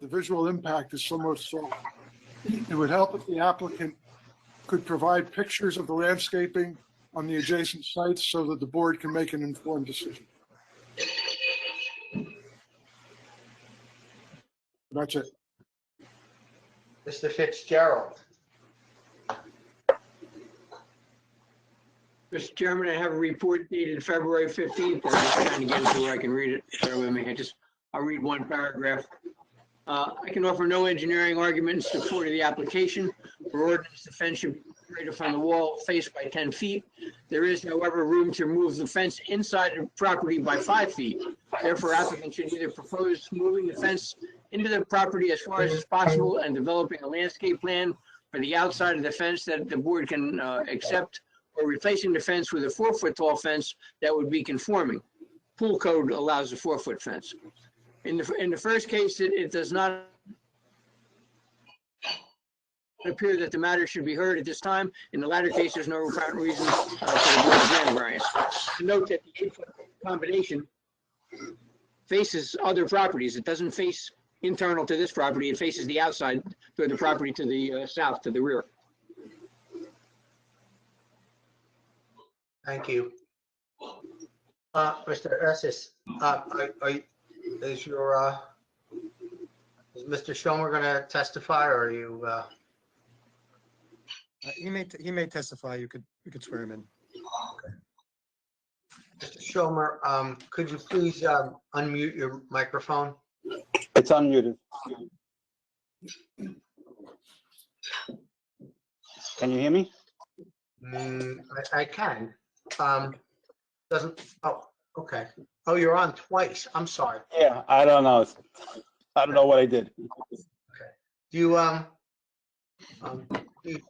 the visual impact is somewhat soft. It would help if the applicant could provide pictures of the landscaping on the adjacent sites so that the board can make an informed decision. That's it. Mr. Fitzgerald. Mr. Chairman, I have a report dated February 15th. I'm just trying to get it to where I can read it. Bear with me. I'll read one paragraph. I can offer no engineering argument in support of the application. For ordinance, the fence should be separated from the wall faced by 10 feet. There is, however, room to move the fence inside the property by 5 feet. Therefore, applicant should either propose moving the fence into the property as far as possible and developing a landscape plan for the outside of the fence that the board can accept, or replacing the fence with a 4-foot tall fence that would be conforming. Pool code allows a 4-foot fence. In the first case, it does not appear that the matter should be heard at this time. In the latter case, there's no apparent reason for the board to grant a variance. Note that the 8-foot combination faces other properties. It doesn't face internal to this property. It faces the outside toward the property to the south, to the rear. Thank you. Mr. Esses, is Mr. Schomer going to testify, or are you? He may testify. You could swear him in. Okay. Mr. Schomer, could you please unmute your microphone? It's unmuted. Can you hear me? I can. Doesn't. Oh, okay. Oh, you're on twice. I'm sorry. Yeah, I don't know. I don't know what I did. Okay. Do you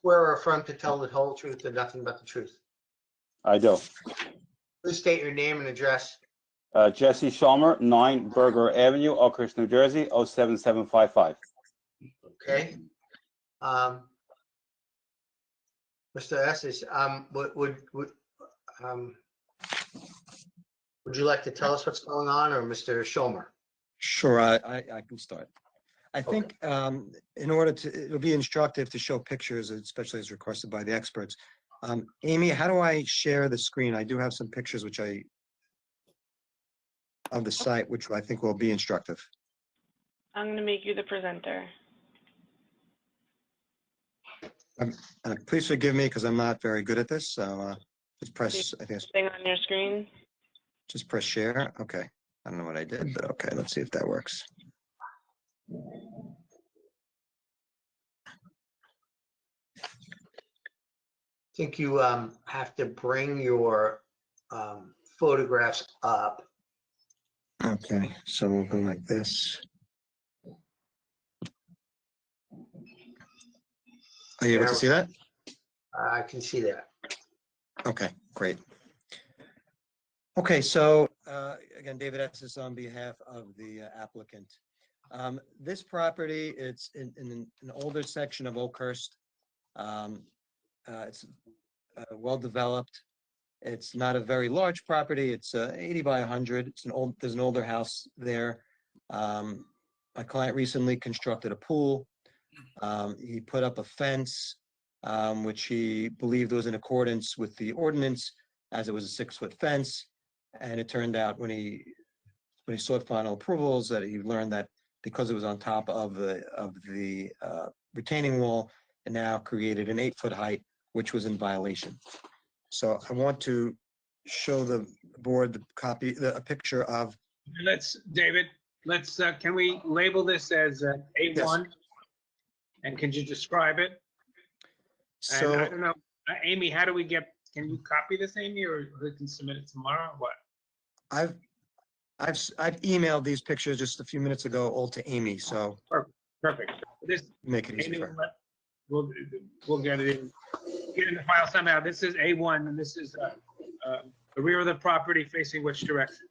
swear or affirm to tell the whole truth and nothing but the truth? I do. Please state your name and address. Jesse Schalmer, 9 Burger Avenue, Oakhurst, New Jersey, 07755. Okay. Mr. Esses, would you like to tell us what's going on, or Mr. Schomer? Sure, I can start. I think in order to, it'll be instructive to show pictures, especially as requested by the experts. Amy, how do I share the screen? I do have some pictures of the site, which I think will be instructive. I'm going to make you the presenter. Please forgive me because I'm not very good at this. So just press, I think, Thing on your screen. just press share. Okay. I don't know what I did, but okay, let's see if that works. I think you have to bring your photographs up. Okay, so we'll go like this. Are you able to see that? I can see that. Okay, great. Okay, so again, David Esses on behalf of the applicant. This property, it's in an older section of Oakhurst. It's well developed. It's not a very large property. It's 80 by 100. It's there's an older house there. My client recently constructed a pool. He put up a fence, which he believed was in accordance with the ordinance, as it was a 6-foot fence. And it turned out when he sought final approvals that he learned that because it was on top of the retaining wall, it now created an 8-foot height, which was in violation. So I want to show the board a picture of. David, can we label this as A1? Yes. And can you describe it? So and I don't know, Amy, how do we can you copy this, Amy, or we can submit it tomorrow, or what? I've emailed these pictures just a few minutes ago, all to Amy. So Perfect. This, make it Amy, easier. we'll get it in the file somehow. This is A1, and this is the rear of the property facing which direction?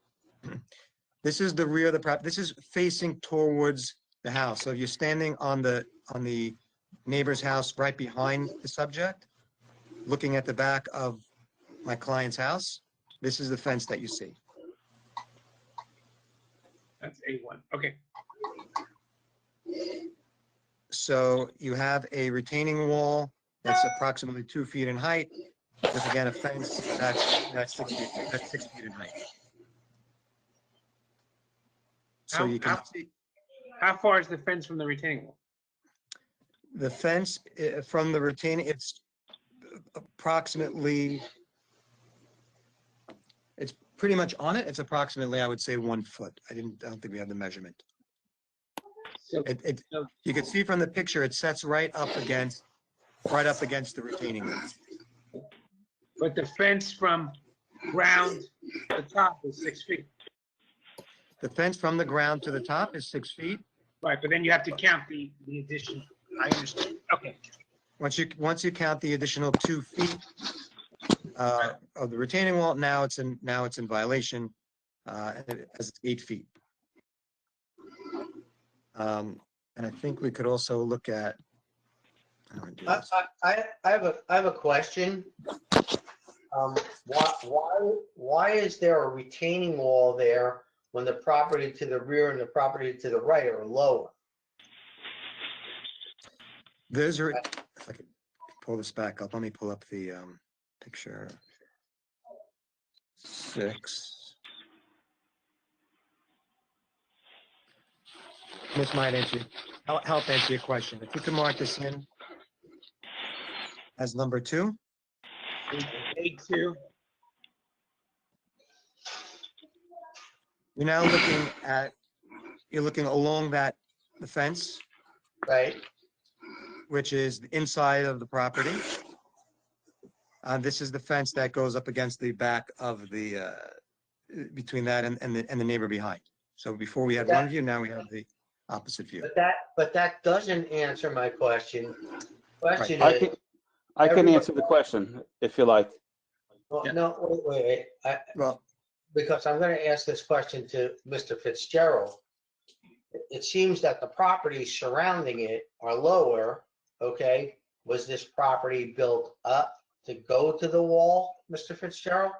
This is the rear of the property. This is facing towards the house. So if you're standing on the neighbor's house right behind the subject, looking at the back of my client's house, this is the fence that you see. That's A1. Okay. So you have a retaining wall that's approximately 2 feet in height, with again a fence that's 6 feet in height. So you can see How far is the fence from the retaining wall? the fence from the retaining, it's approximately, it's pretty much on it. It's approximately, I would say, 1 foot. I don't think we have the measurement. So, You can see from the picture, it sets right up against the retaining wall. but the fence from ground to top is 6 feet. The fence from the ground to the top is 6 feet. Right, but then you have to count the addition. I understand. Okay. Once you count the additional 2 feet of the retaining wall, now it's in violation, as it's 8 feet. And I think we could also look at. I have a question. Why is there a retaining wall there when the property to the rear and the property to the right are lower? If I could pull this back up, let me pull up the picture. 6. This might help answer your question. If you can mark this in as number 2. A2. You're now looking along the fence, Right? which is the inside of the property. This is the fence that goes up against the back of the, between that and the neighbor behind. So before we had one view, now we have the opposite view. But that doesn't answer my question. Question I is, can, I can answer the question if you like. well, Yeah. no, wait. Well, Because I'm going to ask this question to Mr. Fitzgerald. It seems that the properties surrounding it are lower, okay? Was this property built up to go to the wall, Mr. Fitzgerald?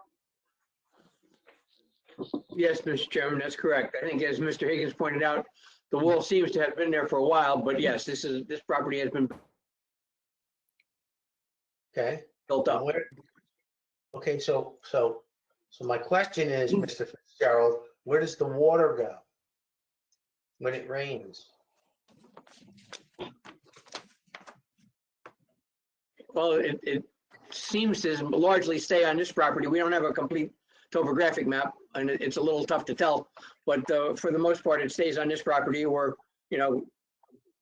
Yes, Mr. Chairman, that's correct. I think as Mr. Higgins pointed out, the wall seems to have been there for a while, but yes, this property has been Okay. built And up. okay, so my question is, Mr. Fitzgerald, where does the water go when it rains? Well, it seems to largely stay on this property. We don't have a complete topographic map, and it's a little tough to tell. But for the most part, it stays on this property, or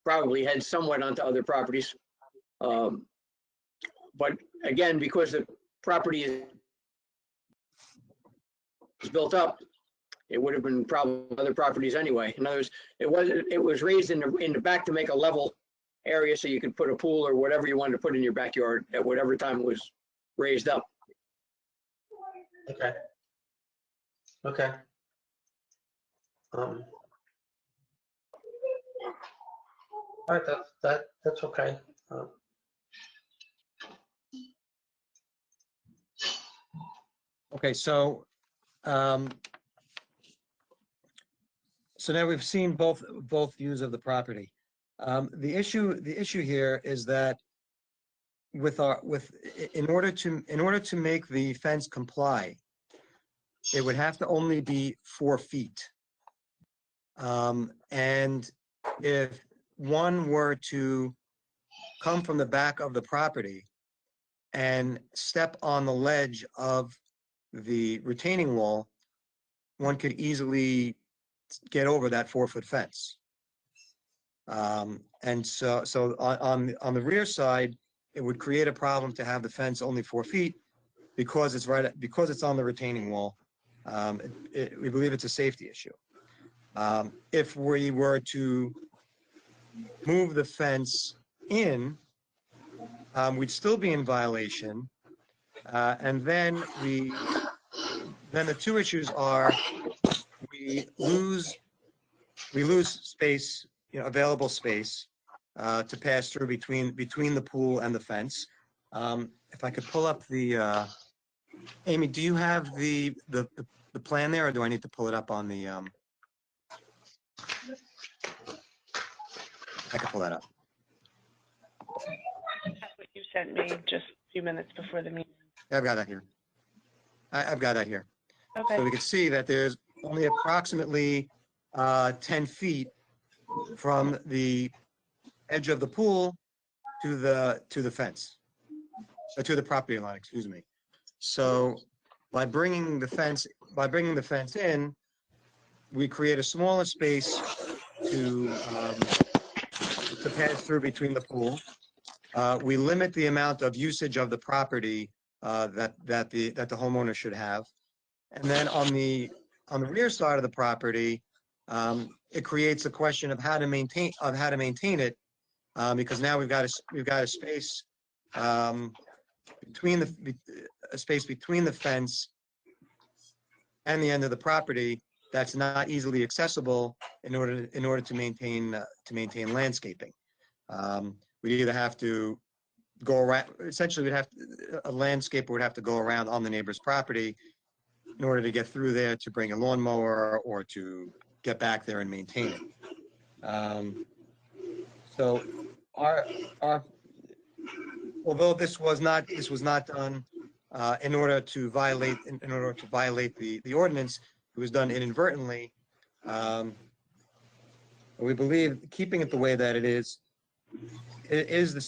probably heads somewhat onto other properties. But again, because the property is built up, it would have been probably other properties anyway. In other words, it was raised in the back to make a level area so you could put a pool or whatever you wanted to put in your backyard at whatever time it was raised up. Okay. Okay. All right, that's okay. okay, so now we've seen both views of the property. The issue here is that in order to make the fence comply, it would have to only be 4 feet. And if one were to come from the back of the property and step on the ledge of the retaining wall, one could easily get over that 4-foot fence. And so on the rear side, it would create a problem to have the fence only 4 feet because it's on the retaining wall. We believe it's a safety issue. If we were to move the fence in, we'd still be in violation. And then the two issues are we lose space, available space to pass through between the pool and the fence. If I could pull up the Amy, do you have the plan there, or do I need to pull it up on the I can pull that up. That's what you sent me just a few minutes before the meeting. I've got that here. I've got that here. Okay. So we can see that there's only approximately 10 feet from the edge of the pool to the fence, to the property line, excuse me. So by bringing the fence in, we create a smaller space to pass through between the pool. We limit the amount of usage of the property that the homeowner should have. And then on the rear side of the property, it creates a question of how to maintain it, because now we've got a space between the fence and the end of the property that's not easily accessible in order to maintain landscaping. We either have to go around. Essentially, a landscaper would have to go around on the neighbor's property in order to get through there to bring a lawnmower or to get back there and maintain it. So although this was not done in order to violate the ordinance, it was done inadvertently. We believe keeping it the way that it is the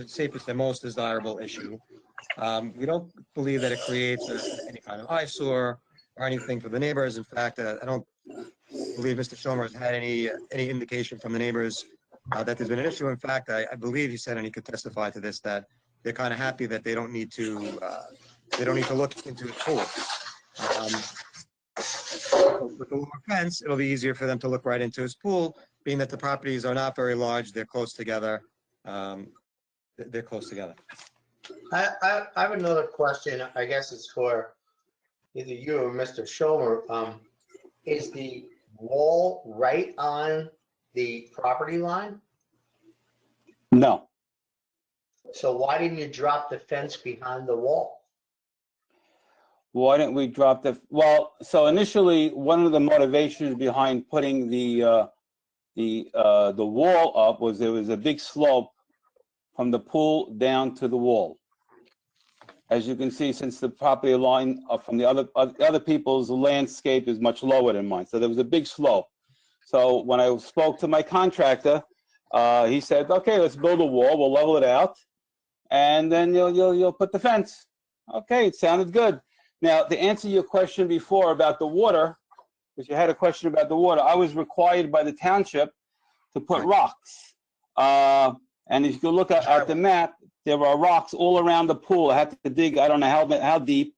safest and most desirable issue. We don't believe that it creates any kind of eyesore or anything for the neighbors. In fact, I don't believe Mr. Schomer has had any indication from the neighbors that there's been an issue. In fact, I believe he said, and he could testify to this, that they're kind of happy that they don't need to look into the pool. With the lower fence, it'll be easier for them to look right into his pool, being that the properties are not very large. They're close together. I have another question. I guess it's for either you or Mr. Schomer. Is the wall right on the property line? No. So why didn't you drop the fence behind the wall? Why didn't we drop well, so initially, one of the motivations behind putting the wall up was there was a big slope from the pool down to the wall. As you can see, since the property line from the other people's landscape is much lower than mine, so there was a big slope. So when I spoke to my contractor, he said, "Okay, let's build a wall. We'll level it out, and then you'll put the fence." Okay, it sounded good. Now, to answer your question before about the water, because you had a question about the water, I was required by the township to put rocks. And if you look at the map, there are rocks all around the pool. I had to dig, I don't know how deep,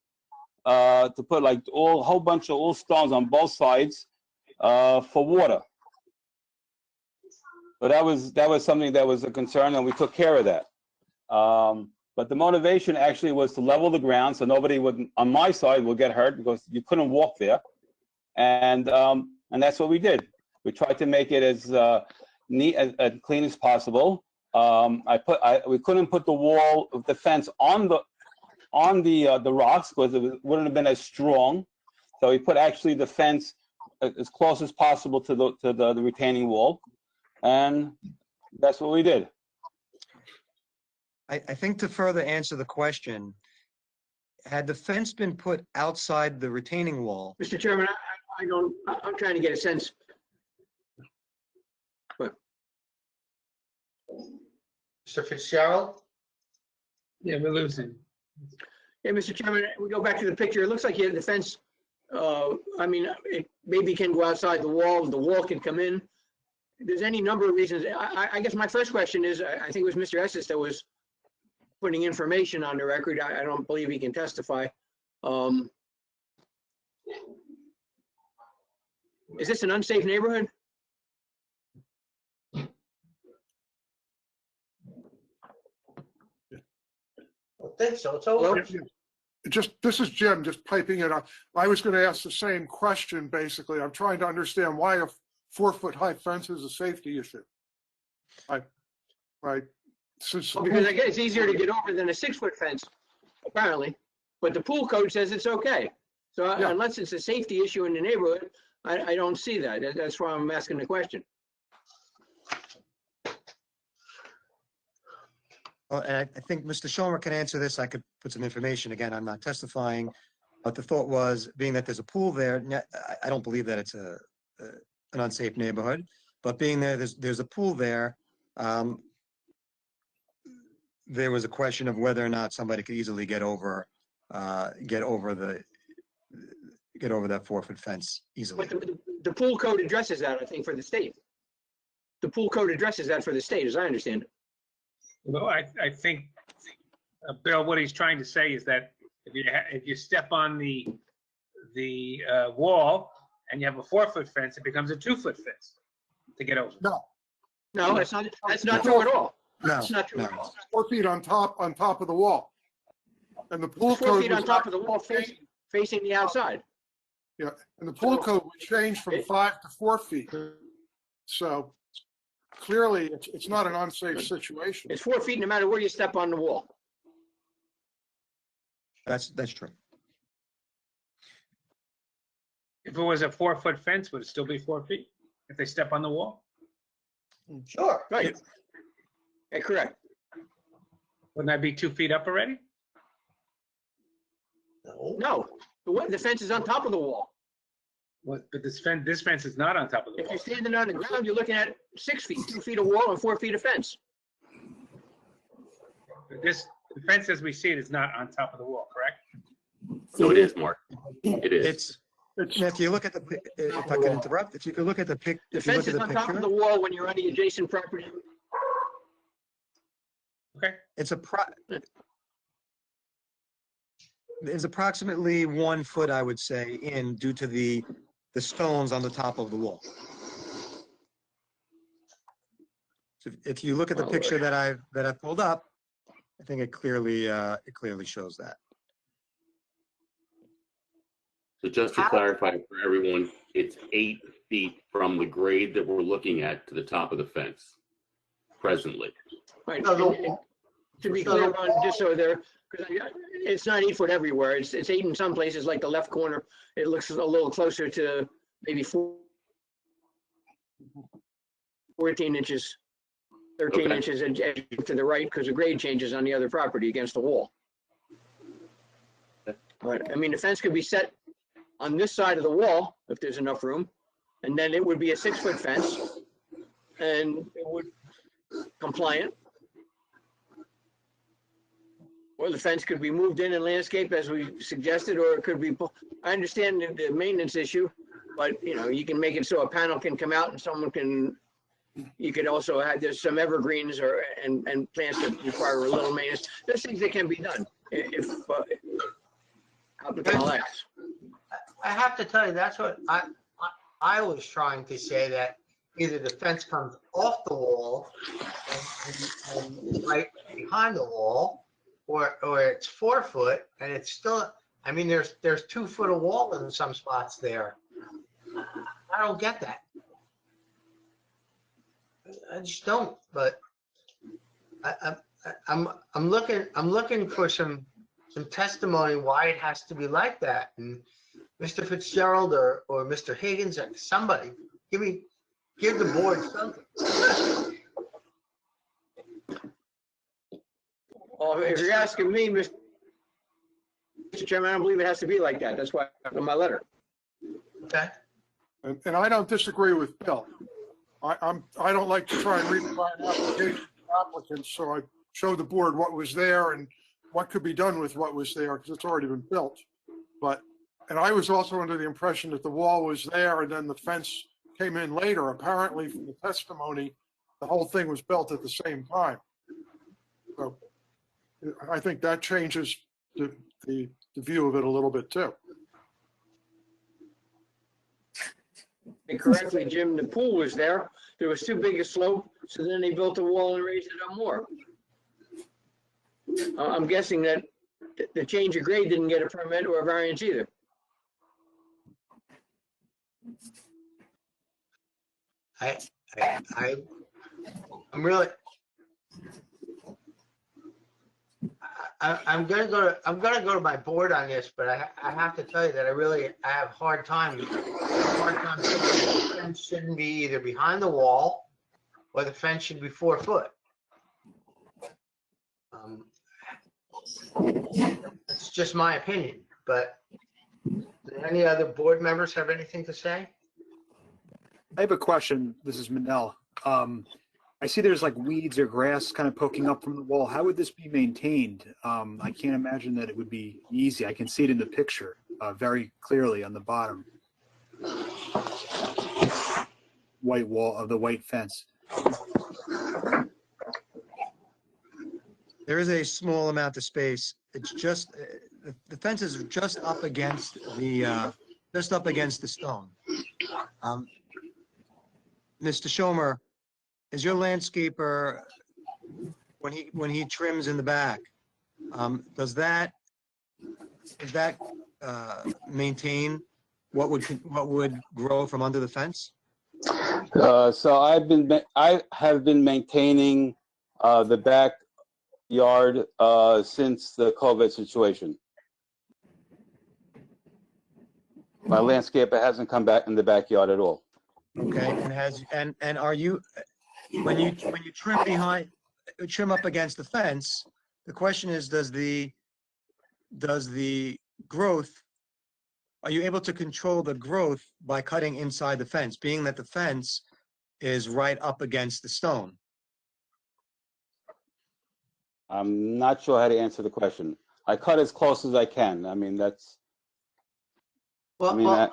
to put like a whole bunch of old stones on both sides for water. So that was something that was a concern, and we took care of that. But the motivation actually was to level the ground so nobody would, on my side, will get hurt because you couldn't walk there. And that's what we did. We tried to make it as neat, as clean as possible. We couldn't put the fence on the rocks because it wouldn't have been as strong. So we put actually the fence as close as possible to the retaining wall. And that's what we did. I think to further answer the question, had the fence been put outside the retaining wall? Mr. Chairman, I'm trying to get a sense. But Mr. Fitzgerald? Yeah, we're losing. yeah, Mr. Chairman, we go back to the picture. It looks like the fence, I mean, it maybe can go outside the wall can come in. There's any number of reasons. I guess my first question is, I think it was Mr. Estes that was putting information on the record. I don't believe he can testify. Is this an unsafe neighborhood? I think so. It's over. This is Jim, just piping it up. I was going to ask the same question, basically. I'm trying to understand why a 4-foot high fence is a safety issue. Right. Because I guess it's easier to get over than a 6-foot fence, apparently. But the pool code says it's okay. So unless it's a safety issue in the neighborhood, I don't see that. That's why I'm asking the question. Well, and I think Mr. Schomer can answer this. I could put some information. Again, I'm not testifying. But the thought was, being that there's a pool there, I don't believe that it's an unsafe neighborhood. But being there's a pool there, there was a question of whether or not somebody could easily get over that 4-foot fence easily. But the pool code addresses that, I think, for the state. The pool code addresses that for the state, as I understand it. Well, I think, Bill, what he's trying to say is that if you step on the wall and you have a 4-foot fence, it becomes a 2-foot fence to get over. No, No, that's not true at all. No, That's not true no. at all. 4 feet on top of the wall. And the pool 4 code feet on was top of the wall facing the outside. Yeah, and the pool code would change from 5 to 4 feet. So clearly, it's not an unsafe situation. It's 4 feet no matter where you step on the wall. That's true. If it was a 4-foot fence, would it still be 4 feet if they step on the wall? Sure. Right. Yeah, correct. Wouldn't that be 2 feet up already? No. No, the fence is on top of the wall. But this fence is not on top of the If you're wall. standing on the ground, you're looking at 6 feet, 2 feet of wall and 4 feet of fence. But the fence as we see it is not on top of the wall, correct? So it is, Mark. It is. If you look at if I could interrupt, if you could look at the The if you look fence at is the on top of picture, the wall when you're on the adjacent property. Okay. There's approximately 1 foot, I would say, in due to the stones on the top of the wall. So if you look at the picture that I pulled up, I think it clearly shows that. So just to clarify for everyone, it's 8 feet from the grade that we're looking at to the top of the fence presently. Right. No, And to be clear on, just so there, because it's not 8 foot everywhere. It's 8 in some places, like the left corner. It looks a little closer to maybe 14 inches, 13 Okay. inches to the right, because the grade changes on the other property against the wall. Okay. But, I mean, the fence could be set on this side of the wall, if there's enough room, and then it would be a 6-foot fence, and it would compliant. Or the fence could be moved in and landscaped as we suggested, or it could be, I understand the maintenance issue, but, you know, you can make it so a panel can come out and someone can, you could also have, there's some evergreens and plants that require a little maintenance. There's things that can be done if applicant elects. I have to tell you, that's what I was trying to say, that either the fence comes off the wall and right behind the wall, or it's 4 foot and it's still, I mean, there's 2 foot of wall in some spots there. I don't get that. I just don't, but I'm looking for some testimony why it has to be like that. And Mr. Fitzgerald or Mr. Higgins or somebody, give the board something. Well, if you're asking me, Mr. Chairman, I don't believe it has to be like that. That's why I put my letter. Okay. And I don't disagree with Bill. I don't like to try and redefine applications for applicants, so I showed the board what was there and what could be done with what was there, because it's already been built. And I was also under the impression that the wall was there and then the fence came in later. Apparently, from the testimony, the whole thing was built at the same time. So I think that changes the view of it a little bit too. And correctly, Jim, the pool was there. There was too big a slope, so then they built a wall and raised it up more. I'm guessing that the change of grade didn't get a permit or a variance either. I'm really, I'm gonna go to my board on this, but I have to tell you that I have a hard time thinking the fence shouldn't be either behind the wall or the fence should be 4 foot. It's just my opinion, but do any other board members have anything to say? I have a question. This is Manel. I see there's like weeds or grass kind of poking up from the wall. How would this be maintained? I can't imagine that it would be easy. I can see it in the picture very clearly on the bottom. White wall of the white fence. There is a small amount of space. It's just, the fence is just up against the stone. Mr. Schomer, is your landscaper, when he trims in the back, does that maintain what would grow from under the fence? So I have been maintaining the backyard since the COVID situation. My landscaper hasn't come back in the backyard at all. Okay, and are you, when you trim up against the fence, the question is, does the growth, are you able to control the growth by cutting inside the fence, being that the fence is right up against the stone? I'm not sure how to answer the question. I cut as close as I can. I mean, that's, Well, I mean, I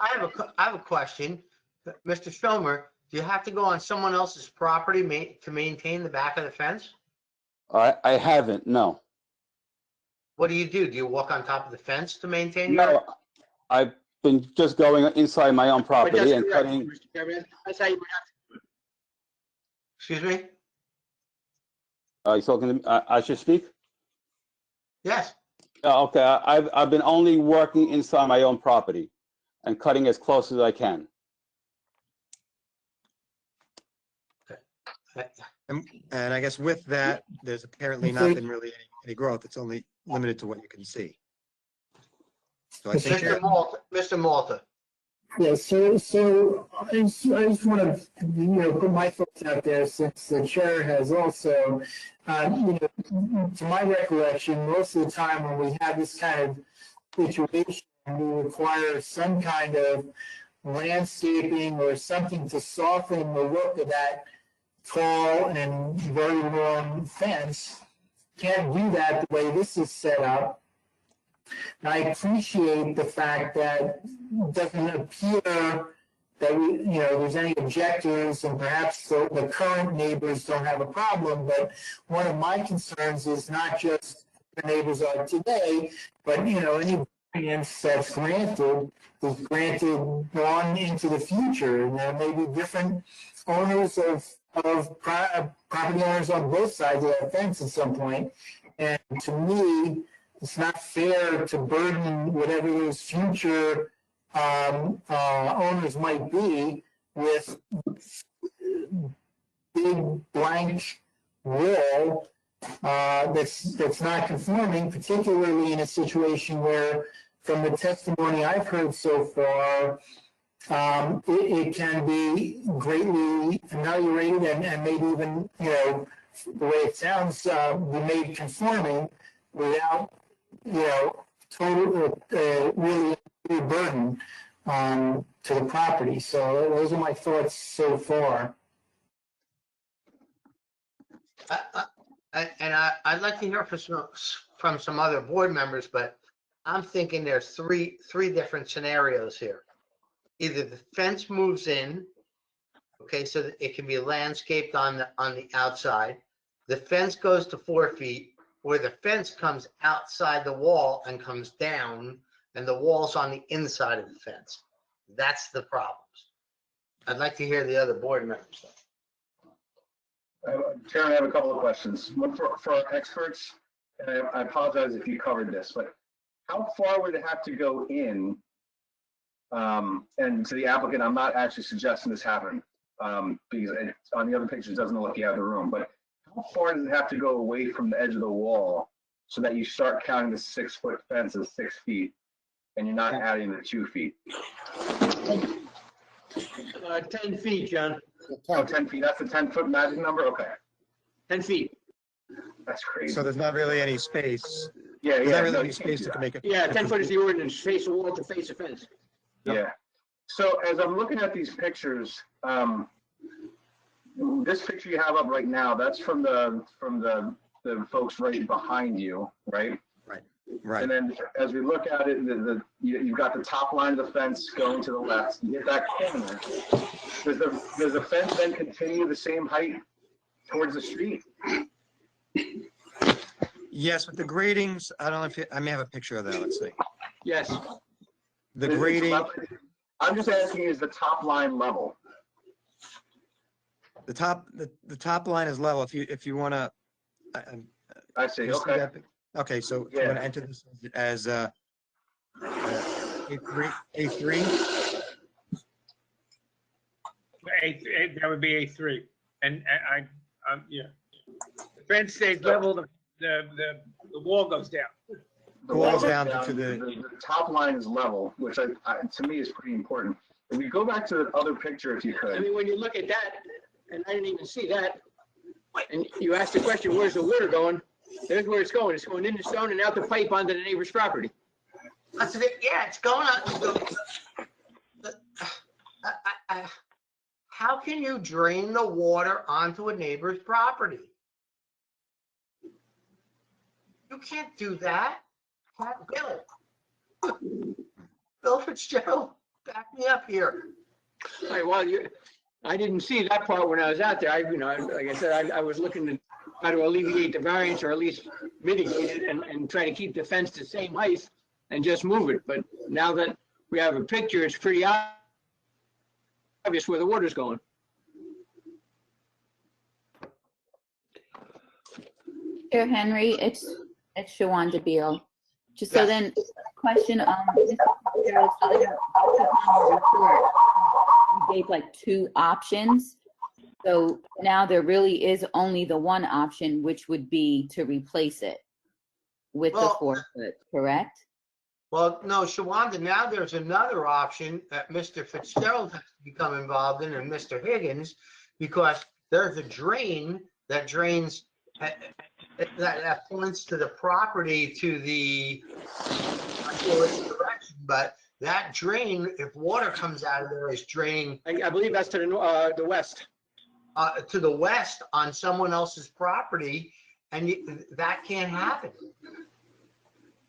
have a question. Mr. Schomer, do you have to go on someone else's property to maintain the back of the fence? I haven't, no. What do? Do you walk on top of the fence to maintain your? No, I've been just going inside my own But property that's and correct, cutting. Mr. Chairman. That's how you would have Excuse me? You talking to me? I should speak? Yes. Okay, I've been only working inside my own property and cutting as close as I can. And I guess with that, there's apparently not been really any growth. It's only limited to what you can see. So I think Mr. Malta. Yeah, so I just want to, put my thoughts out there since the chair has also, to my recollection, most of the time when we have this kind of situation, we require some kind of landscaping or something to soften the look of that tall and very long fence. Can't do that the way this is set up. I appreciate the fact that it doesn't appear that there's any objectors, and perhaps the current neighbors don't have a problem, but one of my concerns is not just the neighbors are today, but any variance that's granted is granted on into the future, and there may be different owners of property owners on both sides of that fence at some point, and to me, it's not fair to burden whatever those future owners might be with big blank wall that's not conforming, particularly in a situation where, from the testimony I've heard so far, it can be greatly ameliorated and maybe even, the way it sounds, be made conforming without total really burden to the property. So those are my thoughts so far. I'd like to hear from some other board members, but I'm thinking there's three different scenarios here. Either the fence moves in, okay, so that it can be landscaped on the outside. The fence goes to 4 feet, or the fence comes outside the wall and comes down, and the wall's on the inside of the fence. That's the problems. I'd like to hear the other board members. Chairman, I have a couple of questions. One for our experts, and I apologize if you covered this, but how far would it have to go in? And to the applicant, I'm not actually suggesting this happen because on the other picture, it doesn't look like you have the room, but how far does it have to go away from the edge of the wall so that you start counting the 6-foot fence as 6 feet and you're not adding the 2 feet? 10 feet, John. Oh, 10 feet. That's the 10-foot magic number? Okay. 10 feet. That's crazy. So there's not really any space. Yeah, There's yeah. not really no, any you can't space do to that. make it. Yeah, 10 foot is the ordinance, face a wall to face a fence. Yeah. So as I'm looking at these pictures, this picture you have up right now, that's from the folks right behind you, right? Right. And then as we look at it, you've got the top line of the fence going to the left. You hit that corner. Does the fence then continue the same height towards the street? Yes, with the gradings, I don't know if I may have a picture of that. Let's see. Yes. The grading, I'm just asking, is the top line level? the top line is level. If you want to, I see. you see Okay. that? Okay, so if you Yeah. want to enter this as A3, That would be A3. And yeah. The fence stays level, the wall goes down. The Wall wall goes down goes to the- the top line is level, which to me is pretty important. If we go back to the other picture, if you I could. mean, when you look at that, and I didn't even see that, and you ask the question, where's the water going? There's where it's going. It's going in the stone and out the pipe onto the neighbor's property. That's it. Yeah, it's going on. How can you drain the water onto a neighbor's property? You can't do that. Bill Fitzgerald, back me up here. All right, well, I didn't see that part when I was out there. Like I said, I was looking to try to alleviate the variance or at least mitigate it and try to keep the fence the same height and just move it. But now that we have a picture, it's pretty obvious where the water's going. Chair Henry, it's Shawanda Beal. Just so Yes. then, question, Mr. Fitzgerald, so then on the report, you gave like 2 options. So now there really is only the one option, which would be to replace it with the Well- 4 foot, correct? Well, no, Shawanda, now there's another option that Mr. Fitzgerald has to become involved in, and Mr. Higgins, because there's a drain that drains, that points to the property to the, I don't know which direction, but that drain, if water comes out of there, is draining I believe that's to the west. to the west on someone else's property, and that can't happen.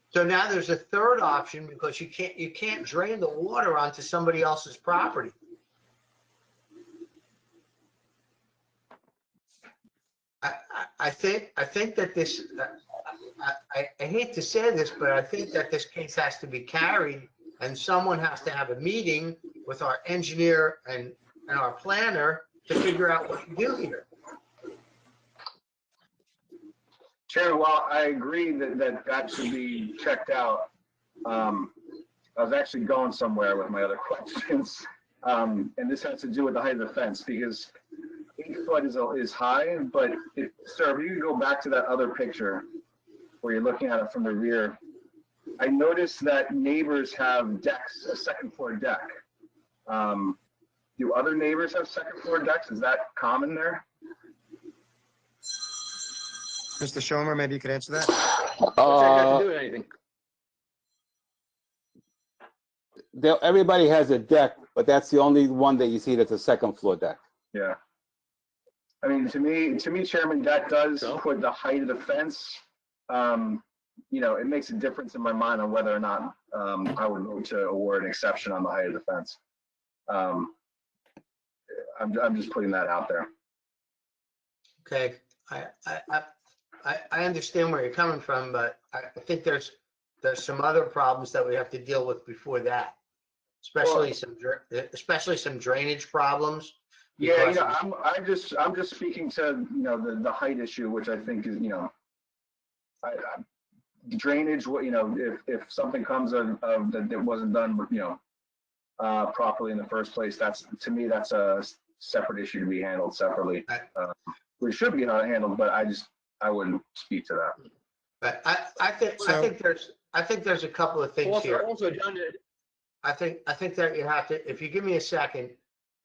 So now there's a third option because you can't drain the water onto somebody else's property. I think that this, I hate to say this, but I think that this case has to be carried and someone has to have a meeting with our engineer and our planner to figure out what to do here. Chairman, while I agree that should be checked out, I was actually going somewhere with my other questions. And this has to do with the height of the fence because 8 foot is high, but sir, if you could go back to that other picture where you're looking at it from the rear, I noticed that neighbors have decks, a second floor deck. Do other neighbors have second floor decks? Is that common there? Mr. Schomer, maybe you could answer that? What's that got to do with anything? Everybody has a deck, but that's the only one that you see that's a second floor deck. Yeah. I mean, to me, Chairman, that does put the height of the fence. It makes a difference in my mind on whether or not I would vote to award an exception on the height of the fence. I'm just putting that out there. Okay, I understand where you're coming from, but I think there's some other problems that we have to deal with before that, especially some drainage problems. Yeah, I'm just speaking to the height issue, which I think is drainage. If something comes of that wasn't done, properly in the first place, to me that's a separate issue to be handled separately. It should be handled, but I wouldn't speak to that. But I think there's a couple of things here. Also, John, I think that you have to, if you give me a second,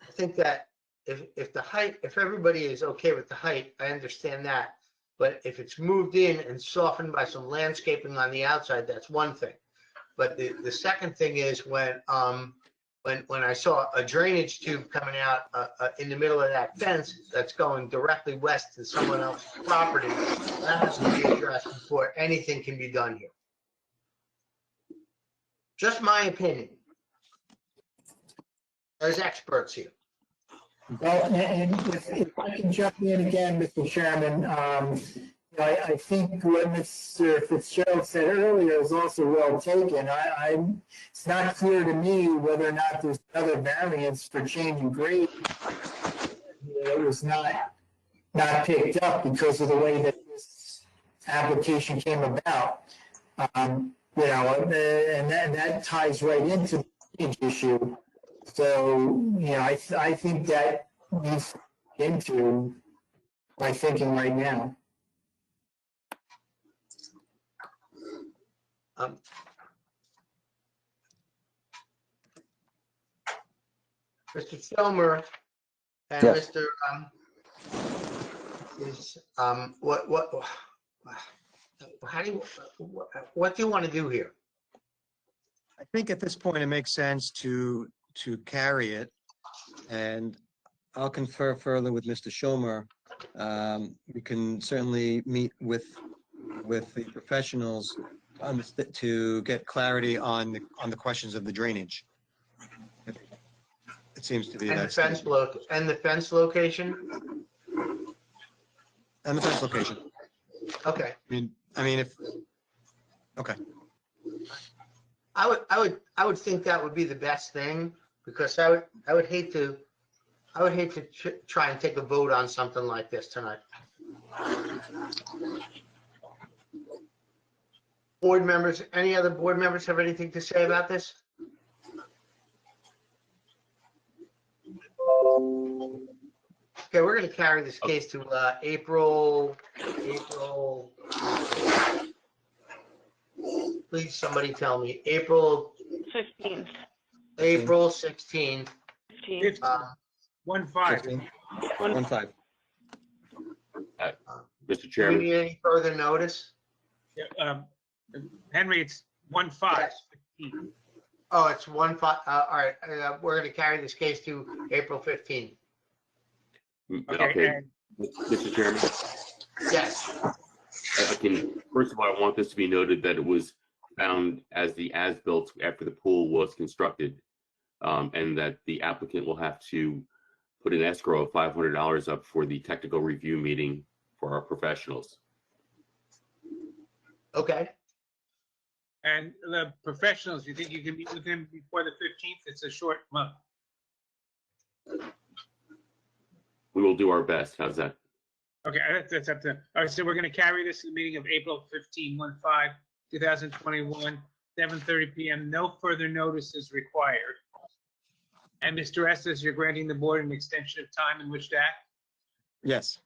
I think that if everybody is okay with the height, I understand that. But if it's moved in and softened by some landscaping on the outside, that's one thing. But the second thing is when I saw a drainage tube coming out in the middle of that fence that's going directly west to someone else's property, that has to be addressed before anything can be done here. Just my opinion. There's experts here. Well, and if I can jump in again, Mr. Chairman, I think what Mr. Fitzgerald said earlier is also well taken. It's not clear to me whether or not there's another variance for changing grade. It was not picked up because of the way that this application came about. And that ties right into the drainage issue. So, I think that needs to be into my thinking right now. Mr. Shelmer and Yes. Mr. What do you want to do here? I think at this point, it makes sense to carry it, and I'll confer further with Mr. Schomer. We can certainly meet with the professionals to get clarity on the questions of the drainage. It seems to be And the that. fence location? And the fence location. Okay. I mean, okay. I would think that would be the best thing, because I would hate to try and take a vote on something like this tonight. Board members, any other board members have anything to say about this? Okay, we're going to carry this case to April. Please, somebody tell me. April 15th. April 16th. 15th. 1-5. 1-5. Mr. Do we Chairman, need any further notice? Yeah, Henry, it's 1-5. Oh, it's 1-5. All right, we're going to carry this case to April 15th. okay, and Mr. Chairman, Yes. first of all, I want this to be noted that it was found as the as-built after the pool was constructed, and that the applicant will have to put an escrow of $500 up for the technical review meeting for our professionals. Okay. and the professionals, you think you can meet with him before the 15th? It's a short month. We will do our best. How's that? Okay, that's up to, all right, so we're going to carry this to the meeting of April 15, 2021, 7:30 PM. No further notice is required. And Mr. Estes, you're granting the board an extension of time in which to act? Yes.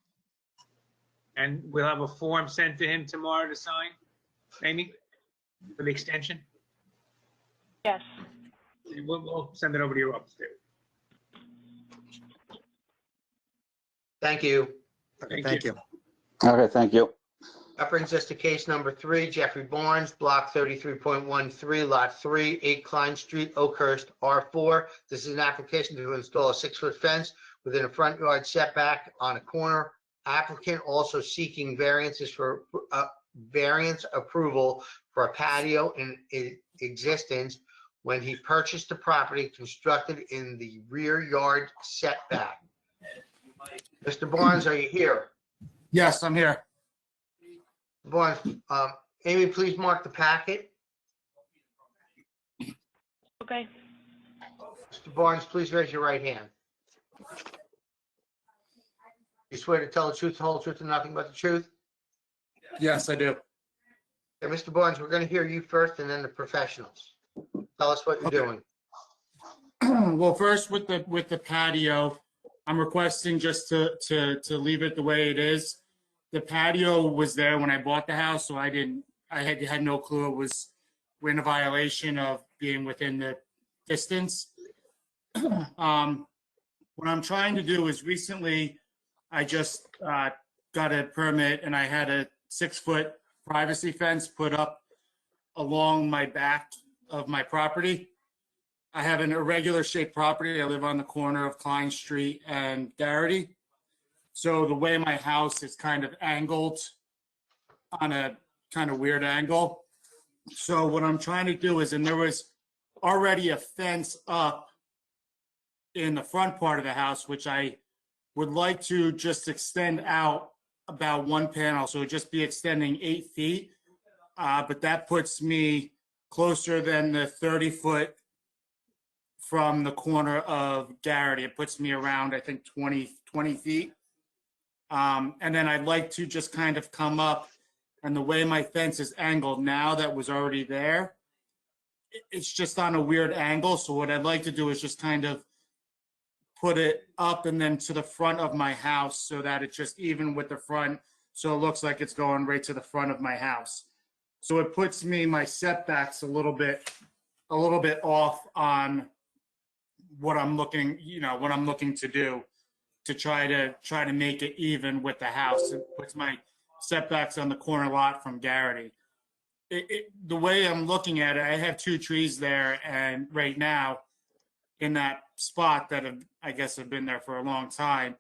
And we'll have a form sent to him tomorrow to sign, Amy, for the extension? Yes. We'll send it over to you upstairs. Thank you. Thank you. Okay, thank you. That brings us to case number 3, Jeffrey Barnes, block 33.13, lot 3, 8 Klein Street, Oakhurst, R4. This is an application to install a 6-foot fence within a front yard setback on a corner. Applicant also seeking variances for variance approval for a patio in existence when he purchased the property constructed in the rear yard setback. Mr. Barnes, are you here? Yes, I'm here. Barnes, Amy, please mark the packet. Okay. Mr. Barnes, please raise your right hand. You swear to tell the truth, the whole truth, and nothing but the truth? Yes, I do. Okay, Mr. Barnes, we're going to hear you first and then the professionals. Tell us what you're doing. Well, first with the patio, I'm requesting just to leave it the way it is. The patio was there when I bought the house, so I had no clue we're in a violation of being within the distance. What I'm trying to do is recently I just got a permit and I had a 6-foot privacy fence put up along my back of my property. I have an irregular shaped property. I live on the corner of Klein Street and Garrity. So the way my house is kind of angled on a kind of weird angle. So what I'm trying to do is, and there was already a fence up in the front part of the house, which I would like to just extend out about one panel. So it'd just be extending 8 feet. But that puts me closer than the 30-foot from the corner of Garrity. It puts me around, I think, 20 feet. And then I'd like to just kind of come up, and the way my fence is angled now that was already there, it's just on a weird angle. So what I'd like to do is just kind of put it up and then to the front of my house so that it's just even with the front. So it looks like it's going right to the front of my house. So it puts me, my setbacks a little bit off on what I'm looking, what I'm looking to do to try to make it even with the house. It puts my setbacks on the corner lot from Garrity. The way I'm looking at it, I have 2 trees there, and right now in that spot that I guess have been there for a long time,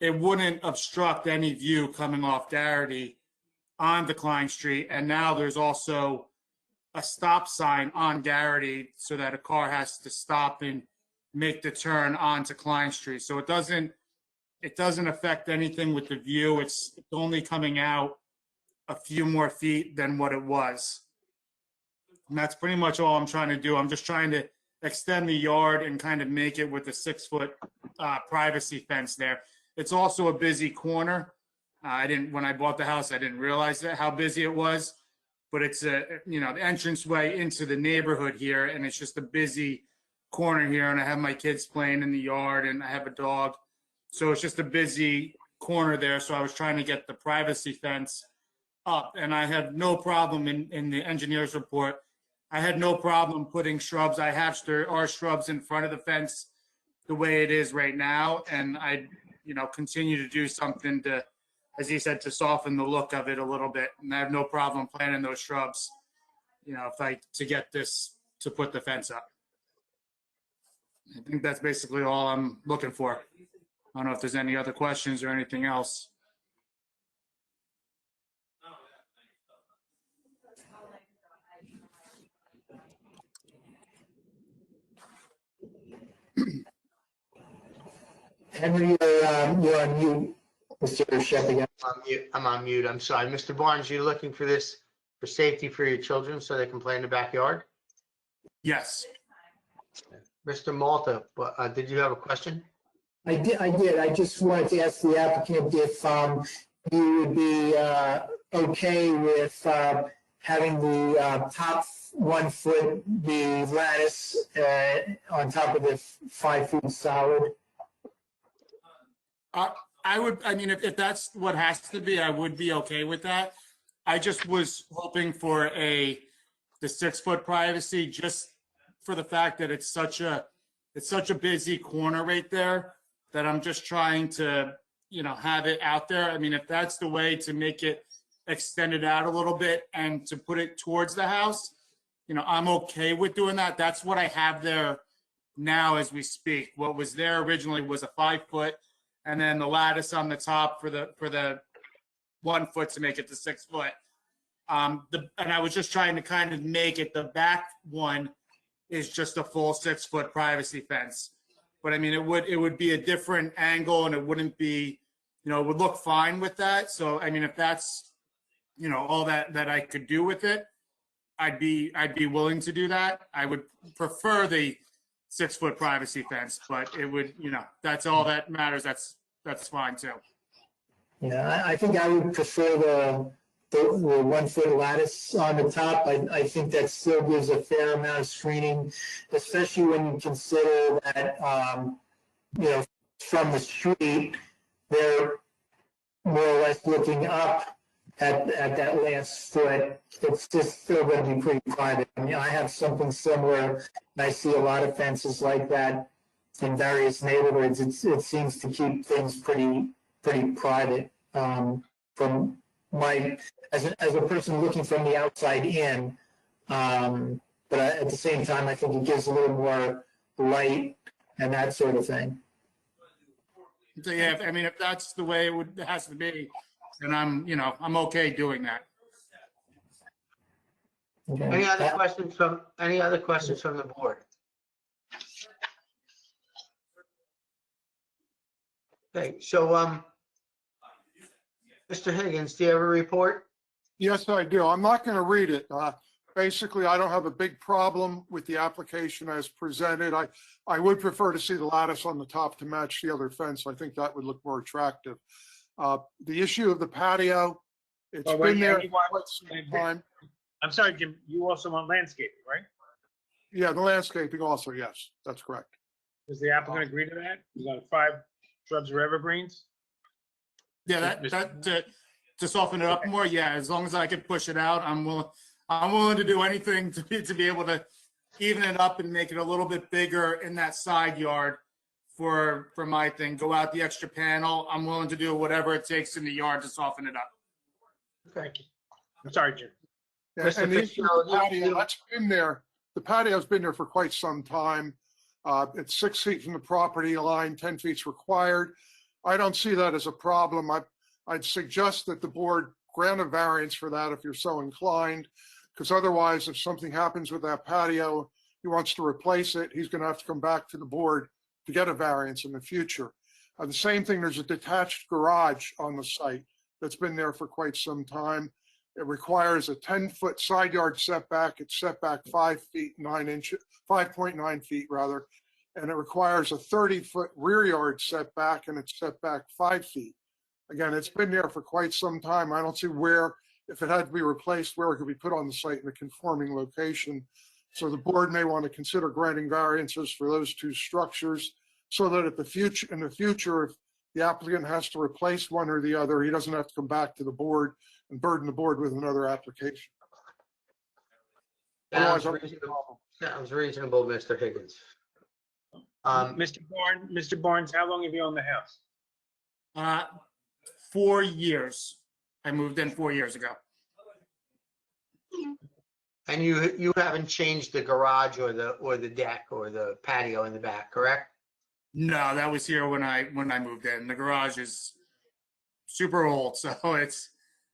it wouldn't obstruct any view coming off Garrity on Klein Street. And now there's also a stop sign on Garrity so that a car has to stop and make the turn onto Klein Street. So it doesn't affect anything with the view. It's only coming out a few more feet than what it was. And that's pretty much all I'm trying to do. I'm just trying to extend the yard and kind of make it with a 6-foot privacy fence there. It's also a busy corner. When I bought the house, I didn't realize how busy it was, but it's the entranceway into the neighborhood here, and it's just a busy corner here. And I have my kids playing in the yard, and I have a dog. So it's just a busy corner there. So I was trying to get the privacy fence up, and I had no problem in the engineer's report. I had no problem putting shrubs. There are shrubs in front of the fence the way it is right now. And I, continue to do something to, as he said, to soften the look of it a little bit. And I have no problem planting those shrubs, to get this, to put the fence up. I think that's basically all I'm looking for. I don't know if there's any other questions or anything else. Henry, you're on mute, Mr. Shepard. I'm on mute. I'm sorry. Mr. Barnes, you're looking for this for safety for your children so they can play in the backyard? Yes. Mr. Malta, did you have a question? I did. I just wanted to ask the applicant if you would be okay with having the top 1 foot be lattice on top of the 5 feet solid. If that's what has to be, I would be okay with that. I just was hoping for the 6-foot privacy, just for the fact that it's such a busy corner right there, that I'm just trying to, have it out there. If that's the way to make it extended out a little bit and to put it towards the house, I'm okay with doing that. That's what I have there now as we speak. What was there originally was a 5 foot, and then the lattice on the top for the 1 foot to make it to 6 foot. And I was just trying to kind of make it, the back one is just a full 6 foot privacy fence. But it would be a different angle, and it wouldn't be, it would look fine with that. So, if that's, all that I could do with it, I'd be willing to do that. I would prefer the 6 foot privacy fence, but it would, that's all that matters. That's fine too. Yeah, I think I would prefer the 1 foot lattice on the top. I think that still gives a fair amount of screening, especially when you consider that, from the street, they're more or less looking up at that last foot. It's just still going to be pretty private. I have something similar, and I see a lot of fences like that in various neighborhoods. It seems to keep things pretty private. from my, as a person looking from the outside in. But at the same time, I think it gives a little more light and that sort of thing. So yeah, I mean, if that's the way it has to be, then I'm okay doing that. Okay. Any other questions from the board? Okay, so, Mr. Higgins, do you have a report? Yes, I do. I'm not going to read it. Basically, I don't have a big problem with the application as presented. I would prefer to see the lattice on the top to match the other fence. I think that would look more attractive. The issue of the patio, it's Oh, wait, been there and you want- for quite some time. I'm sorry, Jim, you also want landscaping, right? Yeah, the landscaping also, yes, that's correct. Does the applicant agree to that? You got 5 shrubs or evergreens? Yeah, to soften it up more. Yeah, as long as I can push it out, I'm willing to do anything to be able to even it up and make it a little bit bigger in that side yard for my thing. Go out the extra panel. I'm willing to do whatever it takes in the yard to soften it up. Thank you. I'm sorry, Jim. Yeah, Mr. and the issue with the Fitzgerald, patio, that's been there. The patio's been there for quite some time. It's 6 feet from the property line, 10 feet's required. I don't see that as a problem. I'd suggest that the board grant a variance for that if you're so inclined, because otherwise, if something happens with that patio, he wants to replace it, he's going to have to come back to the board to get a variance in the future. The same thing, there's a detached garage on the site that's been there for quite some time. It requires a 10-foot side yard setback. It's set back 5.9 feet rather, and it requires a 30-foot rear yard setback, and it's set back 5 feet. Again, it's been there for quite some time. I don't see where, if it had to be replaced, where it could be put on the site in a conforming location. So the board may want to consider granting variances for those 2 structures so that in the future, if the applicant has to replace one or the other, he doesn't have to come back to the board and burden the board with another application. Sounds Otherwise, reasonable, Mr. Higgins. Mr. Barnes, how long have you owned the house? 4 years. I moved in 4 years ago. And you haven't changed the garage or the deck or the patio in the back, correct? No, that was here when I moved in. The garage is super old, so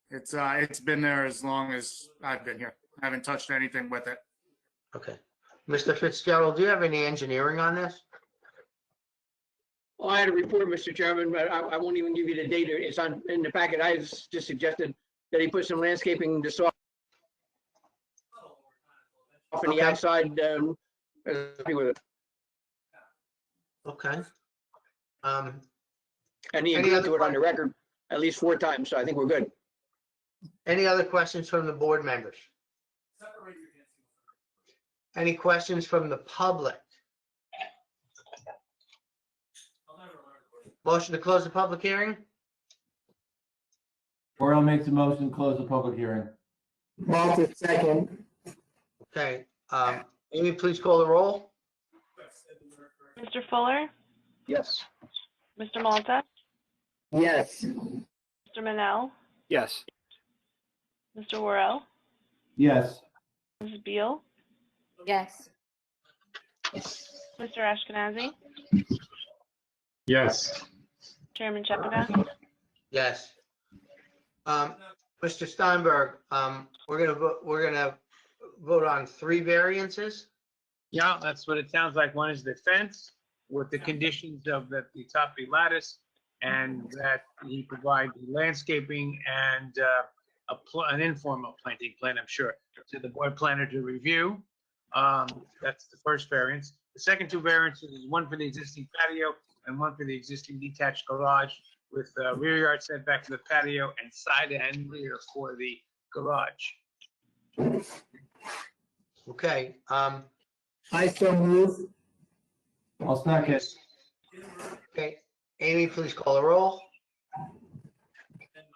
it's been there as long as I've been here. I haven't touched anything with it. Okay. Mr. Fitzgerald, do you have any engineering on this? Well, I had a report, Mr. Chairman, but I won't even give you the data. It's in the packet. I just suggested that he put some landscaping to soften the outside, happy with it. Okay. And he Any agreed other to it on the record at least 4 times, so I think we're good. Any other questions from the board members? Any questions from the public? Motion to close the public hearing? Worrell makes a motion, close the public hearing. Malta, second. Okay. Amy, please call the roll. Mr. Fuller, Yes. Mr. Malta, Yes. Mr. Manel, Yes. Mr. Worrell, Yes. Mrs. Beal, Yes. Mr. Ashkenazi, Yes. Chairman Chepiga. Yes. Mr. Steinberg, we're gonna vote on 3 variances. Yeah, that's what it sounds like. One is the fence with the conditions of that the top be lattice and that he provide landscaping and an informal planting plan, I'm sure, to the board planner to review. That's the first variance. The second 2 variances is one for the existing patio and one for the existing detached garage with rear yard setback to the patio and side and rear for the garage. Okay. I so move. I'll second. Okay. Amy, please call the roll.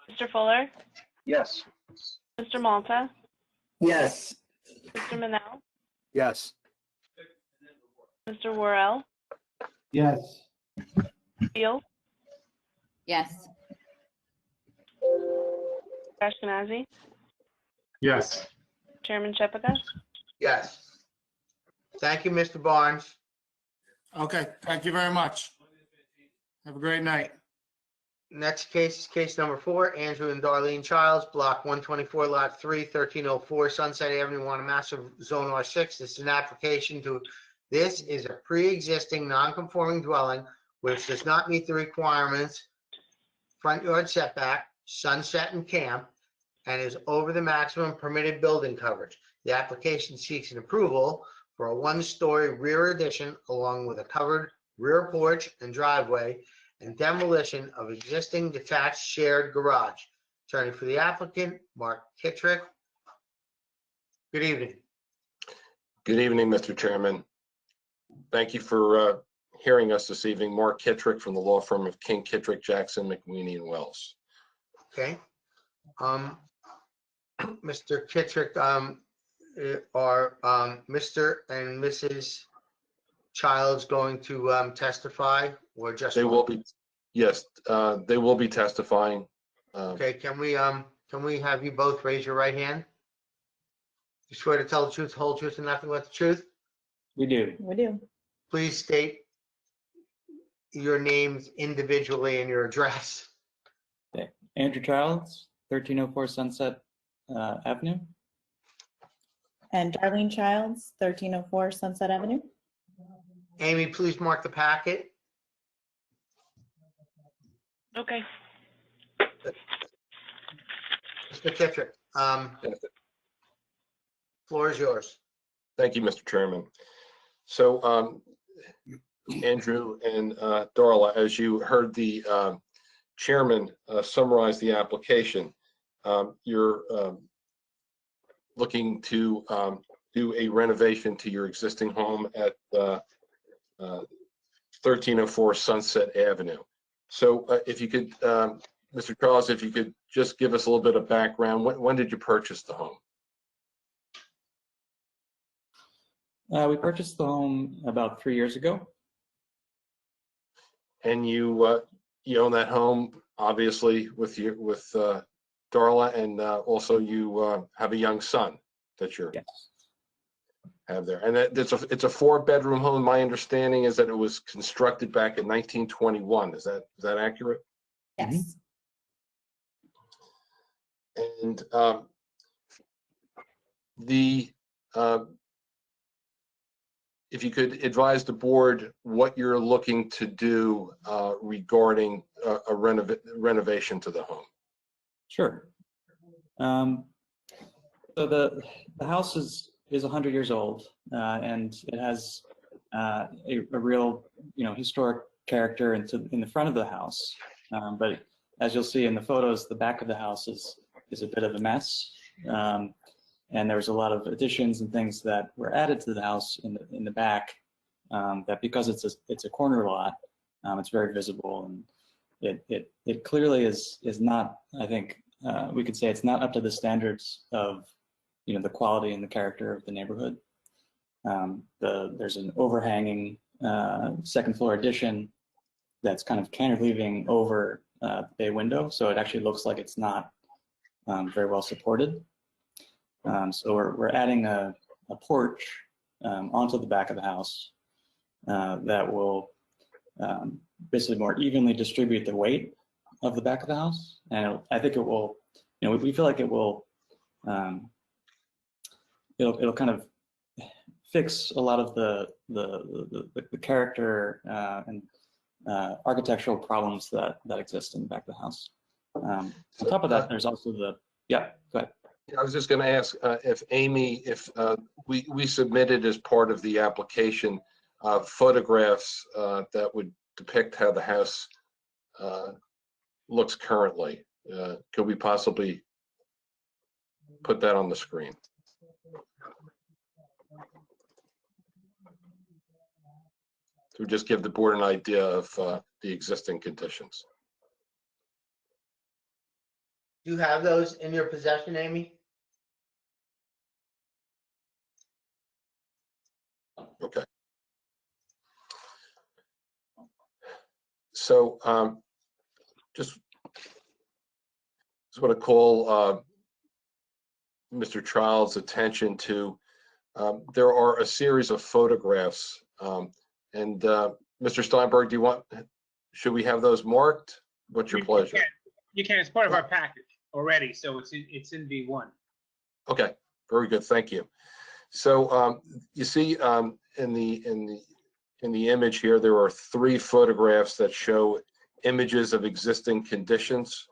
Mr. Fuller, Yes. Mr. Malta, Yes. Mr. Manel, Yes. Mr. Worrell, Yes. Beal, Yes. Ashkenazi? Yes. Chairman Shepherd? Yes. Thank you, Mr. Barnes. Okay, thank you very much. Have a great night. Next case is case number 4, Andrew and Darlene Childs, block 124, lot 3, 1304 Sunset Avenue, Massive Zone R6. This is an application this is a pre-existing non-conforming dwelling which does not meet the requirements, front yard setback, sunset and camp, and is over the maximum permitted building coverage. The application seeks an approval for a one-story rear addition along with a covered rear porch and driveway and demolition of existing detached shared garage. Attorney for the applicant, Mark Kittrick. Good evening. Good evening, Mr. Chairman. Thank you for hearing us this evening. Mark Kittrick from the law firm of King, Kittrick, Jackson, McWeeny, and Wells. Okay. Mr. Kittrick, are Mr. and Mrs. Childs going to testify or just? They will be, yes, they will be testifying. Okay, can we have you both raise your right hand? You swear to tell the truth, the whole truth, and nothing but the truth? We do. We do. Please state your names individually and your address. Okay. Andrew Childs, 1304 Sunset Avenue. And Darlene Childs, 1304 Sunset Avenue. Amy, please mark the packet. Okay. Mr. Kittrick, floor is yours. Thank you, Mr. Chairman. So, Andrew and Darla, as you heard the chairman summarize the application, you're looking to do a renovation to your existing home at 1304 Sunset Avenue. So if you could, Mr. Charles, if you could just give us a little bit of background, when did you purchase the home? We purchased the home about 3 years ago. And you own that home, obviously, with Darla, and also you have a young son that you have there. And it's a 4-bedroom home. My understanding is that it was constructed back in 1921. Is that accurate? Yes. And if you could advise the board what you're looking to do regarding a renovation to the home. Sure. So the house is 100 years old, and it has a real, historic character in the front of the house. But as you'll see in the photos, the back of the house is a bit of a mess. And there was a lot of additions and things that were added to the house in the back. That because it's a corner lot, it's very visible, and it clearly is not. I think we could say it's not up to the standards of the quality and the character of the neighborhood. There's an overhanging second floor addition that's kind of cantilevering over the bay window, so it actually looks like it's not very well supported. So we're adding a porch onto the back of the house that will basically more evenly distribute the weight of the back of the house, and I think it will. We feel like it will. It'll kind of fix a lot of the character and architectural problems that exist in the back of the house. On top of that, there's also go ahead. I was just going to ask if Amy, we submitted as part of the application photographs that would depict how the house looks currently. Could we possibly put that on the screen? To just give the board an idea of the existing conditions. Do you have those in your possession, Amy? Okay. So just just want to call Mr. Child's attention to, there are a series of photographs. And Mr. Steinberg, should we have those marked? What's your pleasure? You can, it's part of our package already, so it's in B1. Okay, very good, thank you. So you see in the image here, there are 3 photographs that show images of existing conditions.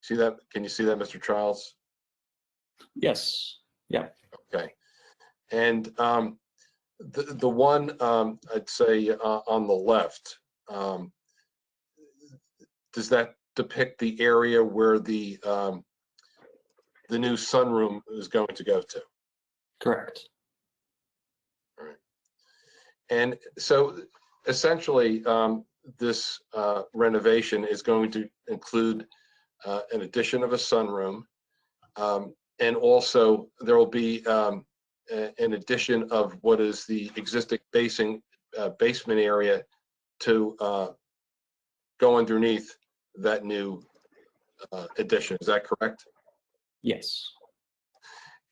See that? Can you see that, Mr. Childs? Yes. Yeah. Okay. And the one I'd say on the left, does that depict the area where the new sunroom is going to go to? Correct. All right. And so essentially, this renovation is going to include an addition of a sunroom, and also there will be an addition of what is the existing basement area to go underneath that new addition. Is that correct? Yes.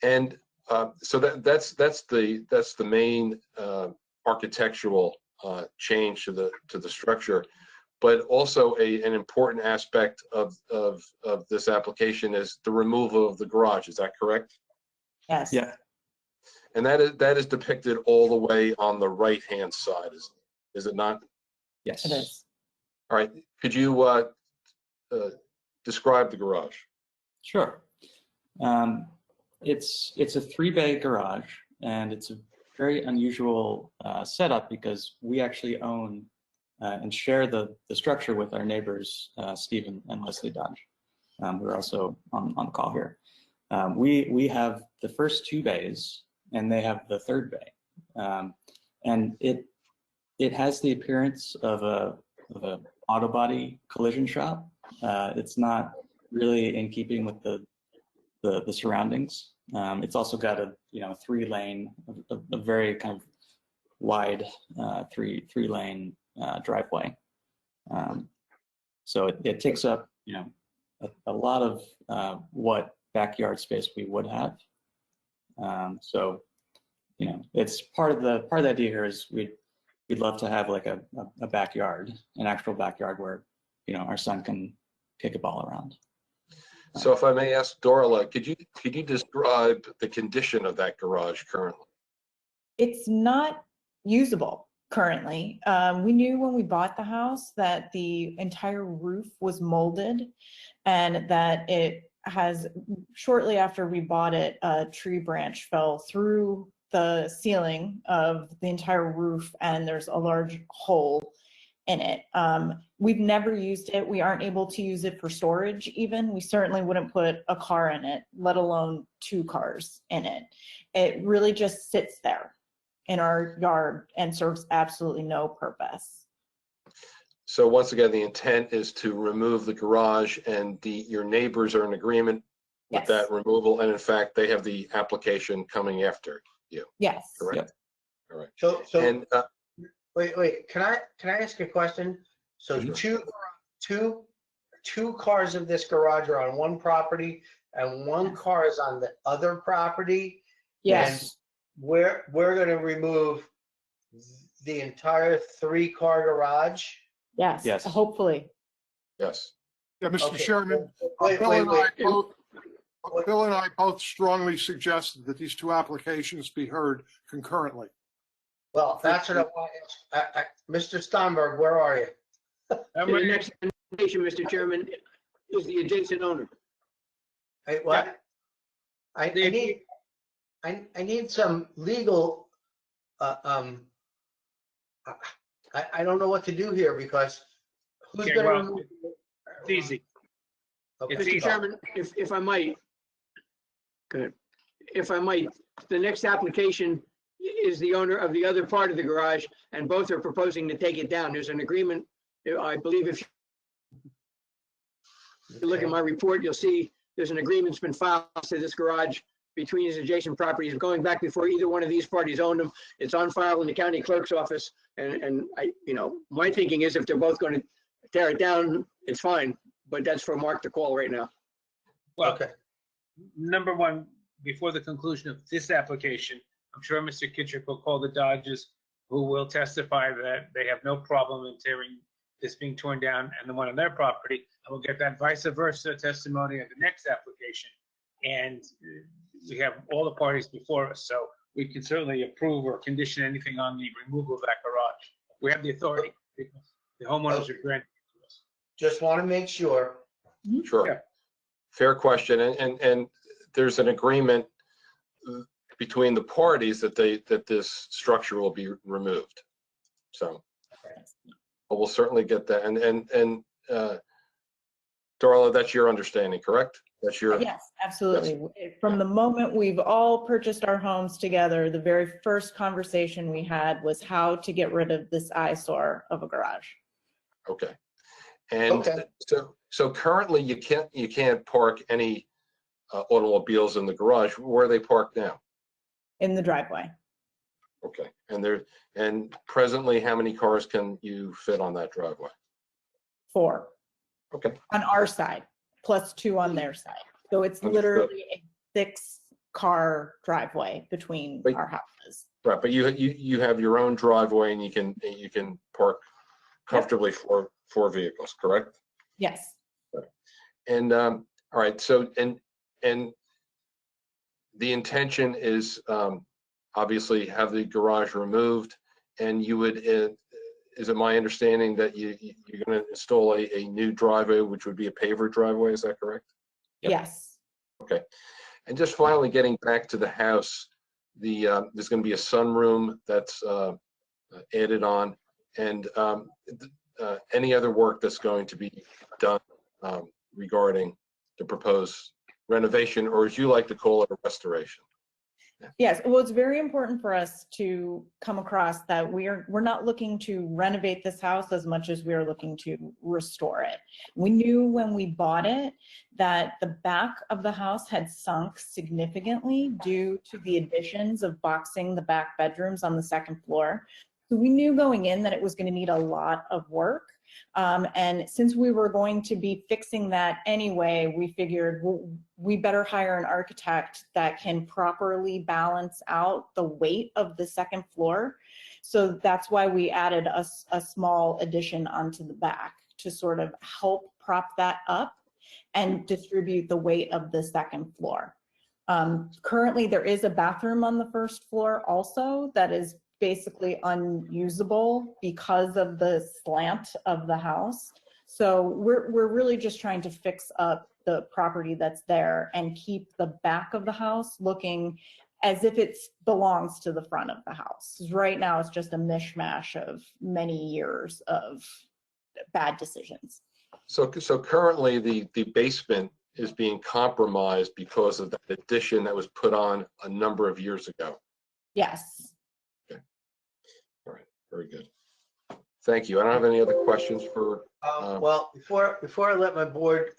And so that's the main architectural change to the structure. But also an important aspect of this application is the removal of the garage. Is that correct? Yes. Yeah. And that is depicted all the way on the right-hand side, is it not? Yes. It is. All right. Could you describe the garage? Sure. It's a 3-bay garage, and it's a very unusual setup because we actually own and share the structure with our neighbors, Stephen and Leslie Dodge, who are also on the call here. We have the first 2 bays, and they have the 3rd bay, and it has the appearance of a auto body collision shop. It's not really in keeping with the surroundings. It's also got a 3-lane, a very kind of wide 3-lane driveway. So it takes up a lot of what backyard space we would have. So it's part of the idea here is we'd love to have like a backyard, an actual backyard where our son can kick a ball around. So if I may ask Dorla, could you describe the condition of that garage currently? It's not usable currently. We knew when we bought the house that the entire roof was molded, and that it has, shortly after we bought it, a tree branch fell through the ceiling of the entire roof, and there's a large hole in it. We've never used it. We aren't able to use it for storage even. We certainly wouldn't put a car in it, let alone 2 cars in it. It really just sits there in our yard and serves absolutely no purpose. So once again, the intent is to remove the garage, and your neighbors are in agreement with that removal, and in fact, they have the application coming after you. Yes. Correct. Yep. All right. So And wait, can I ask a question? So two cars of this garage are on one property and 1 car is on the other property? Yes. And we're going to remove the entire 3-car garage? Yes. Yes. Hopefully. yes. Yeah, Mr. Okay. Chairman, Wait. Bill and I both strongly suggested that these 2 applications be heard concurrently. Well, that's what I want to ask. Mr. Steinberg, where are you? The next application, Mr. Chairman, is the adjacent owner. Hey, what? I need some legal, I don't know what to do here because who's Okay, going to well, remove? It's easy. Okay. Mr. Chairman, if I might, good. If I might, the next application is the owner of the other part of the garage, and both are proposing to take it down. There's an agreement. I believe if you look at my report, you'll see there's an agreement that's been filed to this garage between his adjacent properties, going back before either one of these parties owned them. It's on file in the county clerk's office, and I, my thinking is if they're both going to tear it down, it's fine, but that's for Mark to call right now. Well, Okay. number one, before the conclusion of this application, I'm sure Mr. Kittrick will call the Dodges, who will testify that they have no problem in tearing this being torn down and the one on their property. And we'll get that vice versa testimony at the next application. And we have all the parties before us, so we can certainly approve or condition anything on the removal of that garage. We have the authority. The homeowners are granted to us. Just want to make sure. Sure. Yeah. Fair question. And there's an agreement between the parties that this structure will be removed. So, but we'll certainly get that. And Darla, that's your understanding, correct? That's your. Yes, absolutely. From the moment we've all purchased our homes together, the very first conversation we had was how to get rid of this eyesore of a garage. Okay. And Okay. so currently you can't park any automobiles in the garage. Where are they parked now? In the driveway. Okay. And presently, how many cars can you fit on that driveway? 4 Okay. on our side, plus 2 on their side. So it's Understood. literally a 6-car driveway between But- our houses. Right, but you have your own driveway and you can park comfortably for 4 vehicles, correct? Yes. And all right, so and the intention is obviously have the garage removed, and you would. Is it my understanding that you're going to install a new driveway, which would be a paver driveway? Is that correct? Yep. Yes. Okay. And just finally getting back to the house, there's going to be a sunroom that's added on, and any other work that's going to be done regarding the proposed renovation, or as you like to call it, a restoration. Yes, well, it's very important for us to come across that we're not looking to renovate this house as much as we are looking to restore it. We knew when we bought it that the back of the house had sunk significantly due to the additions of boxing the back bedrooms on the 2nd floor. So we knew going in that it was going to need a lot of work. And since we were going to be fixing that anyway, we figured we better hire an architect that can properly balance out the weight of the 2nd floor. So that's why we added a small addition onto the back to sort of help prop that up and distribute the weight of the 2nd floor. Currently, there is a bathroom on the 1st floor also that is basically unusable because of the slant of the house. So we're really just trying to fix up the property that's there and keep the back of the house looking as if it belongs to the front of the house. Right now, it's just a mishmash of many years of bad decisions. So currently the basement is being compromised because of that addition that was put on a number of years ago. Yes. Very good. Thank you. I don't have any other questions for. Well, before I let my board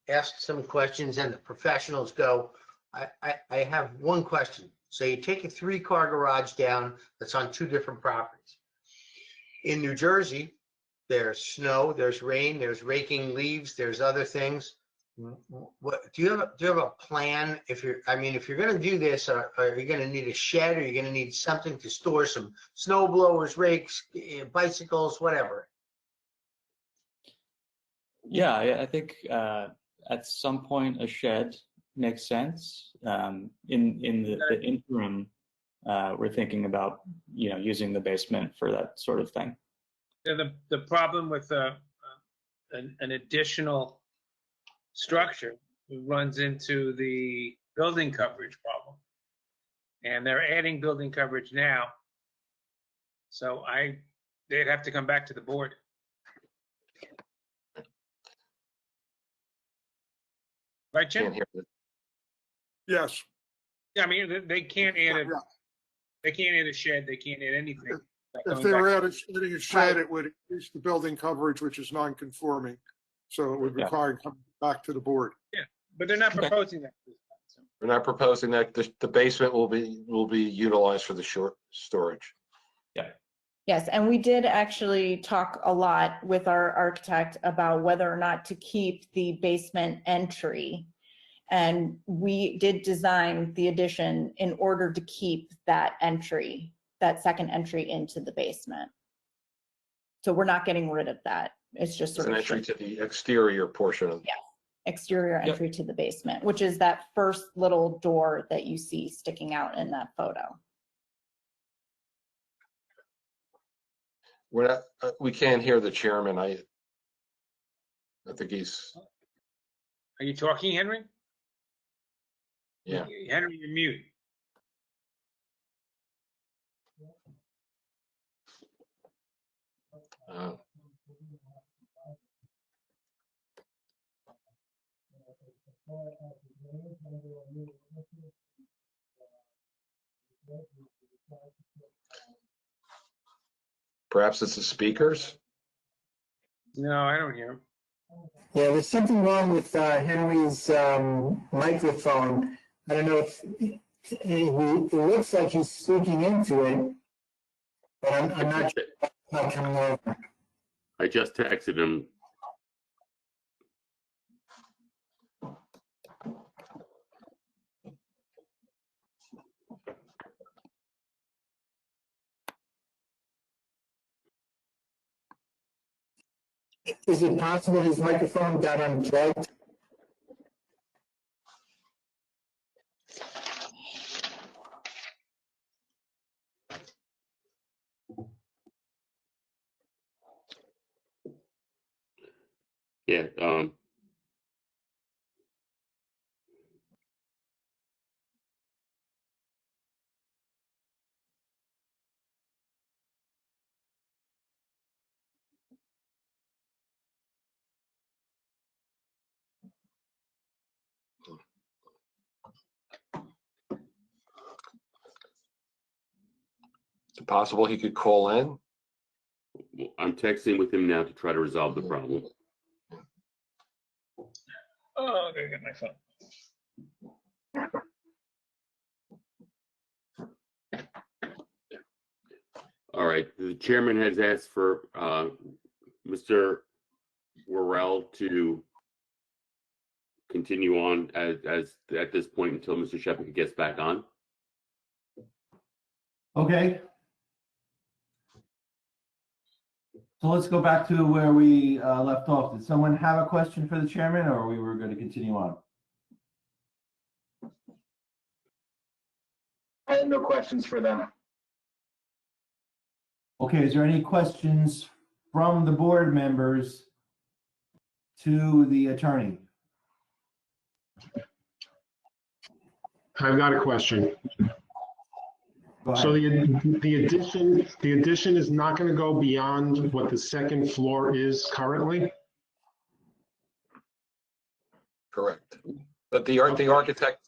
ask some questions and the professionals go, I have one question. So you take a 3-car garage down that's on 2 different properties. In New Jersey, there's snow, there's rain, there's raking leaves, there's other things. What do you have a plan? If you're going to do this, are you going to need a shed? Or are you going to need something to store some snow blowers, rakes, bicycles, whatever? Yeah, I think at some point a shed makes sense. In the interim, we're thinking about using the basement for that sort of thing. The problem with an additional structure runs into the building coverage problem. And they're adding building coverage now. So they'd have to come back to the board. Right, Jim? Can't hear it. Yes. Yeah, I mean, they can't add they can't add a shed, they can't add anything. If they were adding a shed, it would increase the building coverage, which is non-conforming. So it would require coming back to the board. Yeah, but they're not proposing that. We're not proposing that. The basement will be utilized for the short storage. Yeah. Yes, and we did actually talk a lot with our architect about whether or not to keep the basement entry. And we did design the addition in order to keep that entry, that second entry into the basement. So we're not getting rid of that. It's just It's sort an of entry to the exterior portion of. Yes, exterior Yep. entry to the basement, which is that first little door that you see sticking out in that photo. We're not, we can't hear the chairman. I think he's, Are you talking, Henry? yeah. Henry, you're mute. Uh, Perhaps it's the speakers. No, I don't hear him. Yeah, there's something wrong with Henry's microphone. I don't know if it looks like he's speaking into it, but I'm not sure it's not coming over. I just texted him. Is it possible his microphone got unplugged? Yeah, Is it possible he could call in? I'm texting with him now to try to resolve the problem. Oh, I gotta get my phone. All right, the chairman has asked for Mr. Worrell to continue on as at this point until Mr. Shepherd gets back on. Okay. So let's go back to where we left off. Did someone have a question for the chairman, or we were going to continue on? I have no questions for them. Okay, is there any questions from the board members to the attorney? I've got a question. Go ahead. So the addition is not going to go beyond what the second floor is currently? Correct. But the architect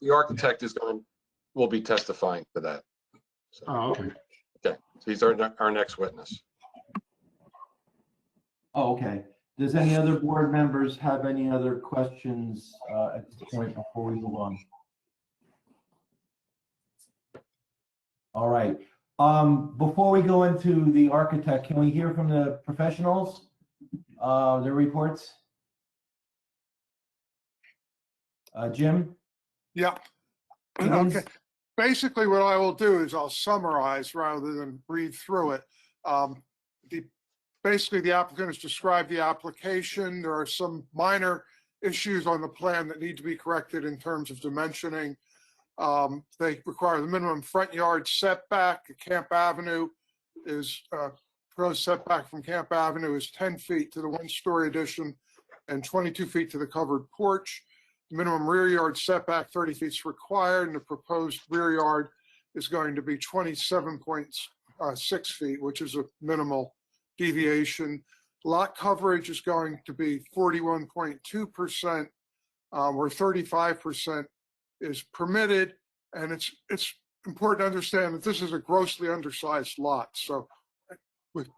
will be testifying to that. So, Oh, okay. okay, so he's our next witness. Oh, okay. Does any other board members have any other questions at this point before we move on? All right. Before we go into the architect, can we hear from the professionals, their reports? Jim? Yeah. Okay. Basically, what I will do is I'll summarize rather than read through it. Basically, the applicant has described the application. There are some minor issues on the plan that need to be corrected in terms of dimensioning. They require the minimum front yard setback. Camp Avenue is, proposed setback from Camp Avenue is 10 feet to the one-story addition and 22 feet to the covered porch. Minimum rear yard setback 30 feet is required, and the proposed rear yard is going to be 27.6 feet, which is a minimal deviation. Lot coverage is going to be 41.2%, where 35% is permitted, and it's important to understand that this is a grossly undersized lot. So with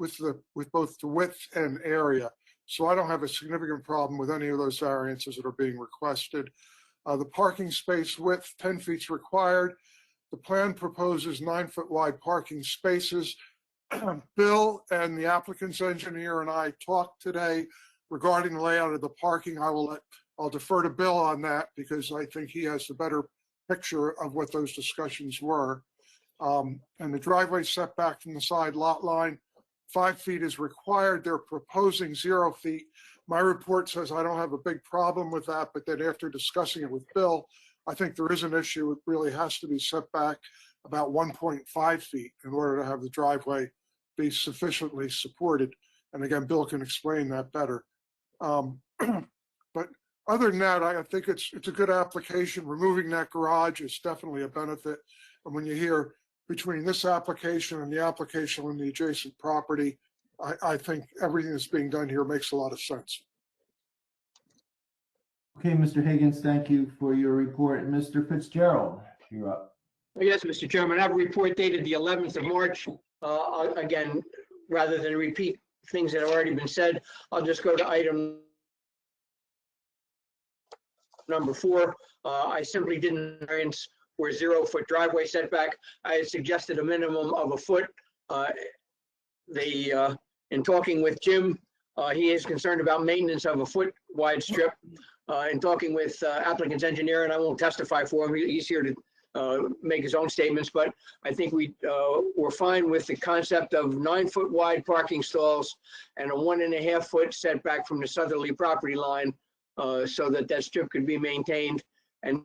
both the width and area. So I don't have a significant problem with any of those variances that are being requested. The parking space width, 10 feet is required. The plan proposes 9-foot wide parking spaces. Bill and the applicant's engineer and I talked today regarding the layout of the parking. I'll defer to Bill on that because I think he has the better picture of what those discussions were. And the driveway setback from the side lot line, 5 feet is required. They're proposing 0 feet. My report says I don't have a big problem with that, but then after discussing it with Bill, I think there is an issue. It really has to be set back about 1.5 feet in order to have the driveway be sufficiently supported. And again, Bill can explain that better. But other than that, I think it's a good application. Removing that garage is definitely a benefit. And when you hear between this application and the application on the adjacent property, I think everything that's being done here makes a lot of sense. Okay, Mr. Higgins, thank you for your report. Mr. Fitzgerald, you're up. Yes, Mr. Chairman, I have a report dated the 11th of March. Again, rather than repeat things that have already been said, I'll just go to item number 4. I simply didn't variance for 0 foot driveway setback. I had suggested a minimum of 1 foot. In talking with Jim, he is concerned about maintenance of a 4-foot wide strip. In talking with applicant's engineer, and I won't testify for him, he's here to make his own statements, but I think we're fine with the concept of 9-foot wide parking stalls and a 1.5 foot setback from the southerly property line, so that strip could be maintained, and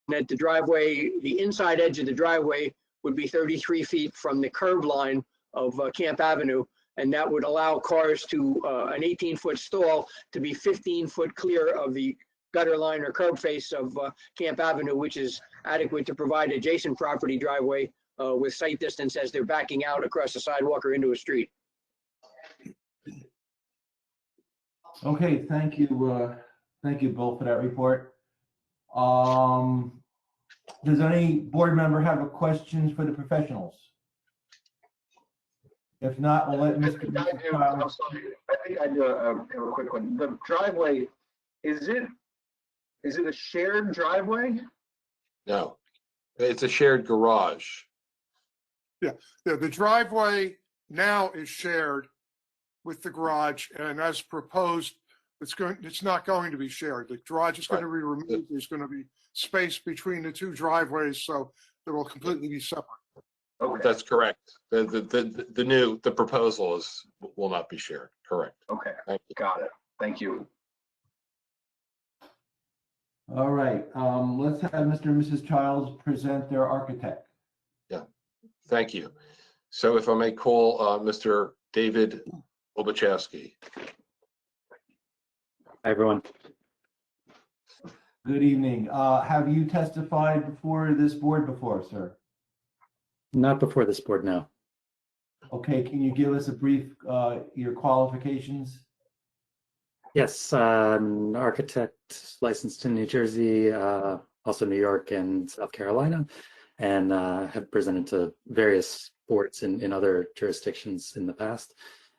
that the driveway, the inside edge of the driveway would be 33 feet from the curb line of Camp Avenue, and that would allow cars to an 18-foot stall to be 15 foot clear of the gutter line or curb face of Camp Avenue, which is adequate to provide adjacent property driveway with sight distance as they're backing out across the sidewalk or into a street. Okay, thank you, Bill, for that report. Does any board member have a questions for the professionals? If not, we'll let Mr. I'm sorry. I think I do have a quick one. The driveway, is it a shared driveway? No, it's a shared garage. Yeah, the driveway now is shared with the garage, and as proposed, it's not going to be shared. The garage is going to be removed. There's going to be space between the 2 driveways, so they will completely be separate. Okay. That's correct. The proposal will not be shared. Correct. Okay. Got it. Thank you. All right, let's have Mr. and Mrs. Childs present their architect. Yeah, thank you. So if I may call Mr. David Obachowski. Hi, everyone. Good evening. Have you testified before this board before, sir? Not before this board, no. Okay, can you give us a brief, your qualifications? Yes, an architect licensed in New Jersey, also New York and South Carolina, and have presented to various boards in other jurisdictions in the past,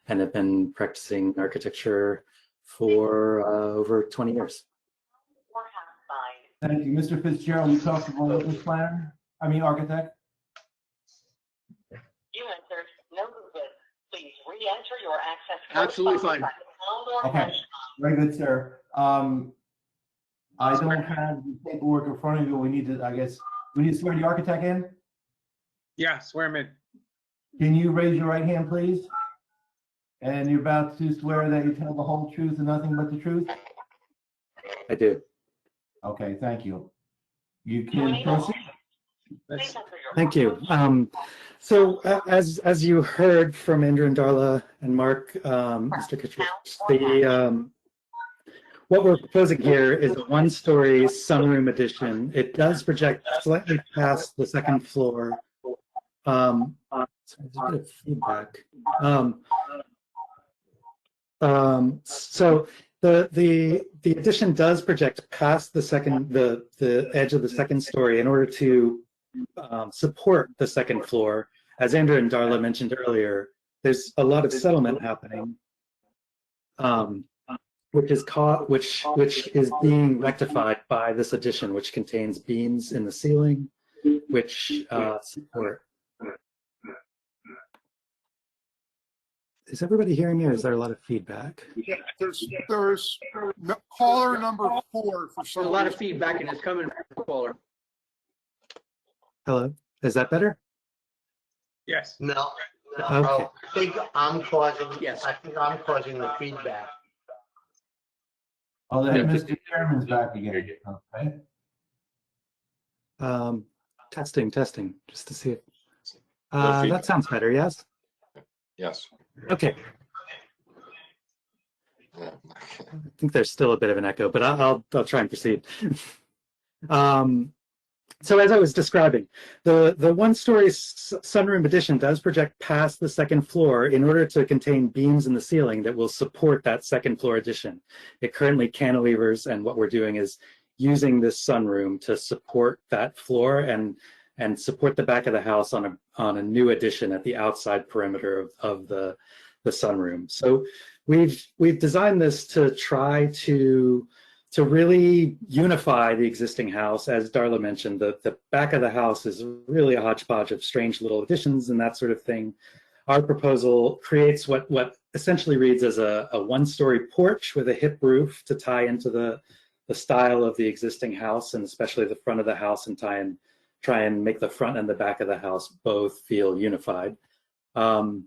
and have been practicing architecture for over 20 years. Thank you. Mr. Fitzgerald, you talked about the planner, architect? You entered no movement. Please re-enter your access code. Absolutely fine. Okay, very good, sir. I don't have the paperwork in front of you. We need to swear the architect in. Yeah, swear him in. Can you raise your right hand, please? And you're about to swear that you tell the whole truth and nothing but the truth? I do. Okay, thank you. You can proceed. Thank you. So as you heard from Andrew and Darla and Mark, Mr. Kitcher, what we're proposing here is a 1-story sunroom addition. It does project slightly past the 2nd floor. Sorry, there's a bit of feedback. So the addition does project past the edge of the 2nd story in order to support the 2nd floor. As Andrew and Darla mentioned earlier, there's a lot of settlement happening, which is being rectified by this addition, which contains beams in the ceiling, which support Is everybody hearing me or is there a lot of feedback? Yeah, there's caller number 4 for There's some a lot of reason. feedback and it's coming from the caller. Hello, is that better? Yes. No. Okay. I think I'm causing, Yes. I think I'm causing the feedback. Oh, that Mr. Chairman's back again. Okay. Testing, just to see if, No feedback. that sounds better, yes? Yes. Okay, Yeah. I think there's still a bit of an echo, but I'll try and proceed. So as I was describing, the one-story sunroom addition does project past the second floor in order to contain beams in the ceiling that will support that second floor addition. It currently cantilevers, and what we're doing is using this sunroom to support that floor and support the back of the house on a new addition at the outside perimeter of the sunroom. So we've designed this to try to really unify the existing house. As Darla mentioned, the back of the house is really a hodgepodge of strange little additions and that sort of thing. Our proposal creates what essentially reads as a one-story porch with a hip roof to tie into the style of the existing house, and especially the front of the house, and try and make the front and the back of the house both feel unified. And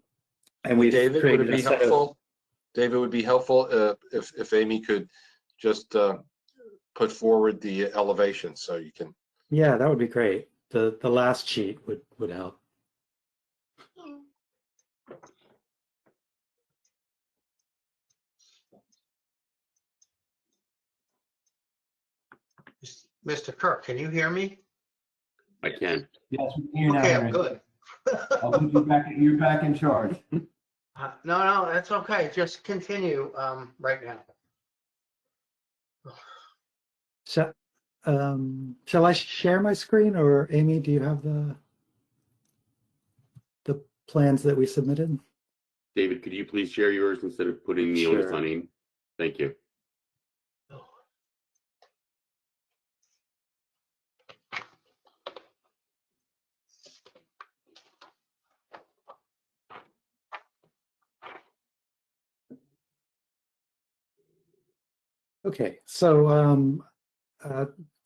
we David, would it be helpful? David, would be helpful if Amy could just put forward the elevation so you can. Yeah, that would be great. The last sheet would help. Mr. Kirk, can you hear me? I can. Yes, we can hear now. Okay, I'm Aaron. good. I'll put you back. You're back in charge. No, that's okay. Just continue right now. Shall I share my screen, or Amy, do you have the plans that we submitted? David, could you please share yours instead of putting the onus on Amy? Thank you. Okay, so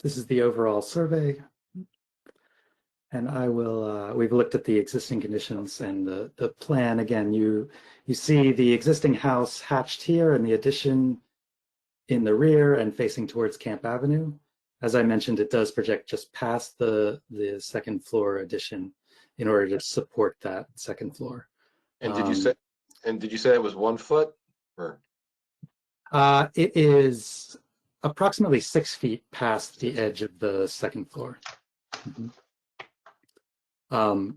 this is the overall survey, and I will. We've looked at the existing conditions and the plan. Again, you see the existing house hatched here and the addition in the rear and facing towards Camp Avenue. As I mentioned, it does project just past the second floor addition in order to support that second floor. And did you say? And did you say it was 1 foot? Or? It is approximately 6 feet past the edge of the second floor. So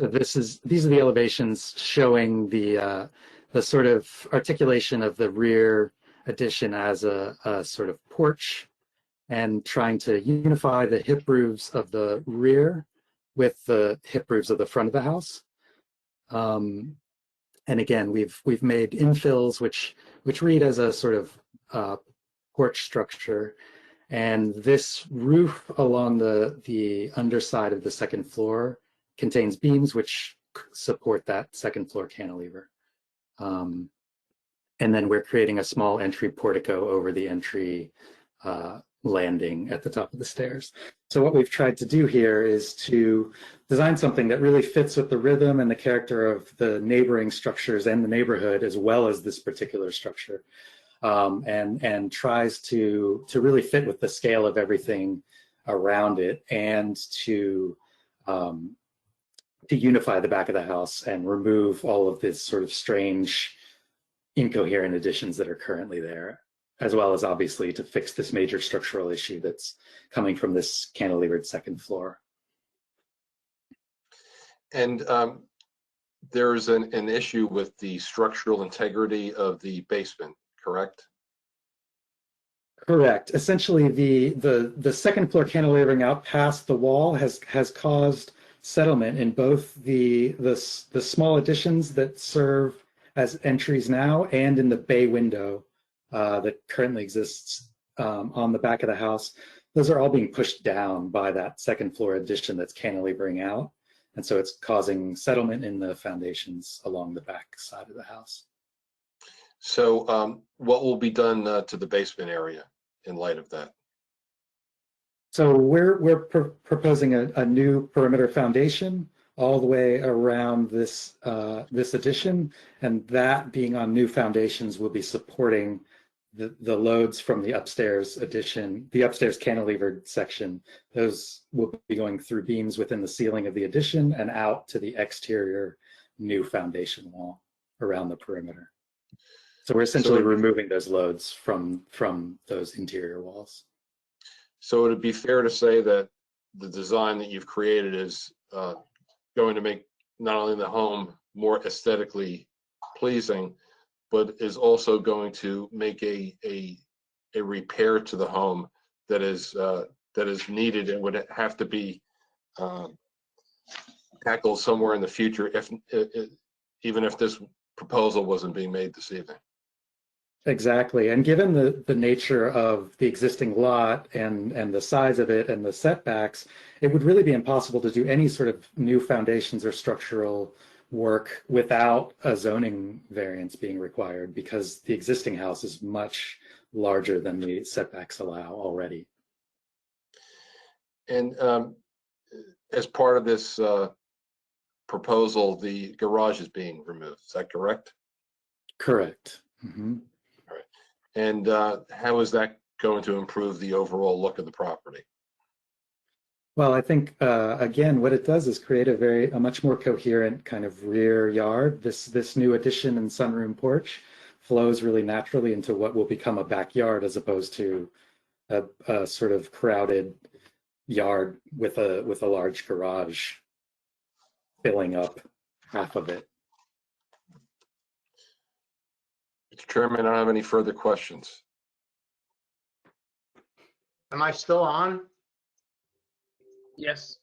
these are the elevations showing the sort of articulation of the rear addition as a sort of porch, and trying to unify the hip roofs of the rear with the hip roofs of the front of the house. And again, we've made infills which read as a sort of porch structure, and this roof along the underside of the second floor contains beams which support that second floor cantilever. And then we're creating a small entry portico over the entry landing at the top of the stairs. So what we've tried to do here is to design something that really fits with the rhythm and the character of the neighboring structures and the neighborhood, as well as this particular structure, and tries to really fit with the scale of everything around it, and to unify the back of the house and remove all of this sort of strange, incoherent additions that are currently there, as well as obviously to fix this major structural issue that's coming from this cantilevered second floor. And there's an issue with the structural integrity of the basement, correct? Correct. Essentially, the second floor cantilevering out past the wall has caused settlement in both the small additions that serve as entries now, and in the bay window that currently exists on the back of the house. Those are all being pushed down by that second floor addition that's cantilevering out. And so it's causing settlement in the foundations along the back side of the house. So what will be done to the basement area in light of that? So we're proposing a new perimeter foundation all the way around this this addition, and that being on new foundations will be supporting the loads from the upstairs addition, the upstairs cantilevered section. Those will be going through beams within the ceiling of the addition and out to the exterior new foundation wall around the perimeter. So we're essentially removing those loads from those interior walls. So would it be fair to say that the design that you've created is going to make not only the home more aesthetically pleasing, but is also going to make a repair to the home that is needed and would have to be tackled somewhere in the future, even if this proposal wasn't being made this evening? Exactly. And given the nature of the existing lot and the size of it and the setbacks, it would really be impossible to do any sort of new foundations or structural work without a zoning variance being required, because the existing house is much larger than the setbacks allow already. And as part of this proposal, the garage is being removed. Is that correct? Correct. Mm-hmm. And how is that going to improve the overall look of the property? Well, I think, again, what it does is create a much more coherent kind of rear yard. This new addition and sunroom porch flows really naturally into what will become a backyard, as opposed to a sort of crowded yard with a large garage filling up half of it. Mr. Chairman, I don't have any further questions. Am I still on? Yes.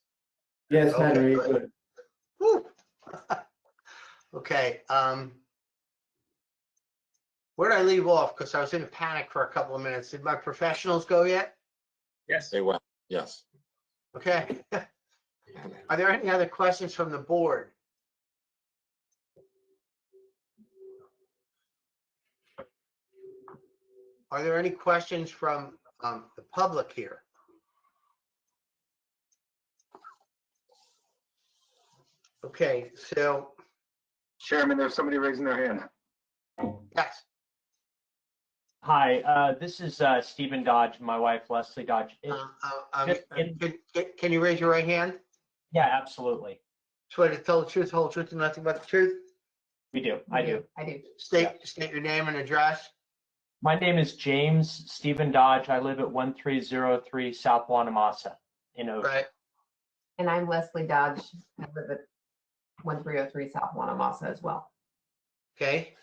Yes, Okay, Henry. good. Whew. Okay, where did I leave off? Because I was in a panic for a couple of minutes. Did my professionals go yet? Yes. They went. Yes. Okay. Are there any other questions from the board? Are there any questions from the public here? Okay, so. Chairman, there's somebody raising their hand. Yes. Hi, this is Stephen Dodge, my wife Leslie Dodge. Can you raise your right hand? Yeah, absolutely. Swear to tell the truth, whole truth, and nothing but the truth? We do. I do. State your name and address. My name is James Stephen Dodge. I live at 1303 South Wanamassa in Ocean. Right. And I'm Leslie Dodge. I live at 1303 South Wanamassa as well. Okay.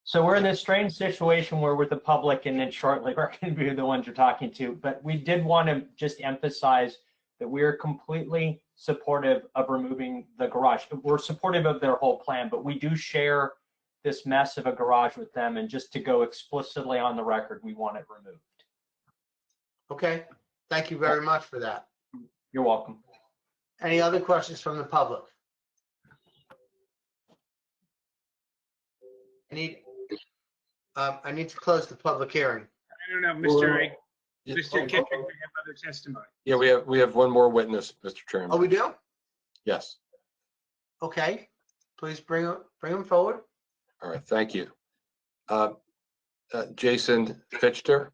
So we're in this strange situation where we're the public, and then shortly we're going to be the ones you're talking to. But we did want to just emphasize that we are completely supportive of removing the garage. We're supportive of their whole plan, but we do share this mess of a garage with them. And just to go explicitly on the record, we want it removed. Okay. Thank you very much for that. You're welcome. Any other questions from the public? I need to close the public hearing. I don't know, Mr. Kittrick, we have other testimony. Yeah, we have one more witness, Mr. Chairman. Oh, we do? Yes. Okay. Please bring him forward. All right. Thank you. Jason Fichter,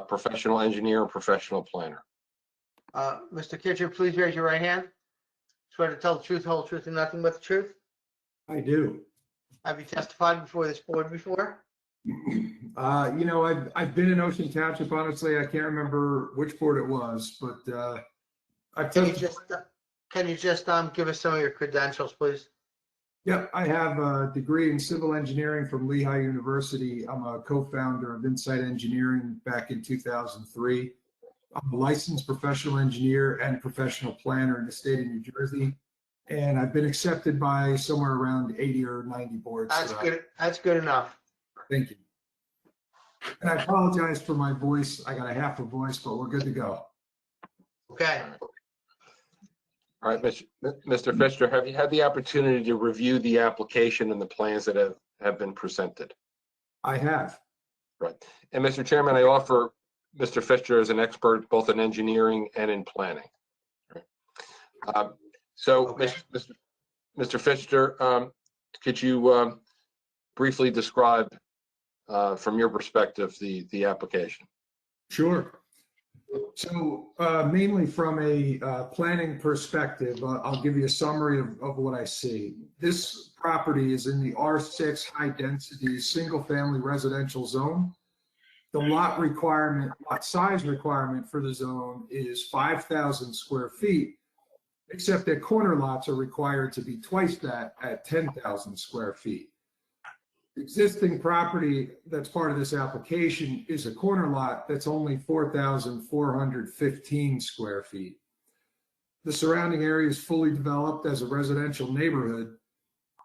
professional engineer and professional planner. Mr. Kitcher, please raise your right hand. Swear to tell the truth, whole truth, and nothing but the truth. I do. Have you testified before this board before? I've been in Ocean Township. Honestly, I can't remember which board it was, but Can you just give us some of your credentials, please? Yep, I have a degree in civil engineering from Lehigh University. I'm a co-founder of Insight Engineering back in 2003. I'm a licensed professional engineer and professional planner in the state of New Jersey. And I've been accepted by somewhere around 80 or 90 boards. That's good. That's good enough. Thank you. And I apologize for my voice. I got a half a voice, but we're good to go. Okay. All right, Mr. Fisher, have you had the opportunity to review the application and the plans that have been presented? I have. Right. And Mr. Chairman, I offer Mr. Fisher as an expert both in engineering and in planning. So, Okay. Mr. Fisher, could you briefly describe, from your perspective, the application? Sure. So mainly from a planning perspective, I'll give you a summary of what I see. This property is in the R6 high density single family residential zone. The lot size requirement for the zone is 5,000 square feet, except that corner lots are required to be twice that at 10,000 square feet. Existing property that's part of this application is a corner lot that's only 4,415 square feet. The surrounding area is fully developed as a residential neighborhood,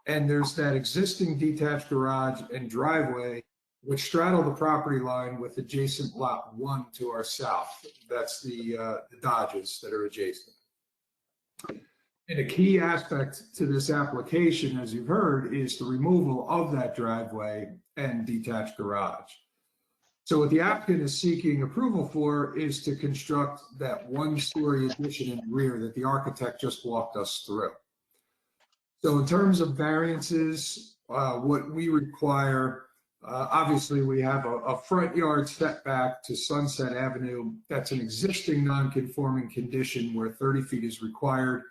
and there's that existing detached garage and driveway which straddle the property line with adjacent lot 1 to our south. That's the Dodges that are adjacent. And a key aspect to this application, as you've heard, is the removal of that driveway and detached garage. So what the applicant is seeking approval for is to construct that 1-story addition in the rear that the architect just walked us through. So in terms of variances, what we require, obviously we have a front yard setback to Sunset Avenue. That's an existing non-conforming condition where 30 feet is required,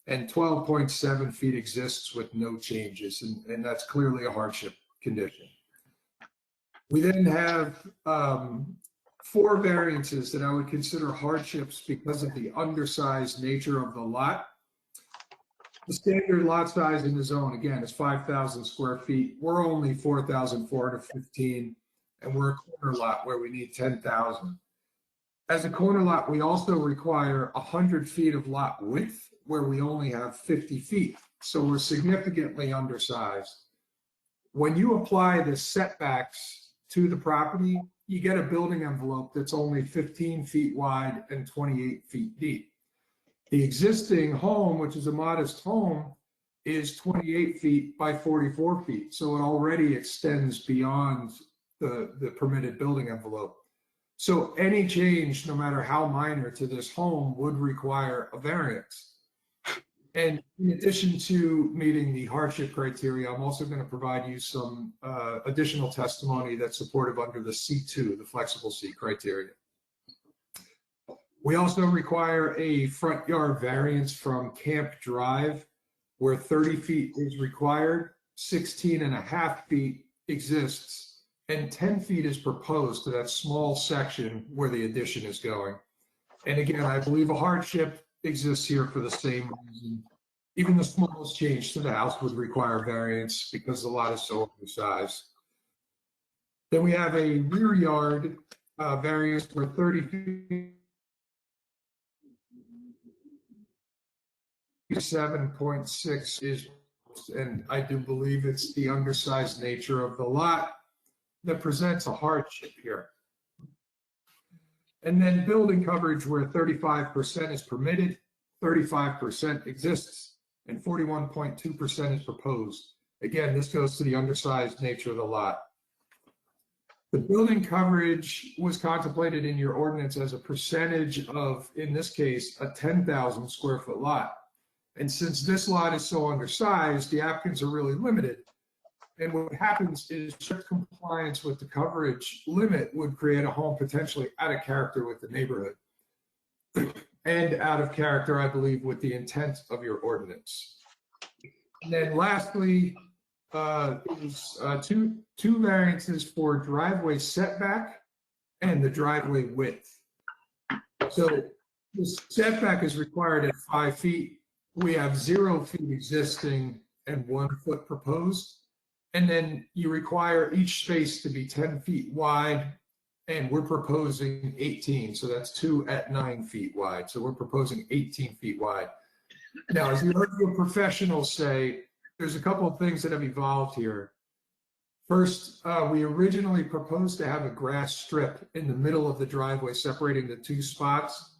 and 12.7 feet exists with no changes, and that's clearly a hardship condition. We then have 4 variances that I would consider hardships because of the undersized nature of the lot. The standard lot size in the zone, again, is 5,000 square feet. We're only 4,415, and we're a corner lot where we need 10,000. As a corner lot, we also require 100 feet of lot width, where we only have 50 feet. So we're significantly undersized. When you apply the setbacks to the property, you get a building envelope that's only 15 feet wide and 28 feet deep. The existing home, which is a modest home, is 28 feet by 44 feet. So it already extends beyond the permitted building envelope. So any change, no matter how minor, to this home would require a variance. And in addition to meeting the hardship criteria, I'm also going to provide you some additional testimony that's supportive under the C2, the flexible C criteria. We also require a front yard variance from Camp Drive, where 30 feet is required, 16.5 feet exists, and 10 feet is proposed to that small section where the addition is going. And again, I believe a hardship exists here for the same reason. Even the smallest change to the house would require variance because the lot is so undersized. Then we have a rear yard variance where 30 feet, 7.6 is, and I do believe it's the undersized nature of the lot that presents a hardship here. And then building coverage where 35% is permitted, 35% exists, and 41.2% is proposed. Again, this goes to the undersized nature of the lot. The building coverage was contemplated in your ordinance as a percentage of, in this case, a 10,000 square foot lot. And since this lot is so undersized, the applicants are really limited. And what happens is strict compliance with the coverage limit would create a home potentially out of character with the neighborhood and out of character, I believe, with the intent of your ordinance. And then lastly, two variances for driveway setback and the driveway width. So the setback is required at 5 feet. We have 0 feet existing and 1 foot proposed. And then you require each space to be 10 feet wide, and we're proposing 18. So that's 2 at 9 feet wide. So we're proposing 18 feet wide. Now, as you heard your professionals say, there's a couple of things that have evolved here. First, we originally proposed to have a grass strip in the middle of the driveway separating the 2 spots.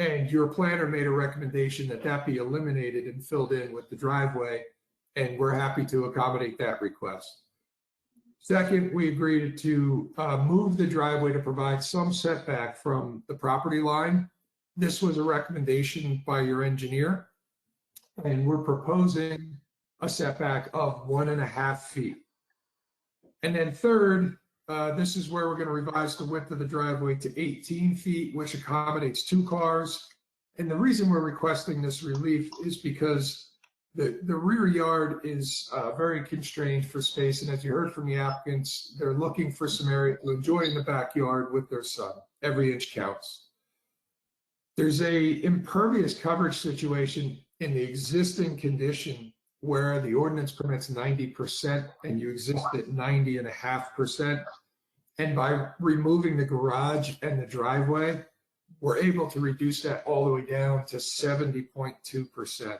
And your planner made a recommendation that that be eliminated and filled in with the driveway, and we're happy to accommodate that request. Second, we agreed to move the driveway to provide some setback from the property line. This was a recommendation by your engineer, and we're proposing a setback of 1.5 feet. And then third, this is where we're going to revise the width of the driveway to 18 feet, which accommodates 2 cars. And the reason we're requesting this relief is because the rear yard is very constrained for space. And as you heard from the applicants, they're looking for some area to enjoy in the backyard with their son. Every inch counts. There's a impervious coverage situation in the existing condition where the ordinance permits 90% and you exist at 90.5%. And by removing the garage and the driveway, we're able to reduce that all the way down to 70.2%.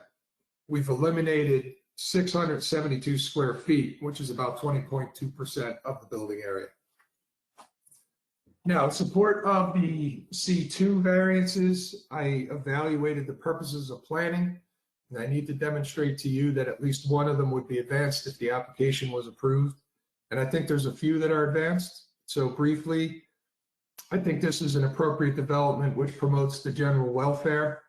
We've eliminated 672 square feet, which is about 20.2% of the building area. Now, in support of the C2 variances, I evaluated the purposes of planning, and I need to demonstrate to you that at least one of them would be advanced if the application was approved. And I think there's a few that are advanced. So briefly, I think this is an appropriate development which promotes the general welfare.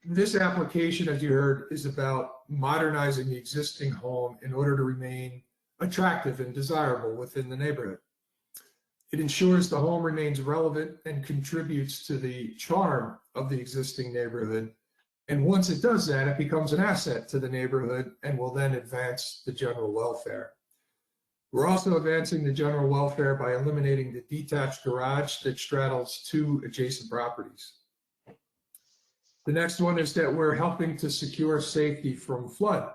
This application, as you heard, is about modernizing the existing home in order to remain attractive and desirable within the neighborhood. It ensures the home remains relevant and contributes to the charm of the existing neighborhood. And once it does that, it becomes an asset to the neighborhood and will then advance the general welfare. We're also advancing the general welfare by eliminating the detached garage that straddles 2 adjacent properties. The next one is that we're helping to secure safety from flood,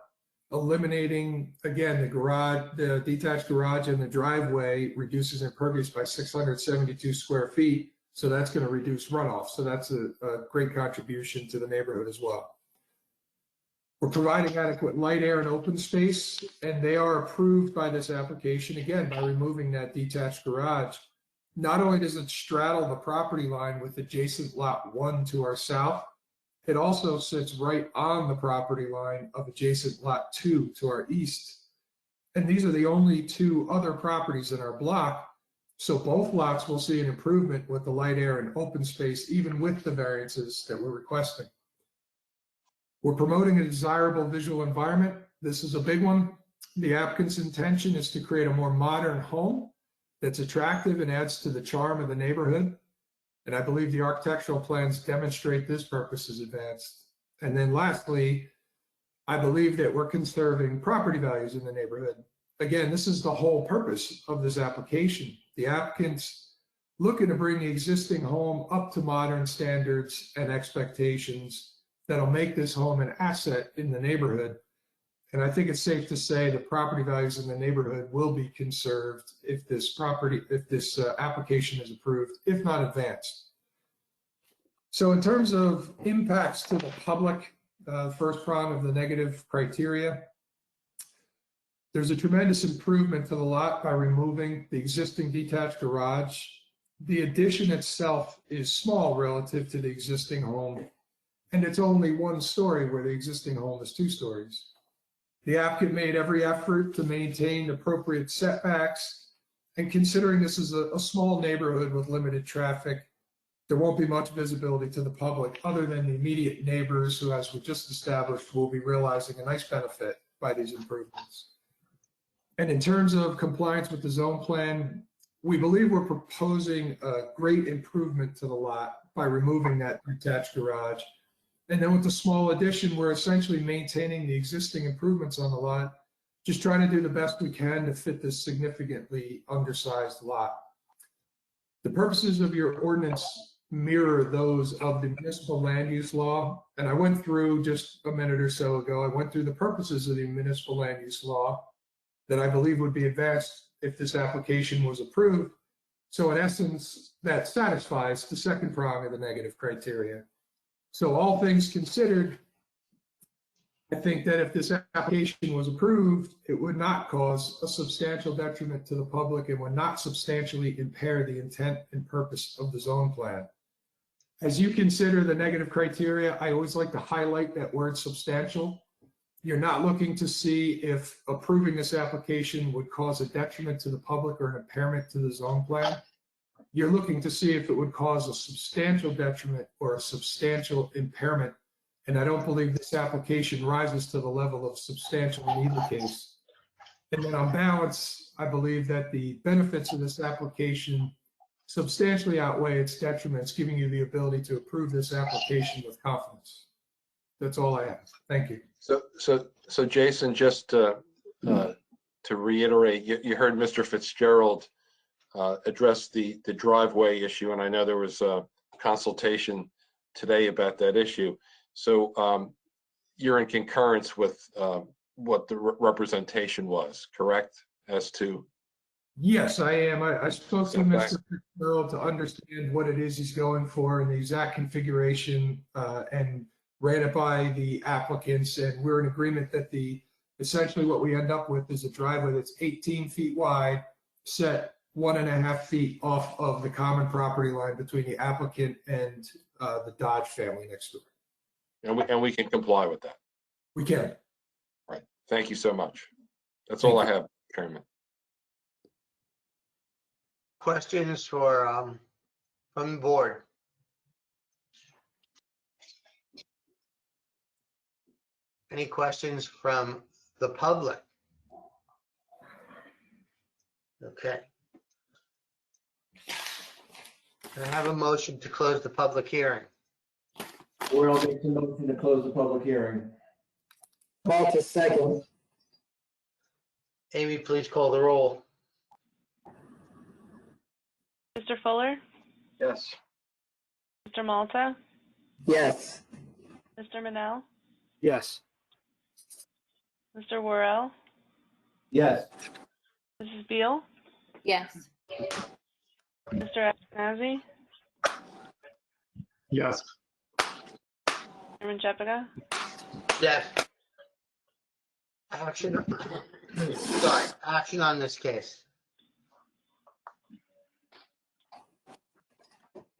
eliminating, again, the garage, the detached garage and the driveway reduces impervious by 672 square feet. So that's going to reduce runoff. So that's a great contribution to the neighborhood as well. We're providing adequate light, air, and open space, and they are approved by this application, again, by removing that detached garage. Not only does it straddle the property line with adjacent lot 1 to our south, it also sits right on the property line of adjacent lot 2 to our east. And these are the only 2 other properties in our block. So both lots will see an improvement with the light, air, and open space, even with the variances that we're requesting. We're promoting a desirable visual environment. This is a big one. The applicant's intention is to create a more modern home that's attractive and adds to the charm of the neighborhood. And I believe the architectural plans demonstrate this purpose is advanced. And then lastly, I believe that we're conserving property values in the neighborhood. Again, this is the whole purpose of this application. The applicant's looking to bring the existing home up to modern standards and expectations that'll make this home an asset in the neighborhood. And I think it's safe to say the property values in the neighborhood will be conserved if this application is approved, if not advanced. So in terms of impacts to the public, first prong of the negative criteria, there's a tremendous improvement to the lot by removing the existing detached garage. The addition itself is small relative to the existing home, and it's only 1 story where the existing home is 2 stories. The applicant made every effort to maintain appropriate setbacks, and considering this is a small neighborhood with limited traffic, there won't be much visibility to the public other than the immediate neighbors who, as we just established, will be realizing a nice benefit by these improvements. And in terms of compliance with the zone plan, we believe we're proposing a great improvement to the lot by removing that detached garage. And then with the small addition, we're essentially maintaining the existing improvements on the lot, just trying to do the best we can to fit this significantly undersized lot. The purposes of your ordinance mirror those of the municipal land use law. And I went through just a minute or so ago, I went through the purposes of the municipal land use law that I believe would be advanced if this application was approved. So in essence, that satisfies the second prong of the negative criteria. So all things considered, I think that if this application was approved, it would not cause a substantial detriment to the public and would not substantially impair the intent and purpose of the zone plan. As you consider the negative criteria, I always like to highlight that word substantial. You're not looking to see if approving this application would cause a detriment to the public or an impairment to the zone plan. You're looking to see if it would cause a substantial detriment or a substantial impairment. And I don't believe this application rises to the level of substantial in either case. And then on balance, I believe that the benefits of this application substantially outweigh its detriments, giving you the ability to approve this application with confidence. That's all I have. Thank you. So Jason, just to reiterate, you heard Mr. Fitzgerald address the driveway issue, and I know there was a consultation today about that issue. So you're in concurrence with what the representation was, correct? As to Yes, I am. I spoke to Okay. Mr. Fitzgerald to understand what it is he's going for and the exact configuration, and ran it by the applicants, and we're in agreement that essentially what we end up with is a driveway that's 18 feet wide, set 1.5 feet off of the common property line between the applicant and the Dodge family next door. and we can comply with that. We can. Right. Thank you so much. That's all I have, Chairman. Questions for, from the board? Any questions from the public? Okay. Can I have a motion to close the public hearing? Worrell makes a motion to close the public hearing. Malta second. Amy, please call the roll. Mr. Fuller, Yes. Mr. Malta, Yes. Mr. Manel, Yes. Mr. Worrell, Yes. Mrs. Beal, Yes. Mr. Ashkenazi, Yes. Chairman Shepherd. Yes. Action, sorry, action on this case.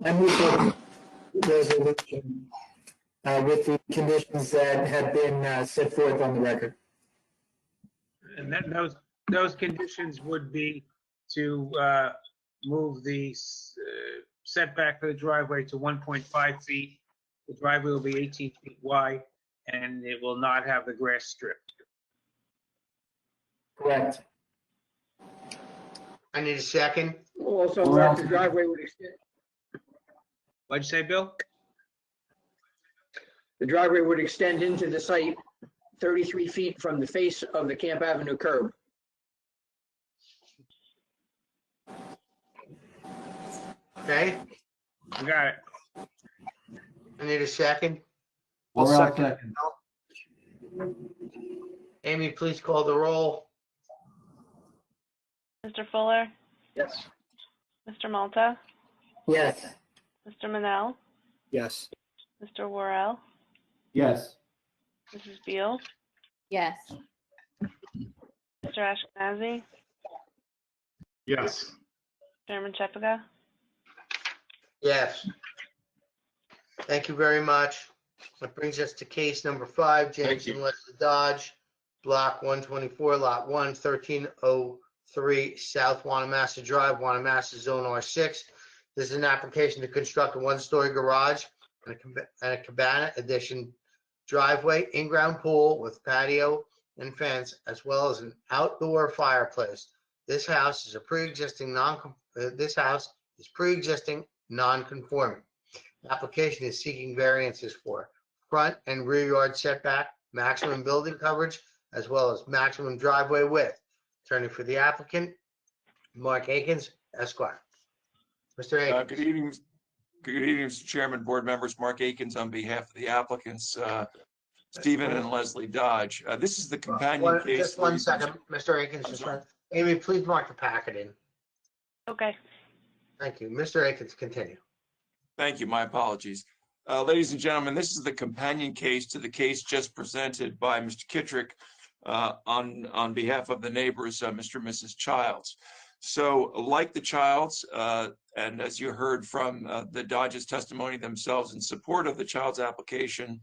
I move for resolution with the conditions that have been set forth on the record. And then those conditions would be to move the setback for the driveway to 1.5 feet. The driveway will be 18 feet wide, and it will not have the grass strip. Correct. I need a second. Also, Mark, the driveway would extend, What'd you say, Bill? the driveway would extend into the site 33 feet from the face of the Camp Avenue curb. Okay, I got it. I need a second. Worrell second. Amy, please call the roll. Mr. Fuller, Yes. Mr. Malta, Yes. Mr. Manel, Yes. Mr. Worrell, Yes. Mrs. Beal, Yes. Mr. Ashkenazi, Yes. Chairman Shepherd. Yes. Thank you very much. That brings us to case number 5, James and Leslie Dodge, block 124, lot 1, 1303 South Wanamassa Drive, Wanamassa Zone R6. This is an application to construct a one-story garage and a cabana addition driveway, in-ground pool with patio and fence, as well as an outdoor fireplace. This house is pre-existing non-conforming. Application is seeking variances for front and rear yard setback, maximum building coverage, as well as maximum driveway width. Attorney for the applicant, Mark Akins, Esquire. Mr. Akins. Good evening, Mr. Chairman, board members. Mark Akins on behalf of the applicants, Stephen and Leslie Dodge. This is the companion case. Just one second, Mr. Akins. Amy, please mark the packet in. Okay. Thank you. Mr. Akins, continue. Thank you. My apologies. Ladies and gentlemen, this is the companion case to the case just presented by Mr. Kittrick on behalf of the neighbors, Mr. and Mrs. Childs. So like the Childs, and as you heard from the Dodge's testimony themselves in support of the Childs application,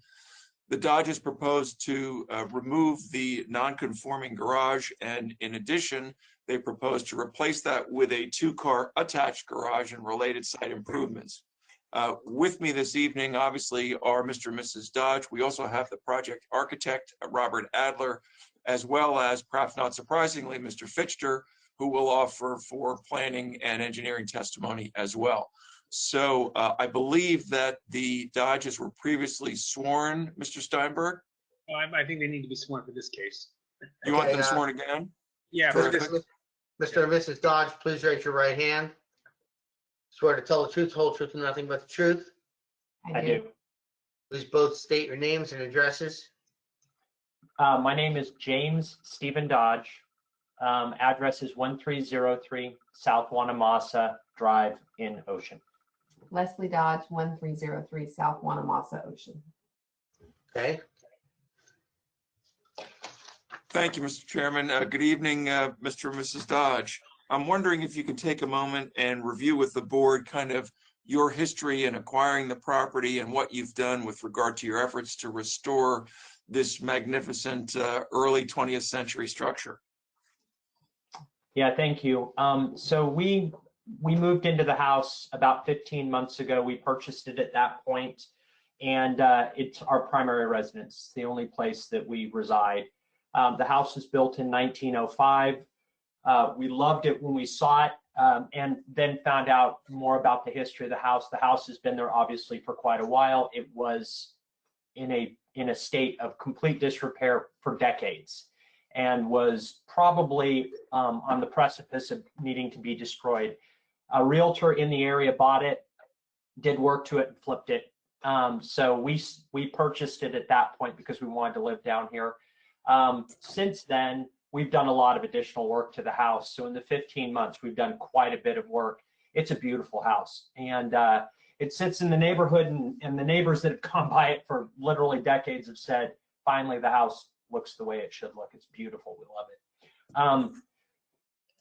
the Dodges proposed to remove the non-conforming garage, and in addition, they proposed to replace that with a two-car attached garage and related site improvements. With me this evening, obviously, are Mr. and Mrs. Dodge. We also have the project architect, Robert Adler, as well as, perhaps not surprisingly, Mr. Fitchter, who will offer for planning and engineering testimony as well. So I believe that the Dodges were previously sworn, Mr. Steinberg? Oh, I think they need to be sworn for this case. You want them Okay, sworn again? Yeah. Terrific. Mr. and Mrs. Dodge, please raise your right hand. Swear to tell the truth, whole truth, and nothing but the truth. I do. Please both state your names and addresses. My name is James Stephen Dodge. Address is 1303 South Wanamassa Drive in Ocean. Leslie Dodge, 1303 South Wanamassa Ocean. Okay. Thank you, Mr. Chairman. Good evening, Mr. and Mrs. Dodge. I'm wondering if you could take a moment and review with the board kind of your history in acquiring the property and what you've done with regard to your efforts to restore this magnificent early 20th century structure. Yeah, thank you. So we moved into the house about 15 months ago. We purchased it at that point, and it's our primary residence. It's the only place that we reside. The house was built in 1905. We loved it when we saw it, and then found out more about the history of the house. The house has been there obviously for quite a while. It was in a state of complete disrepair for decades, and was probably on the precipice of needing to be destroyed. A realtor in the area bought it, did work to it, and flipped it. So we purchased it at that point because we wanted to live down here. Since then, we've done a lot of additional work to the house. So in the 15 months, we've done quite a bit of work. It's a beautiful house, and it sits in the neighborhood, and the neighbors that have come by it for literally decades have said, finally, the house looks the way it should look. It's beautiful. We love it.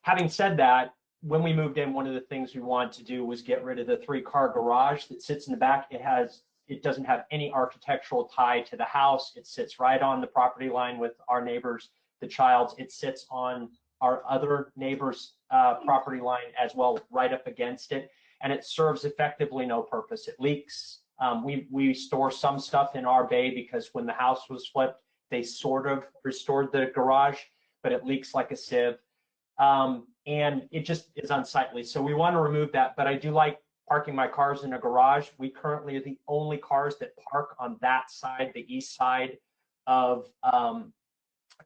Having said that, when we moved in, one of the things we wanted to do was get rid of the 3-car garage that sits in the back. It doesn't have any architectural tie to the house. It sits right on the property line with our neighbors, the Childs. It sits on our other neighbor's property line as well, right up against it. And it serves effectively no purpose. It leaks. We store some stuff in our bay because when the house was flipped, they sort of restored the garage, but it leaks like a sieve. And it just is unsightly. So we want to remove that, but I do like parking my cars in a garage. We currently are the only cars that park on that side, the east side of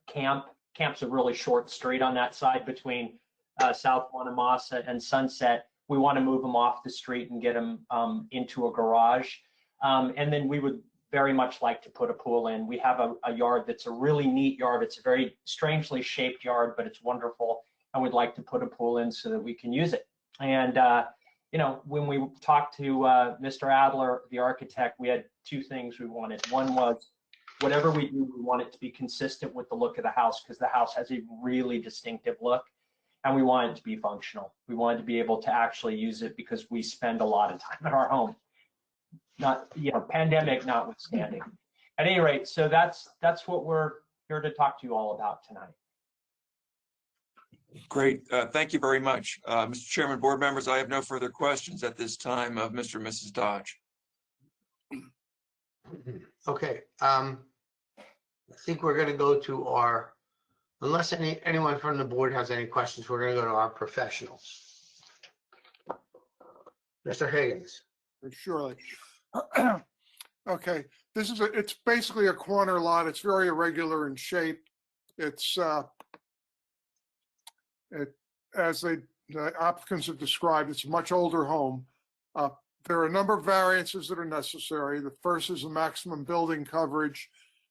Camp. Camp's a really short street on that side between South Wanamassa and Sunset. We want to move them off the street and get them into a garage. And then we would very much like to put a pool in. We have a yard that's a really neat yard. It's a very strangely shaped yard, but it's wonderful. And we'd like to put a pool in so that we can use it. And, you know, when we talked to Mr. Adler, the architect, we had 2 things we wanted. One was whatever we do, we want it to be consistent with the look of the house, because the house has a really distinctive look. And we want it to be functional. We wanted to be able to actually use it because we spend a lot of time at our home. Not, you know, pandemic notwithstanding. At any rate, so that's what we're here to talk to you all about tonight. Great. Thank you very much. Mr. Chairman, board members, I have no further questions at this time of Mr. and Mrs. Dodge. Okay. I think we're going to go to our, unless anyone from the board has any questions, we're going to go to our professionals. Mr. Higgins. Surely. Okay, it's basically a corner lot. It's very irregular in shape. It's as the applicants have described, it's a much older home. There are a number of variances that are necessary. The first is the maximum building coverage.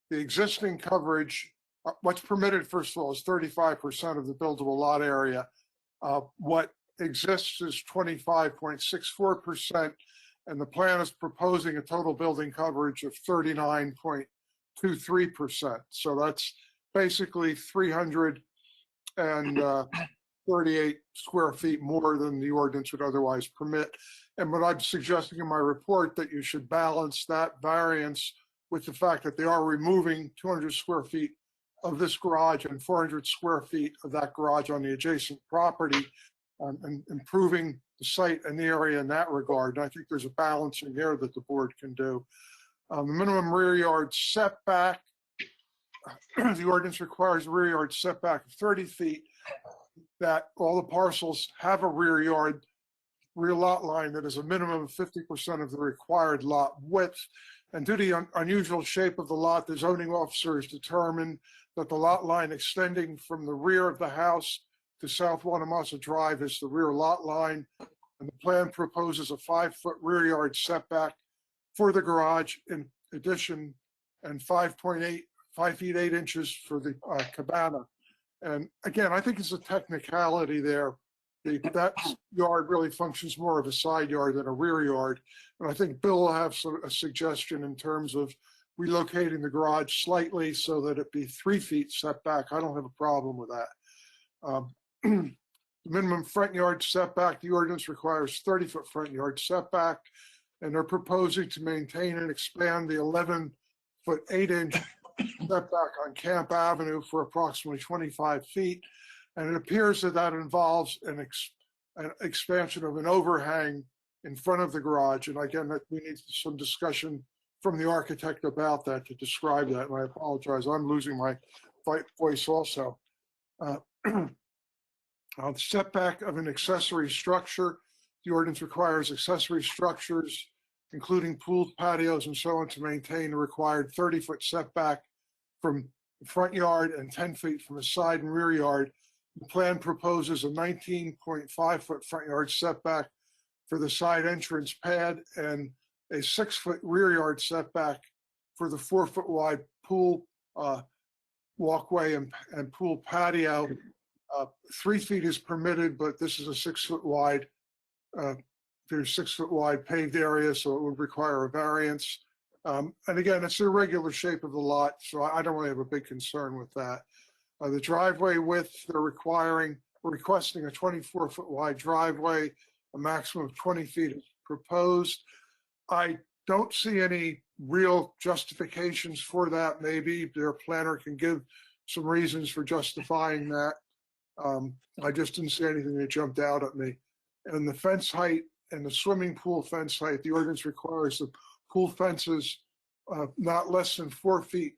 The existing coverage, what's permitted, first of all, is 35% of the buildable lot area. What exists is 25.64%, and the plan is proposing a total building coverage of 39.23%. So that's basically 340 38 square feet more than the ordinance would otherwise permit. And what I'm suggesting in my report, that you should balance that variance with the fact that they are removing 200 square feet of this garage and 400 square feet of that garage on the adjacent property, and improving the site and the area in that regard. And I think there's a balancing there that the board can do. The minimum rear yard setback, the ordinance requires a rear yard setback of 30 feet, that all the parcels have a rear lot line that is a minimum of 50% of the required lot width. And due to the unusual shape of the lot, the zoning officer has determined that the lot line extending from the rear of the house to South Wanamassa Drive is the rear lot line. And the plan proposes a 5-foot rear yard setback for the garage in addition, and 5 feet 8 inches for the cabana. And again, I think it's a technicality there. That yard really functions more of a side yard than a rear yard. And I think Bill will have a suggestion in terms of relocating the garage slightly so that it be 3 feet setback. I don't have a problem with that. The minimum front yard setback, the ordinance requires 30-foot front yard setback, and they're proposing to maintain and expand the 11-foot 8-inch setback on Camp Avenue for approximately 25 feet. And it appears that that involves an expansion of an overhang in front of the garage. And again, that we need some discussion from the architect about that to describe that. And I apologize, I'm losing my voice also. The setback of an accessory structure, the ordinance requires accessory structures, including pools, patios, and so on, to maintain the required 30-foot setback from the front yard and 10 feet from the side and rear yard. The plan proposes a 19.5-foot front yard setback for the side entrance pad and a 6-foot rear yard setback for the 4-foot wide pool walkway and pool patio. 3 feet is permitted, but this is a 6-foot wide, there's 6-foot wide paved area, so it would require a variance. And again, it's the irregular shape of the lot, so I don't really have a big concern with that. The driveway width, they're requesting a 24-foot wide driveway, a maximum of 20 feet is proposed. I don't see any real justifications for that. Maybe their planner can give some reasons for justifying that. I just didn't see anything that jumped out at me. And the fence height and the swimming pool fence height, the ordinance requires the pool fences not less than 4 feet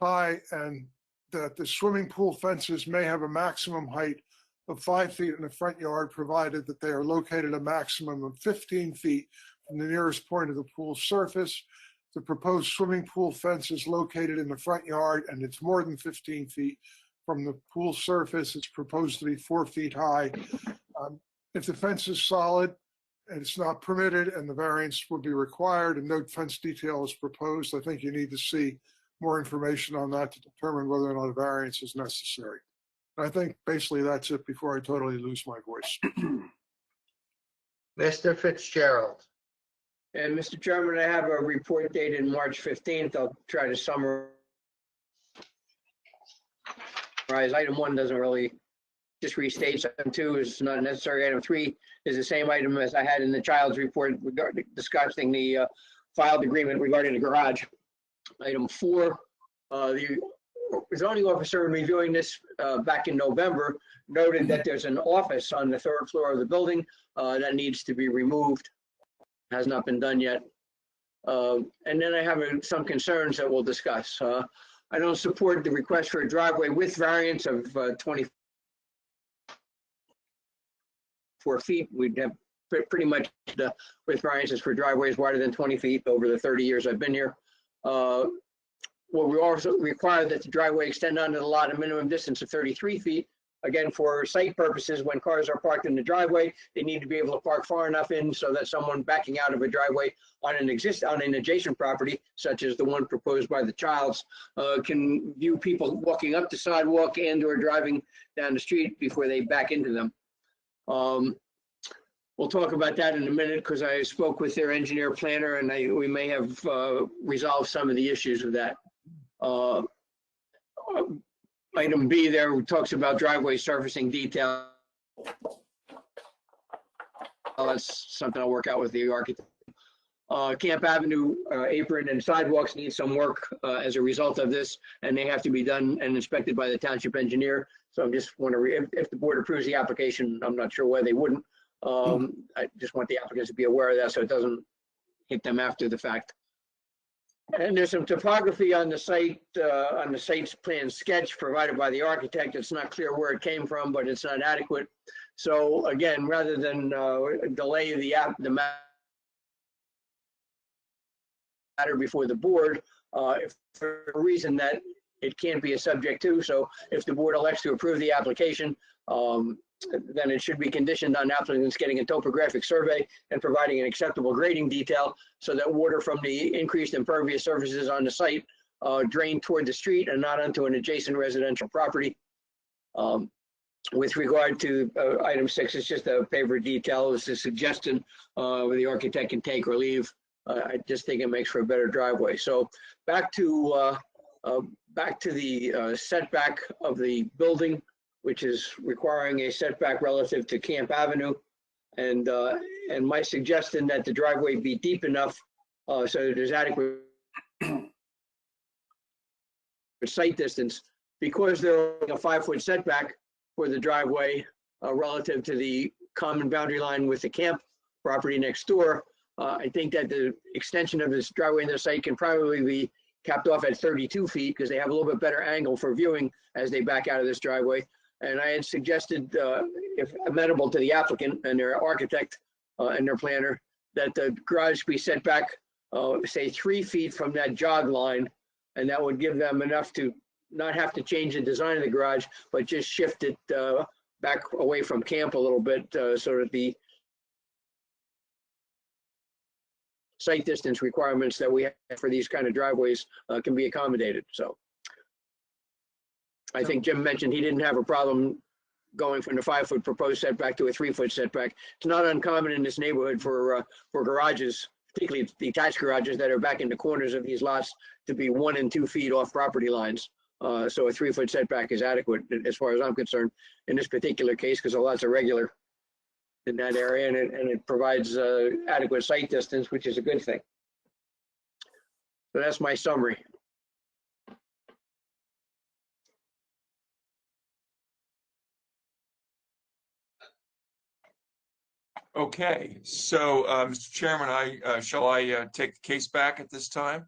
high, and that the swimming pool fences may have a maximum height of 5 feet in the front yard, provided that they are located a maximum of 15 feet from the nearest point of the pool surface. The proposed swimming pool fence is located in the front yard and it's more than 15 feet from the pool surface. It's proposed to be 4 feet high. If the fence is solid and it's not permitted and the variance would be required and no fence detail is proposed, I think you need to see more information on that to determine whether or not a variance is necessary. I think basically that's it before I totally lose my voice. Mr. Fitzgerald. And Mr. Chairman, I have a report dated March 15th. I'll try to summarize. Item 1 doesn't really, just restates. Item 2 is not necessary. Item 3 is the same item as I had in the child's report regarding discussing the filed agreement regarding the garage. Item 4, the zoning officer in reviewing this back in November noted that there's an office on the 3rd floor of the building that needs to be removed. Has not been done yet. And then I have some concerns that we'll discuss. I don't support the request for a driveway width variance of 24 feet. We'd have pretty much the width variances for driveways wider than 20 feet over the 30 years I've been here. Well, we also require that the driveway extend onto the lot a minimum distance of 33 feet. Again, for site purposes, when cars are parked in the driveway, they need to be able to park far enough in so that someone backing out of a driveway on an adjacent property, such as the one proposed by the Childs, can view people walking up the sidewalk and or driving down the street before they back into them. We'll talk about that in a minute because I spoke with their engineer planner and we may have resolved some of the issues with that. Item B there talks about driveway surfacing detail. that's something I'll work out with the architect. Camp Avenue apron and sidewalks need some work as a result of this, and they have to be done and inspected by the township engineer. So I'm just wondering if the board approves the application, I'm not sure why they wouldn't. I just want the applicants to be aware of that so it doesn't hit them after the fact. And there's some topography on the site's plan sketch provided by the architect. It's not clear where it came from, but it's not adequate. So again, rather than delay the matter before the board, if for a reason that it can't be a subject to. So if the board elects to approve the application, then it should be conditioned on applicants getting a topographic survey and providing an acceptable grading detail so that water from the increased impervious surfaces on the site drain toward the street and not onto an adjacent residential property. With regard to item 6, it's just a favor detail. It's a suggestion where the architect can take or leave. I just think it makes for a better driveway. So back to the setback of the building, which is requiring a setback relative to Camp Avenue. And my suggestion that the driveway be deep enough so that there's adequate site distance, because they're a 5-foot setback for the driveway relative to the common boundary line with the camp property next door. I think that the extension of this driveway in the site can probably be capped off at 32 feet because they have a little bit better angle for viewing as they back out of this driveway. And I had suggested, if amenable to the applicant and their architect and their planner, that the garage be set back, say 3 feet from that jog line. And that would give them enough to not have to change the design of the garage, but just shift it back away from camp a little bit so that the site distance requirements that we have for these kind of driveways can be accommodated. So I think Jim mentioned he didn't have a problem going from the 5-foot proposed setback to a 3-foot setback. It's not uncommon in this neighborhood for garages, particularly detached garages that are back in the corners of these lots, to be 1 and 2 feet off property lines. So a 3-foot setback is adequate as far as I'm concerned in this particular case, because the lots are regular in that area, and it provides adequate site distance, which is a good thing. So that's my summary. Okay, so Mr. Chairman, shall I take the case back at this time?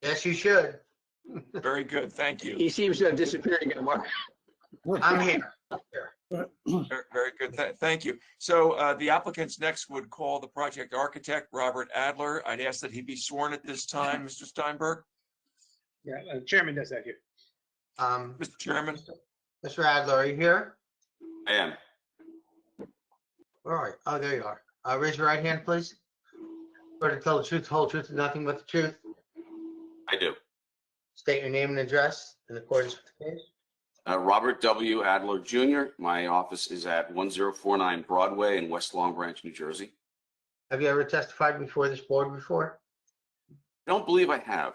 Yes, you should. Very good, thank you. He seems to have disappeared again, Mark. I'm here. Very good, thank you. So the applicants next would call the project architect, Robert Adler. I'd ask that he be sworn at this time, Mr. Steinberg. Yeah, chairman does that here. Mr. Chairman. Mr. Adler, are you here? I am. All right. Oh, there you are. Raise your right hand, please. Swear to tell the truth, the whole truth, and nothing but the truth. I do. State your name and address in accordance with the case. Robert W. Adler Jr. My office is at 1049 Broadway in West Long Branch, New Jersey. Have you ever testified before this board before? I don't believe I have.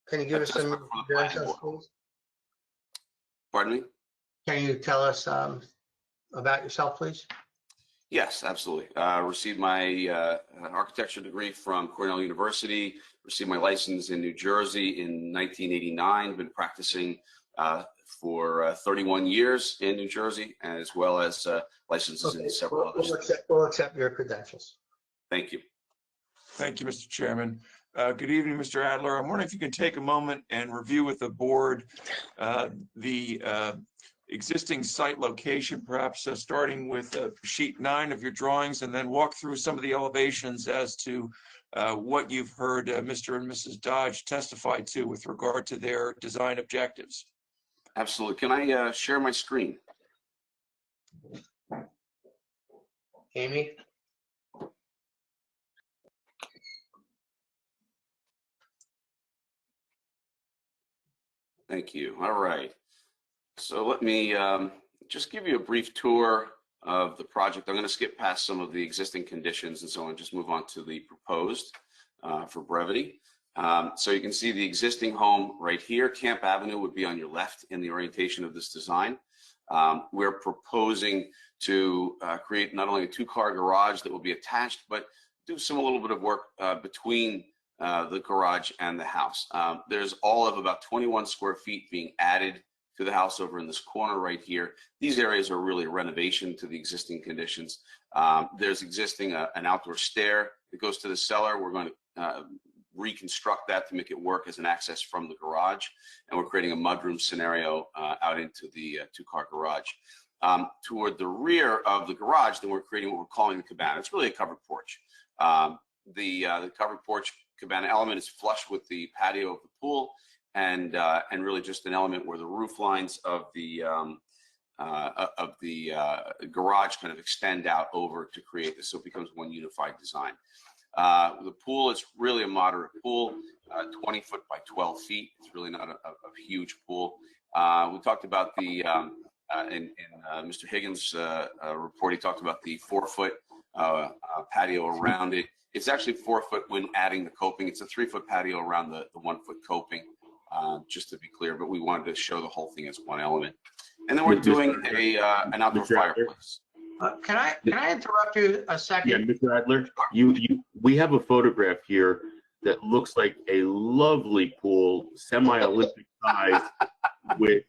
Can you give us some addresses, please? Pardon me? Can you tell us about yourself, please? Yes, absolutely. Received my architecture degree from Cornell University, received my license in New Jersey in 1989, been practicing for 31 years in New Jersey, as well as licenses in several other states. We'll accept your credentials. Thank you. Thank you, Mr. Chairman. Good evening, Mr. Adler. I'm wondering if you can take a moment and review with the board the existing site location, perhaps starting with sheet 9 of your drawings, and then walk through some of the elevations as to what you've heard Mr. and Mrs. Dodge testify to with regard to their design objectives. Absolutely. Can I share my screen? Amy? Thank you. All right. So let me just give you a brief tour of the project. I'm going to skip past some of the existing conditions and so on, just move on to the proposed for brevity. So you can see the existing home right here. Camp Avenue would be on your left in the orientation of this design. We're proposing to create not only a two-car garage that will be attached, but do a little bit of work between the garage and the house. There's all of about 21 square feet being added to the house over in this corner right here. These areas are really a renovation to the existing conditions. There's existing an outdoor stair that goes to the cellar. We're going to reconstruct that to make it work as an access from the garage. And we're creating a mudroom scenario out into the two-car garage. Toward the rear of the garage, then we're creating what we're calling the cabana. It's really a covered porch. The covered porch cabana element is flush with the patio of the pool, and really just an element where the roof lines of the garage kind of extend out over to create this, so it becomes one unified design. The pool is really a moderate pool, 20 foot by 12 feet. It's really not a huge pool. We talked about the in Mr. Higgins' report, he talked about the 4-foot patio around it. It's actually 4 foot when adding the coping. It's a 3-foot patio around the 1-foot coping, just to be clear, but we wanted to show the whole thing as one element. And then we're doing an outdoor fireplace. Can I interrupt you a second? Yeah, Mr. Adler, we have a photograph here that looks like a lovely pool, semi-Olympic size, with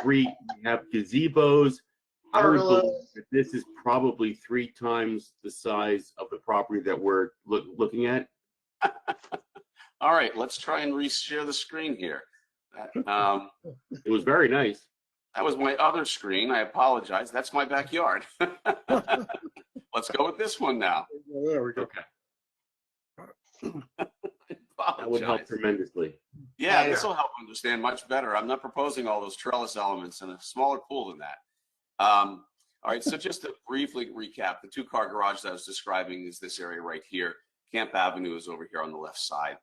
we have gazebos. I would believe that this is probably 3 times the size of the property that we're looking at. All right, let's try and re-share the screen here. It was very nice. That was my other screen. I apologize. That's my backyard. Let's go with this one now. There we go. Okay. That would help tremendously. Yeah, this will help understand much better. I'm not proposing all those trellis elements in a smaller pool than that. All right, so just to briefly recap, the two-car garage that I was describing is this area right here. Camp Avenue is over here on the left side.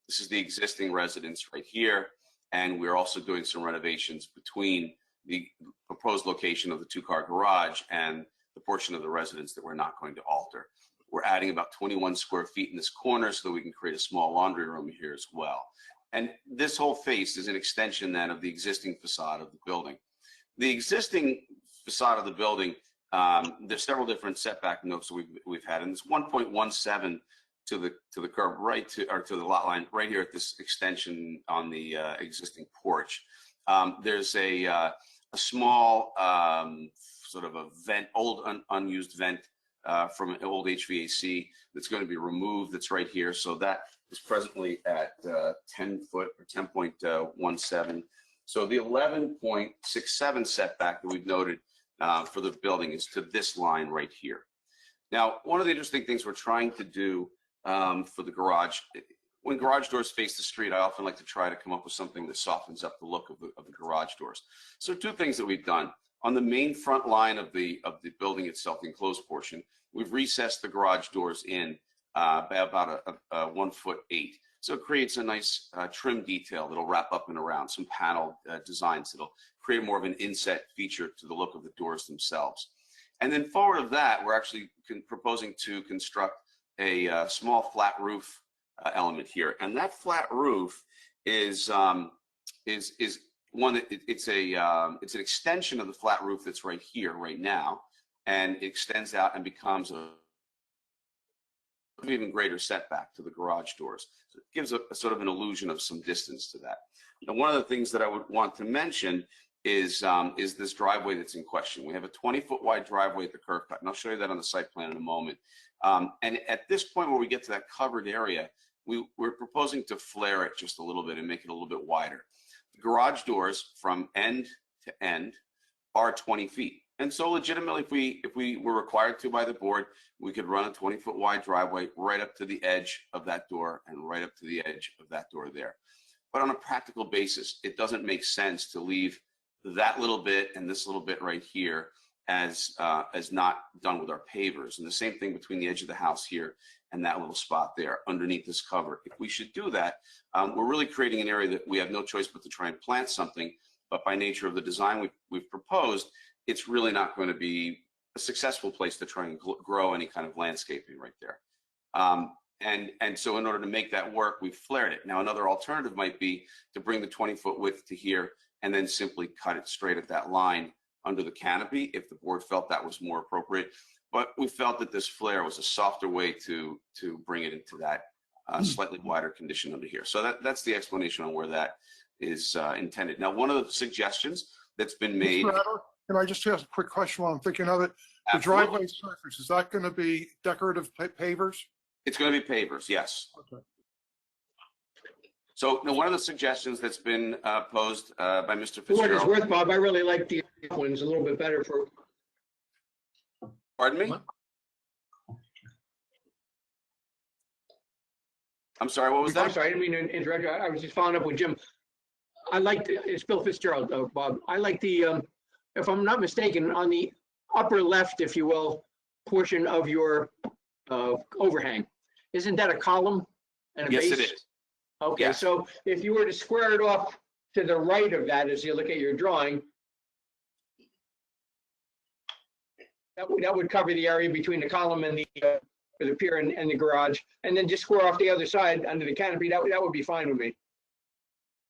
This is the existing residence right here, and we're also doing some renovations between the proposed location of the two-car garage and the portion of the residence that we're not going to alter. We're adding about 21 square feet in this corner so that we can create a small laundry room here as well. And this whole face is an extension then of the existing facade of the building. The existing facade of the building, there's several different setback notes that we've had, and it's 1.17 to the curb right to the lot line right here at this extension on the existing porch. There's a small sort of a vent, old unused vent from an old HVAC that's going to be removed. That's right here. So that is presently at 10 foot or 10.17. So the 11.67 setback that we've noted for the building is to this line right here. Now, one of the interesting things we're trying to do for the garage, when garage doors face the street, I often like to try to come up with something that softens up the look of the garage doors. So 2 things that we've done. On the main front line of the building itself, the enclosed portion, we've recessed the garage doors in by about a 1 foot 8. So it creates a nice trim detail that'll wrap up and around, some panel designs that'll create more of an inset feature to the look of the doors themselves. And then forward of that, we're actually proposing to construct a small flat roof element here. And that flat roof is one that it's an extension of the flat roof that's right here right now, and it extends out and becomes a even greater setback to the garage doors. So it gives a sort of an illusion of some distance to that. Now, one of the things that I would want to mention is this driveway that's in question. We have a 20-foot wide driveway at the curb cut, and I'll show you that on the site plan in a moment. And at this point where we get to that covered area, we're proposing to flare it just a little bit and make it a little bit wider. The garage doors from end to end are 20 feet. And so legitimately, if we were required to by the board, we could run a 20-foot wide driveway right up to the edge of that door and right up to the edge of that door there. But on a practical basis, it doesn't make sense to leave that little bit and this little bit right here as not done with our pavers. And the same thing between the edge of the house here and that little spot there underneath this cover. If we should do that, we're really creating an area that we have no choice but to try and plant something. But by nature of the design we've proposed, it's really not going to be a successful place to try and grow any kind of landscaping right there. And so in order to make that work, we flared it. Now, another alternative might be to bring the 20-foot width to here and then simply cut it straight at that line under the canopy if the board felt that was more appropriate. But we felt that this flare was a softer way to bring it into that slightly wider condition under here. So that's the explanation on where that is intended. Now, one of the suggestions that's been made. Mr. Adler, can I just ask a quick question while I'm thinking of it? The Absolutely. driveway surface, is that going to be decorative pavers? It's going to be pavers, yes. Okay. So now, one of the suggestions that's been posed by Mr. For what it's Fitzgerald. worth, Bob, I really like the ones a little bit better for. Pardon me? I'm sorry, what was that? I'm sorry, I didn't mean to interrupt you. I was just following up with Jim. I like, it's Bill Fitzgerald, Bob. I like the, if I'm not mistaken, on the upper left, if you will, portion of your overhang. Isn't that a column and a base? Yes, it is. Okay, Yes. so if you were to square it off to the right of that, as you look at your drawing, that would cover the area between the column and the pier and the garage, and then just square off the other side under the canopy. That would be fine with me.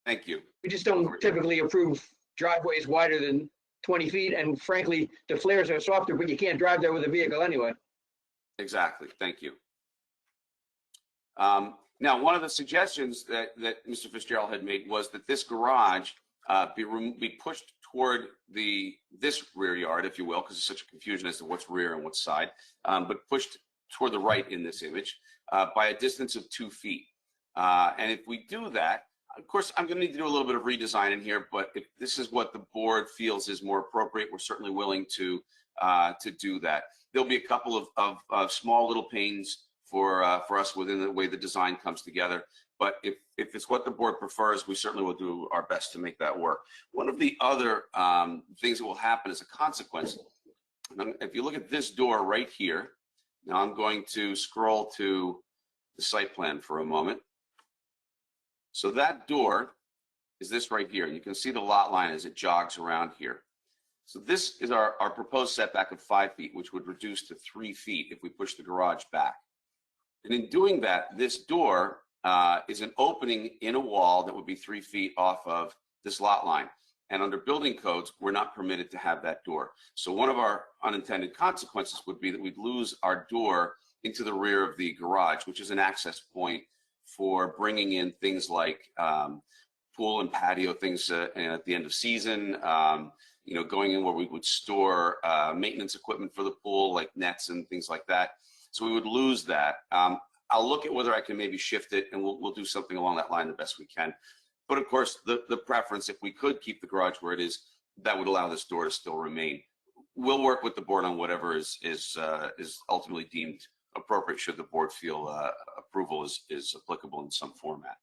Thank you. We just don't typically approve driveways wider than 20 feet, and frankly, the flares are softer, but you can't drive there with a vehicle anyway. Exactly. Thank you. Now, one of the suggestions that Mr. Fitzgerald had made was that this garage be pushed toward this rear yard, if you will, because there's such a confusion as to what's rear and what's side, but pushed toward the right in this image by a distance of 2 feet. And if we do that, of course, I'm going to need to do a little bit of redesign in here, but if this is what the board feels is more appropriate, we're certainly willing to do that. There'll be a couple of small little panes for us within the way the design comes together. But if it's what the board prefers, we certainly will do our best to make that work. One of the other things that will happen as a consequence, if you look at this door right here, now I'm going to scroll to the site plan for a moment. So that door is this right here. And you can see the lot line as it jogs around here. So this is our proposed setback of 5 feet, which would reduce to 3 feet if we push the garage back. And in doing that, this door is an opening in a wall that would be 3 feet off of this lot line. And under building codes, we're not permitted to have that door. So one of our unintended consequences would be that we'd lose our door into the rear of the garage, which is an access point for bringing in things like pool and patio things at the end of season, going in where we would store maintenance equipment for the pool, like nets and things like that. So we would lose that. I'll look at whether I can maybe shift it, and we'll do something along that line the best we can. But of course, the preference, if we could keep the garage where it is, that would allow this door to still remain. We'll work with the board on whatever is ultimately deemed appropriate, should the board feel approval is applicable in some format.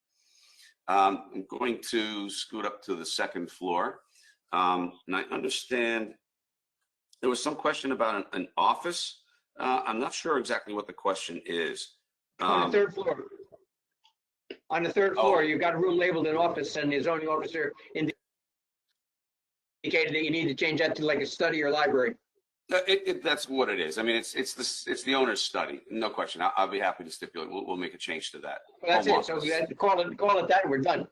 I'm going to scoot up to the second floor. And I understand there was some question about an office. I'm not sure exactly what the question is. On the third floor. On the third floor, you've got a room labeled an office, and the zoning officer indicated that you need to change that to like a study or library. That's what it is. I mean, it's the owner's study, no question. I'll be happy to stipulate. We'll make a change to that. Well, that's it. So we had to call it that, and we're done.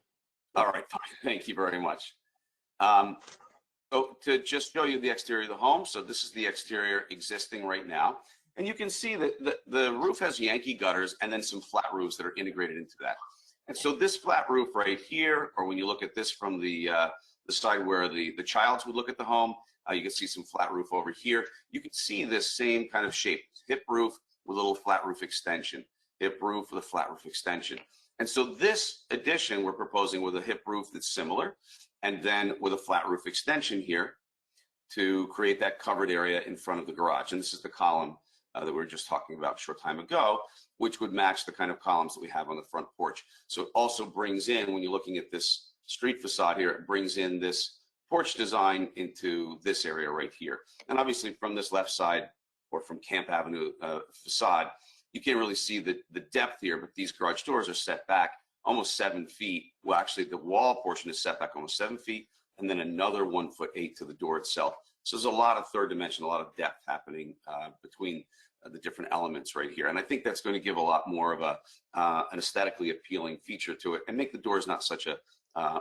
All right, fine. Thank you very much. So to just show you the exterior of the home, so this is the exterior existing right now. And you can see that the roof has Yankee gutters and then some flat roofs that are integrated into that. And so this flat roof right here, or when you look at this from the side where the childs would look at the home, you can see some flat roof over here. You can see this same kind of shape, hip roof with a little flat roof extension, hip roof with a flat roof extension. And so this addition we're proposing with a hip roof that's similar, and then with a flat roof extension here to create that covered area in front of the garage. And this is the column that we were just talking about a short time ago, which would match the kind of columns that we have on the front porch. So it also brings in, when you're looking at this street facade here, it brings in this porch design into this area right here. And obviously from this left side, or from Camp Avenue facade, you can't really see the depth here, but these garage doors are set back almost 7 feet. Well, actually the wall portion is set back almost 7 feet, and then another 1'8" to the door itself. So there's a lot of third dimension, a lot of depth happening between the different elements right here. And I think that's going to give a lot more of an aesthetically appealing feature to it and make the doors not such a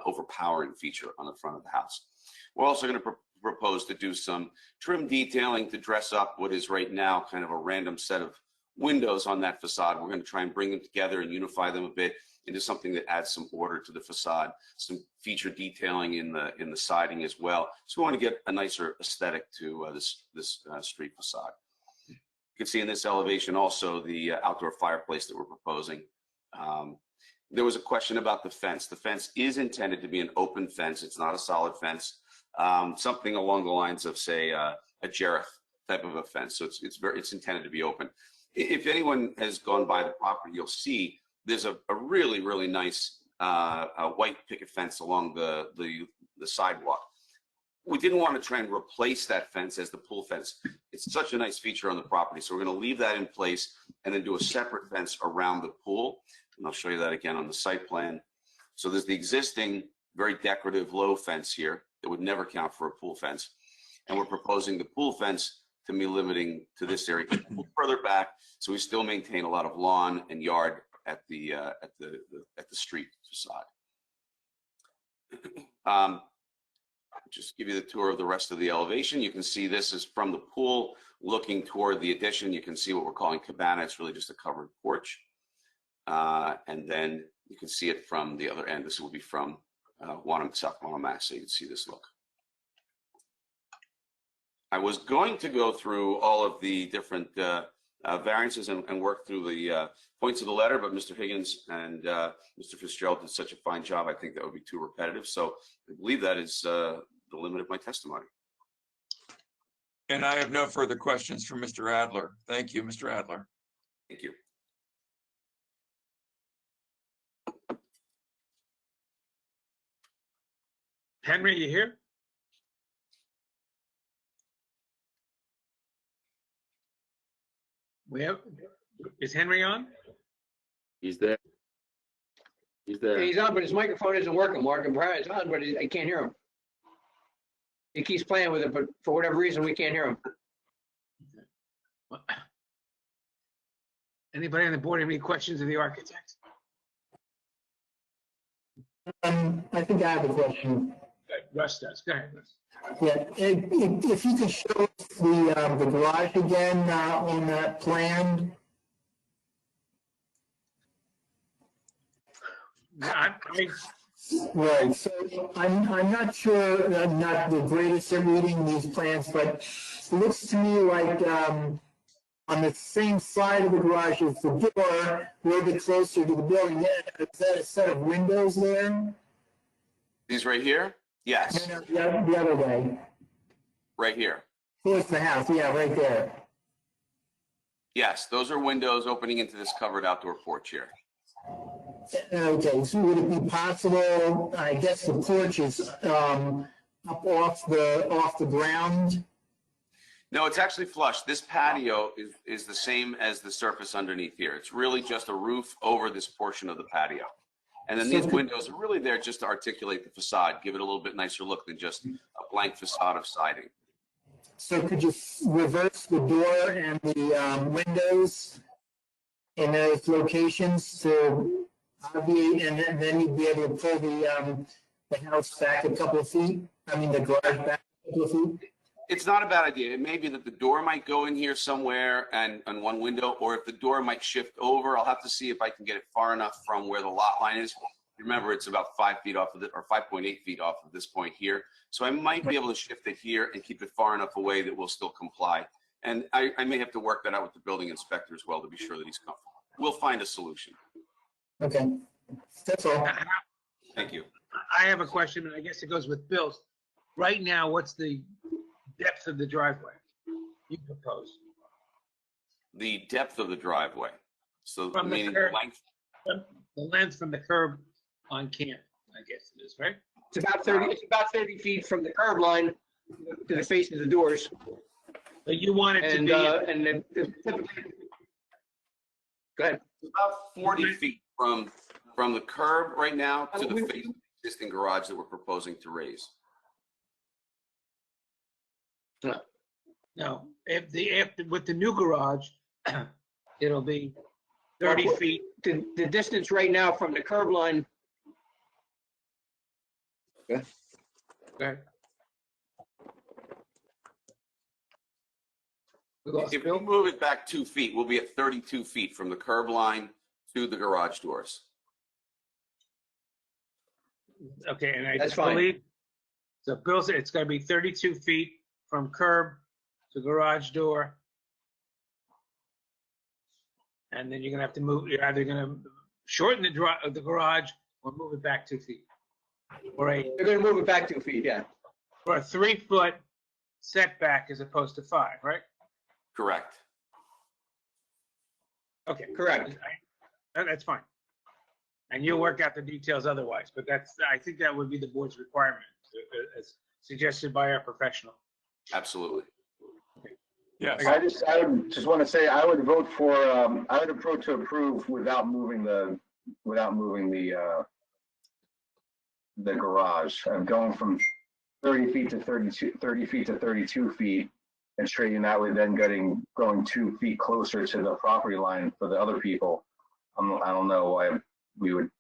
overpowering feature on the front of the house. We're also going to propose to do some trim detailing to dress up what is right now kind of a random set of windows on that facade. We're going to try and bring them together and unify them a bit into something that adds some order to the facade, some feature detailing in the siding as well. So we want to get a nicer aesthetic to this street facade. You can see in this elevation also the outdoor fireplace that we're proposing. There was a question about the fence. The fence is intended to be an open fence. It's not a solid fence. Something along the lines of, say, a Jareth type of a fence. So it's intended to be open. If anyone has gone by the property, you'll see there's a really, really nice white picket fence along the sidewalk. We didn't want to try and replace that fence as the pool fence. It's such a nice feature on the property. So we're going to leave that in place and then do a separate fence around the pool. And I'll show you that again on the site plan. So there's the existing very decorative low fence here that would never count for a pool fence. And we're proposing the pool fence to be limiting to this area further back, so we still maintain a lot of lawn and yard at the street facade. Just give you the tour of the rest of the elevation. You can see this is from the pool looking toward the addition. You can see what we're calling cabana. It's really just a covered porch. And then you can see it from the other end. This will be from South Monmouth, so you can see this look. I was going to go through all of the different variances and work through the points of the letter, but Mr. Higgins and Mr. Fitzgerald did such a fine job. I think that would be too repetitive. So I believe that is the limit of my testimony. And I have no further questions for Mr. Adler. Thank you, Mr. Adler. Thank you. Henry, you here? Is Henry on? He's there. He's there. He's on, but his microphone isn't working, Mark. And Brian is on, but I can't hear him. He keeps playing with it, but for whatever reason, we can't hear him. Anybody on the board have any questions of the architect? I think I have a question. Good. Russ does. Go ahead, Russ. Yeah, if you could show us the garage again on that plan. Right, so I'm not sure, I'm not the greatest at reading these plans, but it looks to me like on the same side of the garage as the door, a little bit closer to the building, is that a set of windows there? These right here? Yes. No, the other way. Right here. Towards the house, yeah, right there. Yes, those are windows opening into this covered outdoor porch here. Okay, so would it be possible, I guess the porch is up off the ground? No, it's actually flush. This patio is the same as the surface underneath here. It's really just a roof over this portion of the patio. And then these windows are really there just to articulate the facade, give it a little bit nicer look than just a blank facade of siding. So could you reverse the door and the windows in those locations to obviate, and then you'd be able to pull the house back a couple of feet? I mean, the garage back a couple of feet? It's not a bad idea. It may be that the door might go in here somewhere and one window, or if the door might shift over, I'll have to see if I can get it far enough from where the lot line is. Remember, it's about 5 feet off of it, or 5.8 feet off of this point here. So I might be able to shift it here and keep it far enough away that we'll still comply. And I may have to work that out with the building inspector as well to be sure that he's comfortable. We'll find a solution. Okay, that's all. Thank you. I have a question, and I guess it goes with Bill's. Right now, what's the depth of the driveway you propose? The depth of the driveway. So From the meaning curb. length. The length from the curb on Camp, I guess it is, right? It's about 30 feet from the curb line to the face of the doors. But you want it to And, be. and typically, go ahead. About 40 feet from the curb right now to the face of the existing garage that we're proposing to raise. No, with the new garage, it'll be 30 feet. The distance right now from the curb line. Okay. Okay. If we move it back 2 feet, we'll be at 32 feet from the curb line to the garage doors. Okay, and I That's fine. believe, so Bill said it's gonna be 32 feet from curb to garage door. And then you're gonna have to move, you're either gonna shorten the garage or move it back 2 feet. Or They're gonna move it back 2 feet, yeah. or a 3-foot setback as opposed to 5, right? Correct. Okay. Correct. That's fine. And you'll work out the details otherwise, but I think that would be the board's requirement, as suggested by our professional. Absolutely. Yes. I would just want to say, I would vote for, I would approach to approve without moving the garage. I'm going from 30 feet to 32 feet, and straightening that way, then going 2 feet closer to the property line for the other people. I don't know why we would.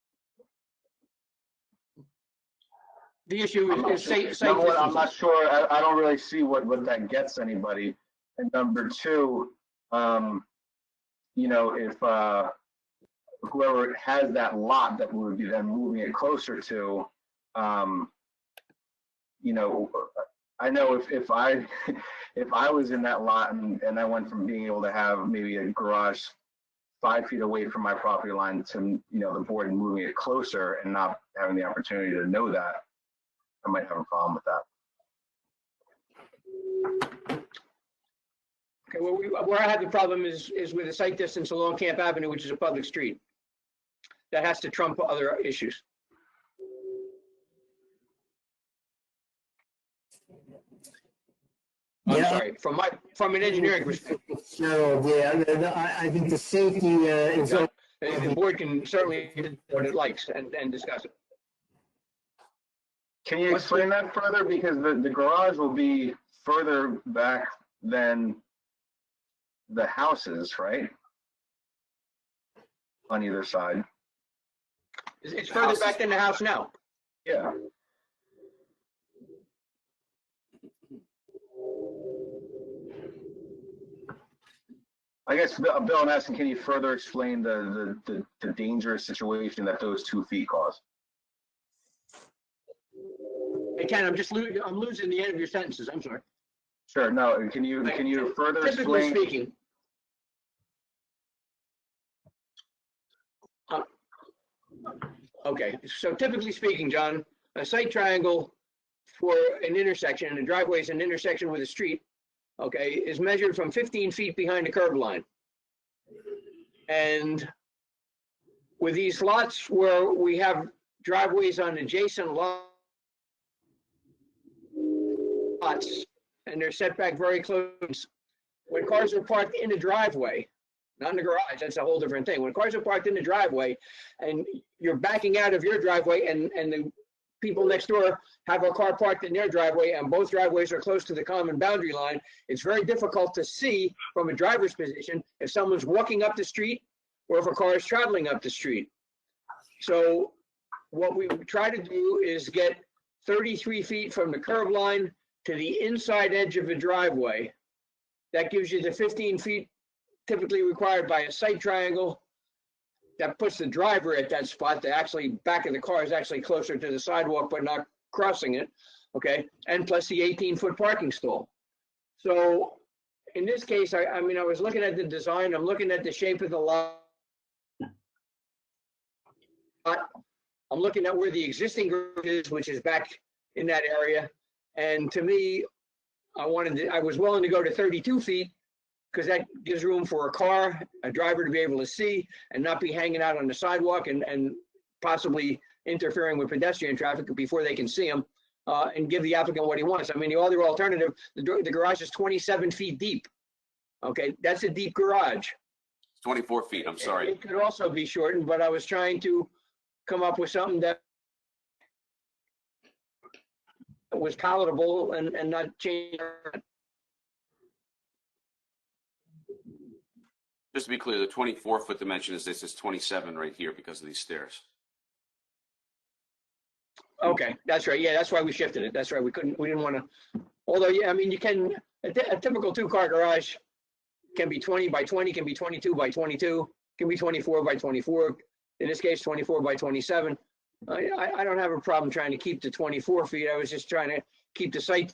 The issue is site Number one, I'm distances. not sure. I don't really see what that gets anybody. And number two, if whoever has that lot that we would be then moving it closer to, I know if I was in that lot and I went from being able to have maybe a garage 5 feet away from my property line to, the board moving it closer and not having the opportunity to know that, I might have a problem with that. Okay, well, where I have the problem is with the site distance along Camp Avenue, which is a public street. That has to trump other issues. I'm sorry, from an engineering perspective. Gerald, yeah, I think the safety is. The board can certainly do what it likes and discuss it. Can you explain that further? Because the garage will be further back than the houses, right? On either side. It's further back than the house now. Yeah. I guess, Bill, I'm asking, can you further explain the dangerous situation that those 2 feet cause? Hey, Ken, I'm losing the end of your sentences. I'm sorry. Sure. No. Can you further Typically explain? speaking. Okay. So typically speaking, John, a site triangle for an intersection, and a driveway is an intersection with a street, okay, is measured from 15 feet behind the curb line. And with these lots where we have driveways on adjacent lots, and they're set back very close, when cars are parked in the driveway, not in the garage, that's a whole different thing. When cars are parked in the driveway and you're backing out of your driveway and the people next door have a car parked in their driveway and both driveways are close to the common boundary line, it's very difficult to see from a driver's position if someone's walking up the street or if a car is traveling up the street. So what we try to do is get 33 feet from the curb line to the inside edge of a driveway. That gives you the 15 feet typically required by a site triangle. That puts the driver at that spot. The actually back of the car is actually closer to the sidewalk, but not crossing it. Okay, and plus the 18-foot parking stall. So in this case, I mean, I was looking at the design. I'm looking at the shape of the lot. I'm looking at where the existing garage is, which is back in that area. And to me, I was willing to go to 32 feet because that gives room for a car, a driver to be able to see and not be hanging out on the sidewalk and possibly interfering with pedestrian traffic before they can see them, and give the applicant what he wants. I mean, the other alternative, the garage is 27 feet deep. Okay, that's a deep garage. 24 feet, I'm sorry. It could also be shortened, but I was trying to come up with something that was palatable and not change. Just to be clear, the 24-foot dimension is this is 27 right here because of these stairs. Okay, that's right. Yeah, that's why we shifted it. That's right. We didn't want to, although, yeah, I mean, you can, a typical two-car garage can be 20 by 20, can be 22 by 22, can be 24 by 24. In this case, 24 by 27. I don't have a problem trying to keep the 24 feet. I was just trying to keep the site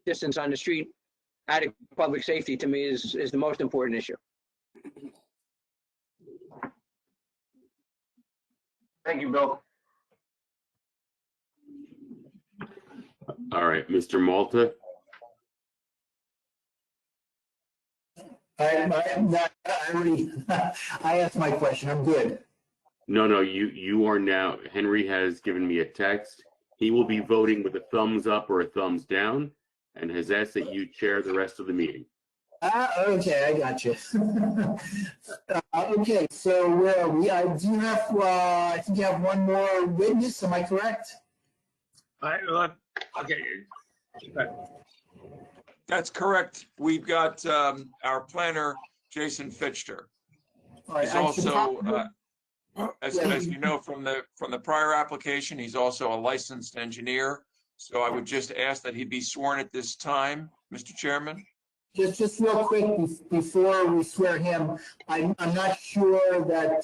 distance on the street. Adding public safety to me is the most important issue. Thank you, Bill. All right, Mr. Malta. I asked my question. I'm good. No, you are now, Henry has given me a text. He will be voting with a thumbs up or a thumbs down and has asked that you chair the rest of the meeting. Okay, I got you. Okay, so where are we? I do have, I think you have one more witness. Am I correct? Okay. That's correct. We've got our planner, Jason Fitchter. He's also, as you know from the prior application, he's also a licensed engineer. So I would just ask that he be sworn at this time, Mr. Chairman. Just real quick before we swear him, I'm not sure that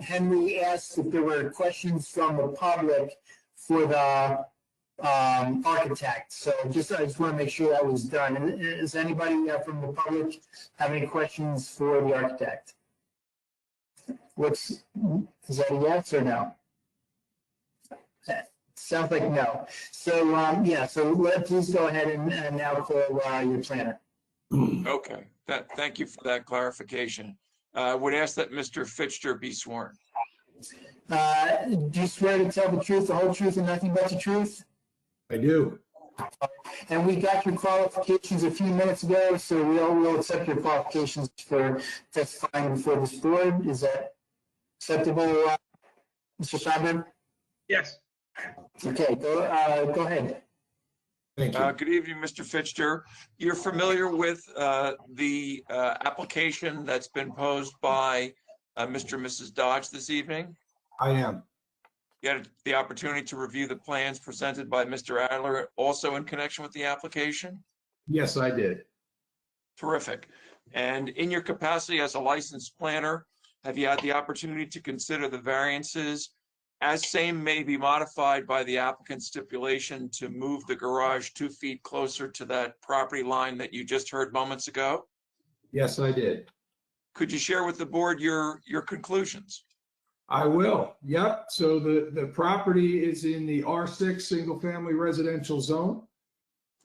Henry asked if there were questions from the public for the architect. So I just want to make sure that was done. Is anybody from the public have any questions for the architect? Is that a yes or no? Sounds like no. So yeah, so please go ahead and now call your planner. Okay, thank you for that clarification. Would ask that Mr. Fitchter be sworn. Do you swear to tell the truth, the whole truth, and nothing but the truth? I do. And we got your qualifications a few minutes ago, so we'll accept your qualifications for testifying before this board. Is that acceptable, Mr. Schreiber? Yes. Okay, go ahead. Thank you. Good evening, Mr. Fitchter. You're familiar with the application that's been posed by Mr. and Mrs. Dodge this evening? I am. You had the opportunity to review the plans presented by Mr. Adler, also in connection with the application? Yes, I did. Terrific. And in your capacity as a licensed planner, have you had the opportunity to consider the variances as same may be modified by the applicant's stipulation to move the garage 2 feet closer to that property line that you just heard moments ago? Yes, I did. Could you share with the board your conclusions? I will. Yep. So the property is in the R6 single family residential zone.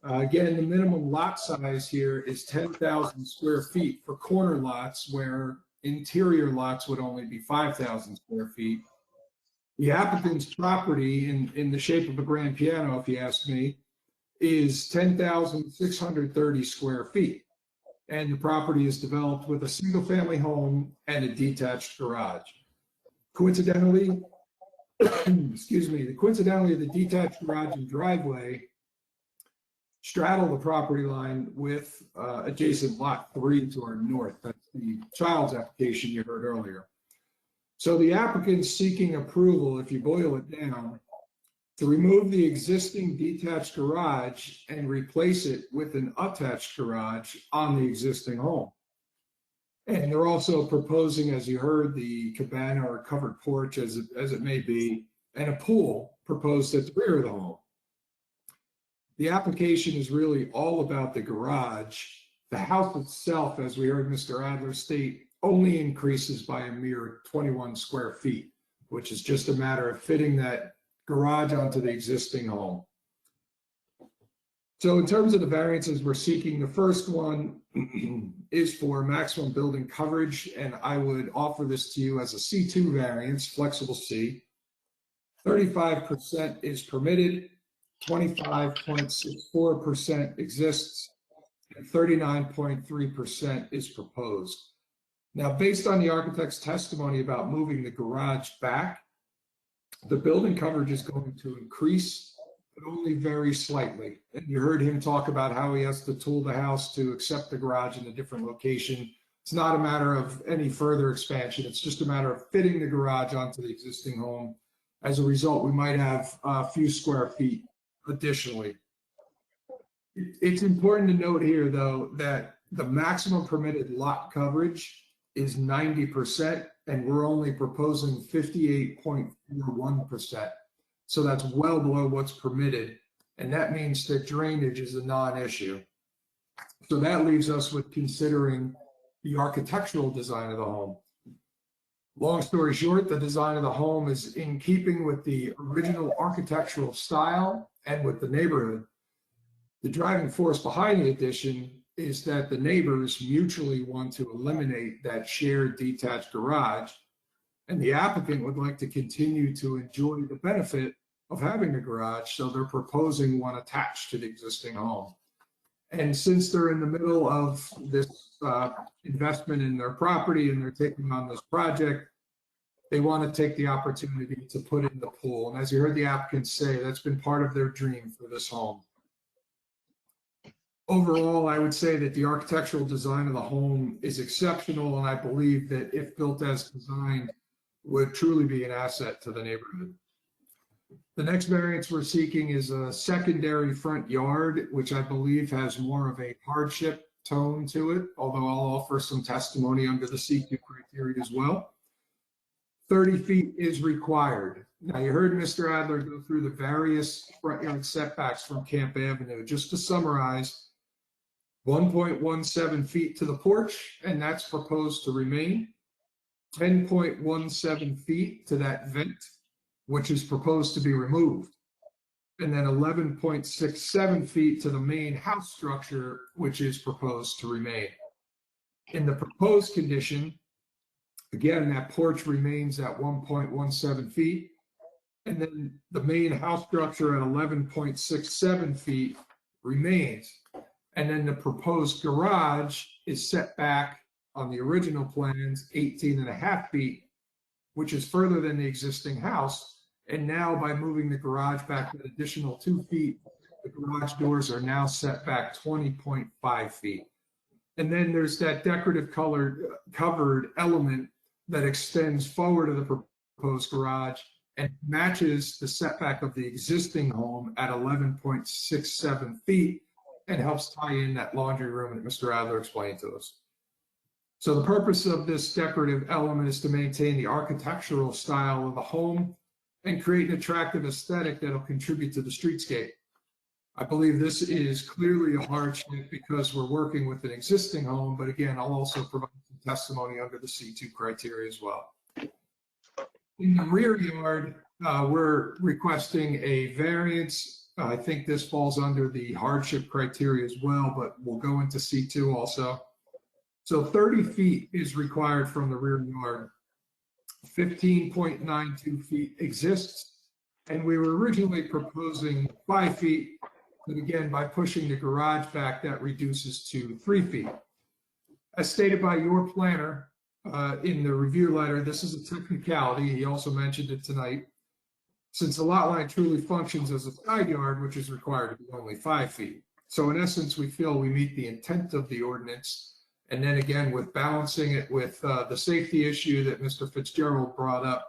Again, the minimum lot size here is 10,000 square feet for corner lots where interior lots would only be 5,000 square feet. The applicant's property in the shape of a grand piano, if you ask me, is 10,630 square feet. And the property is developed with a single family home and a detached garage. Coincidentally, the detached garage and driveway straddle the property line with adjacent lot 3 to our north. That's the child's application you heard earlier. So the applicant's seeking approval, if you boil it down, to remove the existing detached garage and replace it with an attached garage on the existing home. And they're also proposing, as you heard, the cabana or covered porch, as it may be, and a pool proposed at the rear of the home. The application is really all about the garage. The house itself, as we heard Mr. Adler state, only increases by a mere 21 square feet, which is just a matter of fitting that garage onto the existing home. So in terms of the variances we're seeking, the first one is for maximum building coverage, and I would offer this to you as a C2 variance, flexible C. 35% is permitted, 25.64% exists, and 39.3% is proposed. Now, based on the architect's testimony about moving the garage back, the building coverage is going to increase but only very slightly. And you heard him talk about how he has to tool the house to accept the garage in a different location. It's not a matter of any further expansion. It's just a matter of fitting the garage onto the existing home. As a result, we might have a few square feet additionally. It's important to note here, though, that the maximum permitted lot coverage is 90%, and we're only proposing 58.41%. So that's well below what's permitted, and that means that drainage is a non-issue. So that leaves us with considering the architectural design of the home. Long story short, the design of the home is in keeping with the original architectural style and with the neighborhood. The driving force behind the addition is that the neighbors mutually want to eliminate that shared detached garage, and the applicant would like to continue to enjoy the benefit of having a garage, so they're proposing one attached to the existing home. And since they're in the middle of this investment in their property and they're taking on this project, they want to take the opportunity to put in the pool. And as you heard the applicant say, that's been part of their dream for this home. Overall, I would say that the architectural design of the home is exceptional, and I believe that if built as designed, would truly be an asset to the neighborhood. The next variance we're seeking is a secondary front yard, which I believe has more of a hardship tone to it, although I'll offer some testimony under the C2 criteria as well. 30 feet is required. Now, you heard Mr. Adler go through the various front yard setbacks from Camp Avenue. Just to summarize, 1.17 feet to the porch, and that's proposed to remain. 10.17 feet to that vent, which is proposed to be removed. And then 11.67 feet to the main house structure, which is proposed to remain. In the proposed condition, again, that porch remains at 1.17 feet. And then the main house structure at 11.67 feet remains. And then the proposed garage is set back on the original plans 18.5 feet, which is further than the existing house. And now by moving the garage back an additional 2 feet, the garage doors are now set back 20.5 feet. And then there's that decorative covered element that extends forward of the proposed garage and matches the setback of the existing home at 11.67 feet and helps tie in that laundry room that Mr. Adler explained to us. So the purpose of this decorative element is to maintain the architectural style of the home and create an attractive aesthetic that'll contribute to the streetscape. I believe this is clearly a hardship because we're working with an existing home, but again, I'll also provide some testimony under the C2 criteria as well. In the rear yard, we're requesting a variance. I think this falls under the hardship criteria as well, but we'll go into C2 also. So 30 feet is required from the rear yard. 15.92 feet exists, and we were originally proposing 5 feet, but again, by pushing the garage back, that reduces to 3 feet. As stated by your planner in the review letter, this is a technicality. He also mentioned it tonight. Since the lot line truly functions as a side yard, which is required to be only 5 feet. So in essence, we feel we meet the intent of the ordinance. And then again, with balancing it with the safety issue that Mr. Fitzgerald brought up,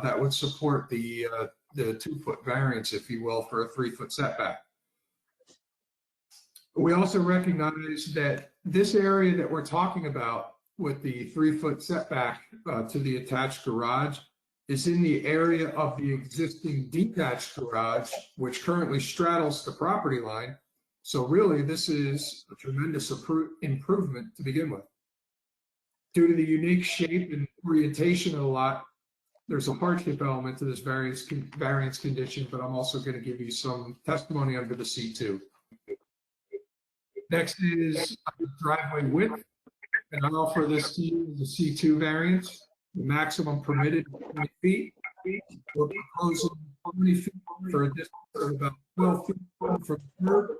that would support the 2-foot variance, if you will, for a 3-foot setback. We also recognize that this area that we're talking about with the 3-foot setback to the attached garage is in the area of the existing detached garage, which currently straddles the property line. So really, this is a tremendous improvement to begin with. Due to the unique shape and orientation of the lot, there's a hardship element to this variance condition, but I'm also going to give you some testimony under the C2. Next is driveway width, and I'll offer this to you as a C2 variance. The maximum permitted 20 feet. We're proposing 20 feet for a distance of about 12 feet from the curb.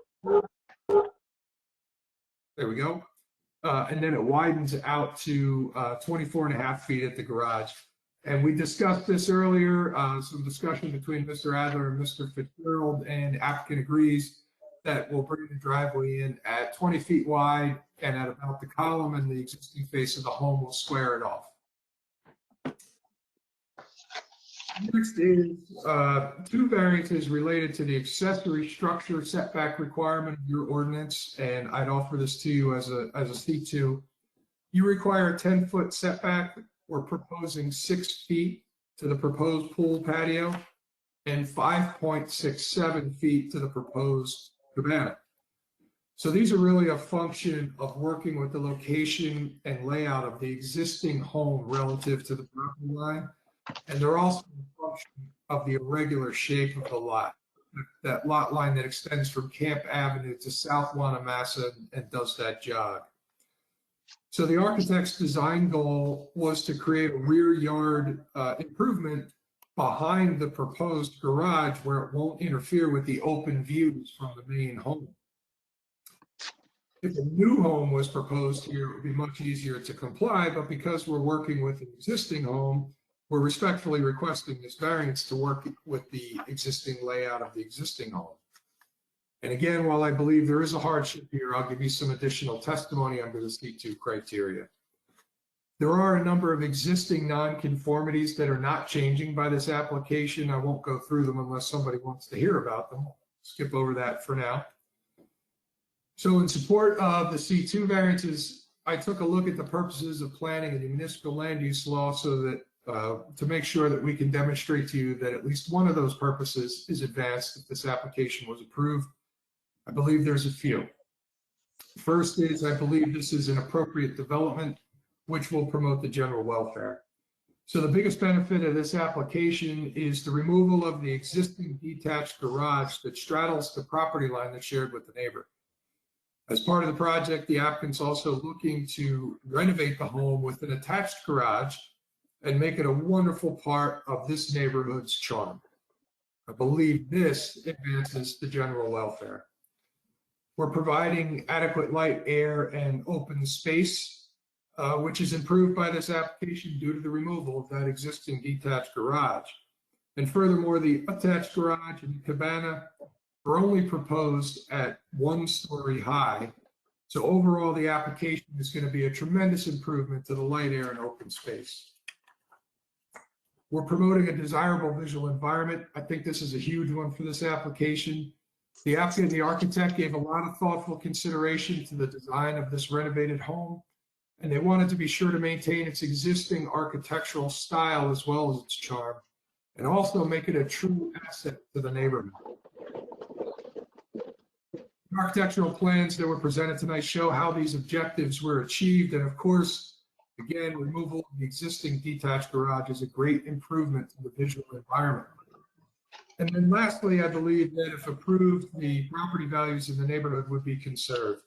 There we go. And then it widens out to 24.5 feet at the garage. And we discussed this earlier, some discussion between Mr. Adler and Mr. Fitzgerald, and applicant agrees that we'll bring the driveway in at 20 feet wide and at about the column, and the existing face of the home will square it off. Next is two variances related to the accessory structure setback requirement of your ordinance, and I'd offer this to you as a C2. You require a 10-foot setback. We're proposing 6 feet to the proposed pool patio and 5.67 feet to the proposed cabana. So these are really a function of working with the location and layout of the existing home relative to the property line. And they're also a function of the irregular shape of the lot, that lot line that extends from Camp Avenue to South Wanamassa and does that jog. So the architect's design goal was to create a rear yard improvement behind the proposed garage where it won't interfere with the open views from the main home. If a new home was proposed here, it would be much easier to comply, but because we're working with an existing home, we're respectfully requesting this variance to work with the existing layout of the existing home. And again, while I believe there is a hardship here, I'll give you some additional testimony under the C2 criteria. There are a number of existing nonconformities that are not changing by this application. I won't go through them unless somebody wants to hear about them. Skip over that for now. So in support of the C2 variances, I took a look at the purposes of planning and the municipal land use law so that to make sure that we can demonstrate to you that at least one of those purposes is advanced if this application was approved. I believe there's a few. First is, I believe this is an appropriate development which will promote the general welfare. So the biggest benefit of this application is the removal of the existing detached garage that straddles the property line that's shared with the neighbor. As part of the project, the applicant's also looking to renovate the home with an attached garage and make it a wonderful part of this neighborhood's charm. I believe this advances the general welfare. We're providing adequate light, air, and open space, which is improved by this application due to the removal of that existing detached garage. And furthermore, the attached garage and cabana are only proposed at 1 story high. So overall, the application is going to be a tremendous improvement to the light, air, and open space. We're promoting a desirable visual environment. I think this is a huge one for this application. The applicant and the architect gave a lot of thoughtful consideration to the design of this renovated home, and they wanted to be sure to maintain its existing architectural style as well as its charm, and also make it a true asset to the neighborhood. The architectural plans that were presented tonight show how these objectives were achieved, and of course, again, removal of the existing detached garage is a great improvement to the visual environment. And then lastly, I believe that if approved, the property values in the neighborhood would be conserved.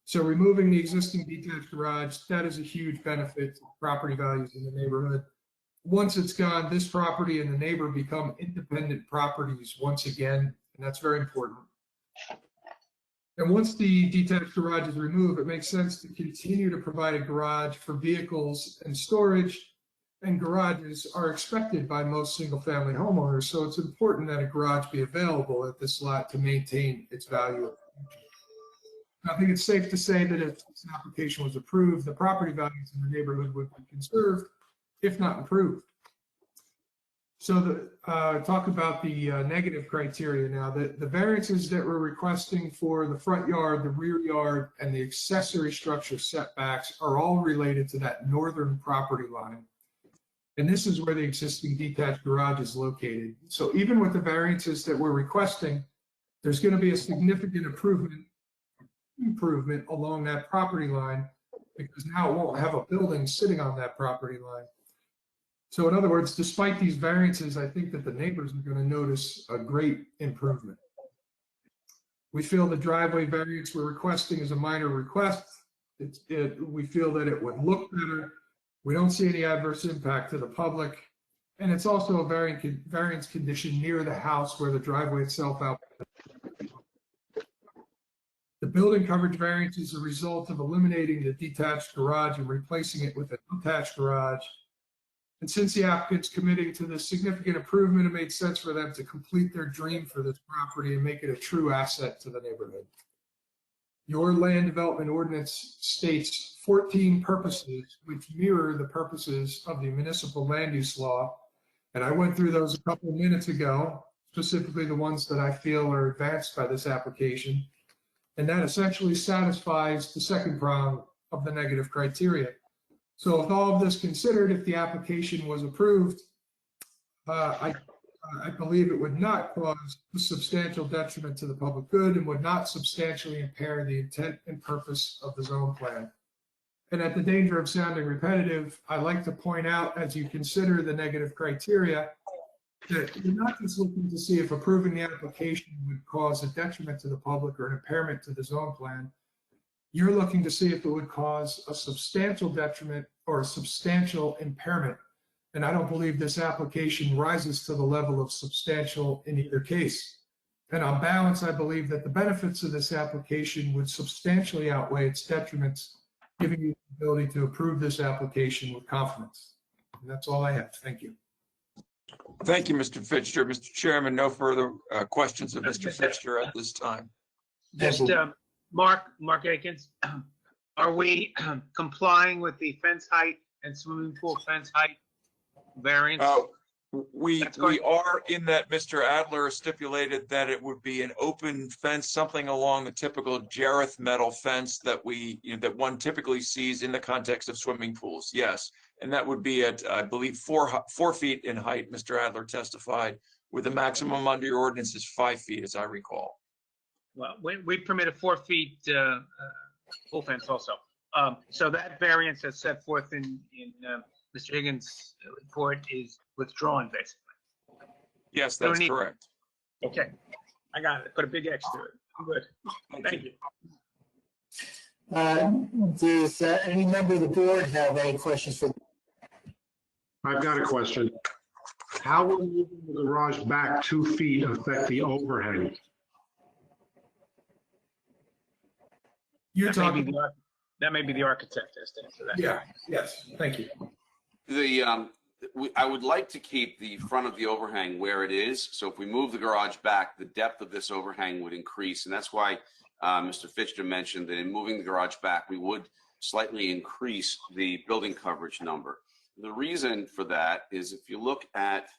So removing the existing detached garage, that is a huge benefit to property values in the neighborhood. Once it's gone, this property and the neighbor become independent properties once again, and that's very important. And once the detached garage is removed, it makes sense to continue to provide a garage for vehicles and storage, and garages are expected by most single-family homeowners, so it's important that a garage be available at this lot to maintain its value. I think it's safe to say that if this application was approved, the property values in the neighborhood would be conserved, if not improved. So talk about the negative criteria now. The variances that we're requesting for the front yard, the rear yard, and the accessory structure setbacks are all related to that northern property line. And this is where the existing detached garage is located. So even with the variances that we're requesting, there's going to be a significant improvement along that property line, because now it won't have a building sitting on that property line. So in other words, despite these variances, I think that the neighbors are going to notice a great improvement. We feel the driveway variance we're requesting is a minor request. We feel that it would look better. We don't see any adverse impact to the public. And it's also a variance condition near the house where the driveway itself out. The building coverage variance is a result of eliminating the detached garage and replacing it with an attached garage. And since the applicant's committing to this significant improvement, it made sense for them to complete their dream for this property and make it a true asset to the neighborhood. Your land development ordinance states 14 purposes which mirror the purposes of the municipal land use law. And I went through those a couple of minutes ago, specifically the ones that I feel are advanced by this application. And that essentially satisfies the second prong of the negative criteria. So with all of this considered, if the application was approved, I believe it would not cause a substantial detriment to the public good and would not substantially impair the intent and purpose of the zone plan. And at the danger of sounding repetitive, I like to point out, as you consider the negative criteria, that you're not just looking to see if approving the application would cause a detriment to the public or an impairment to the zone plan. You're looking to see if it would cause a substantial detriment or a substantial impairment. And I don't believe this application rises to the level of substantial in either case. And on balance, I believe that the benefits of this application would substantially outweigh its detriments, giving you the ability to approve this application with confidence. And that's all I have. Thank you. Thank you, Mr. Fitcher. Mr. Chairman, no further questions of Mr. Fitcher at this time. Just Mark Akins, are we complying with the fence height and swimming pool fence height variance? We are in that Mr. Adler stipulated that it would be an open fence, something along the typical Jareth metal fence that that one typically sees in the context of swimming pools. Yes, and that would be at, I believe, 4 feet in height. Mr. Adler testified, with the maximum under your ordinance is 5 feet, as I recall. Well, we permit a 4 feet pool fence also. So that variance that's set forth in Mr. Higgins' report is withdrawn, basically. Yes, that's correct. Okay, I got it. Put a big X to it. I'm good. Thank you. Does any member of the board have any questions for? I've got a question. How will moving the garage back 2 feet affect the overhang? You're talking. That may be the architect has to answer that. Yeah, yes, thank you. I would like to keep the front of the overhang where it is. So if we move the garage back, the depth of this overhang would increase. And that's why Mr. Fitcher mentioned that in moving the garage back, we would slightly increase the building coverage number. The reason for that is if you look at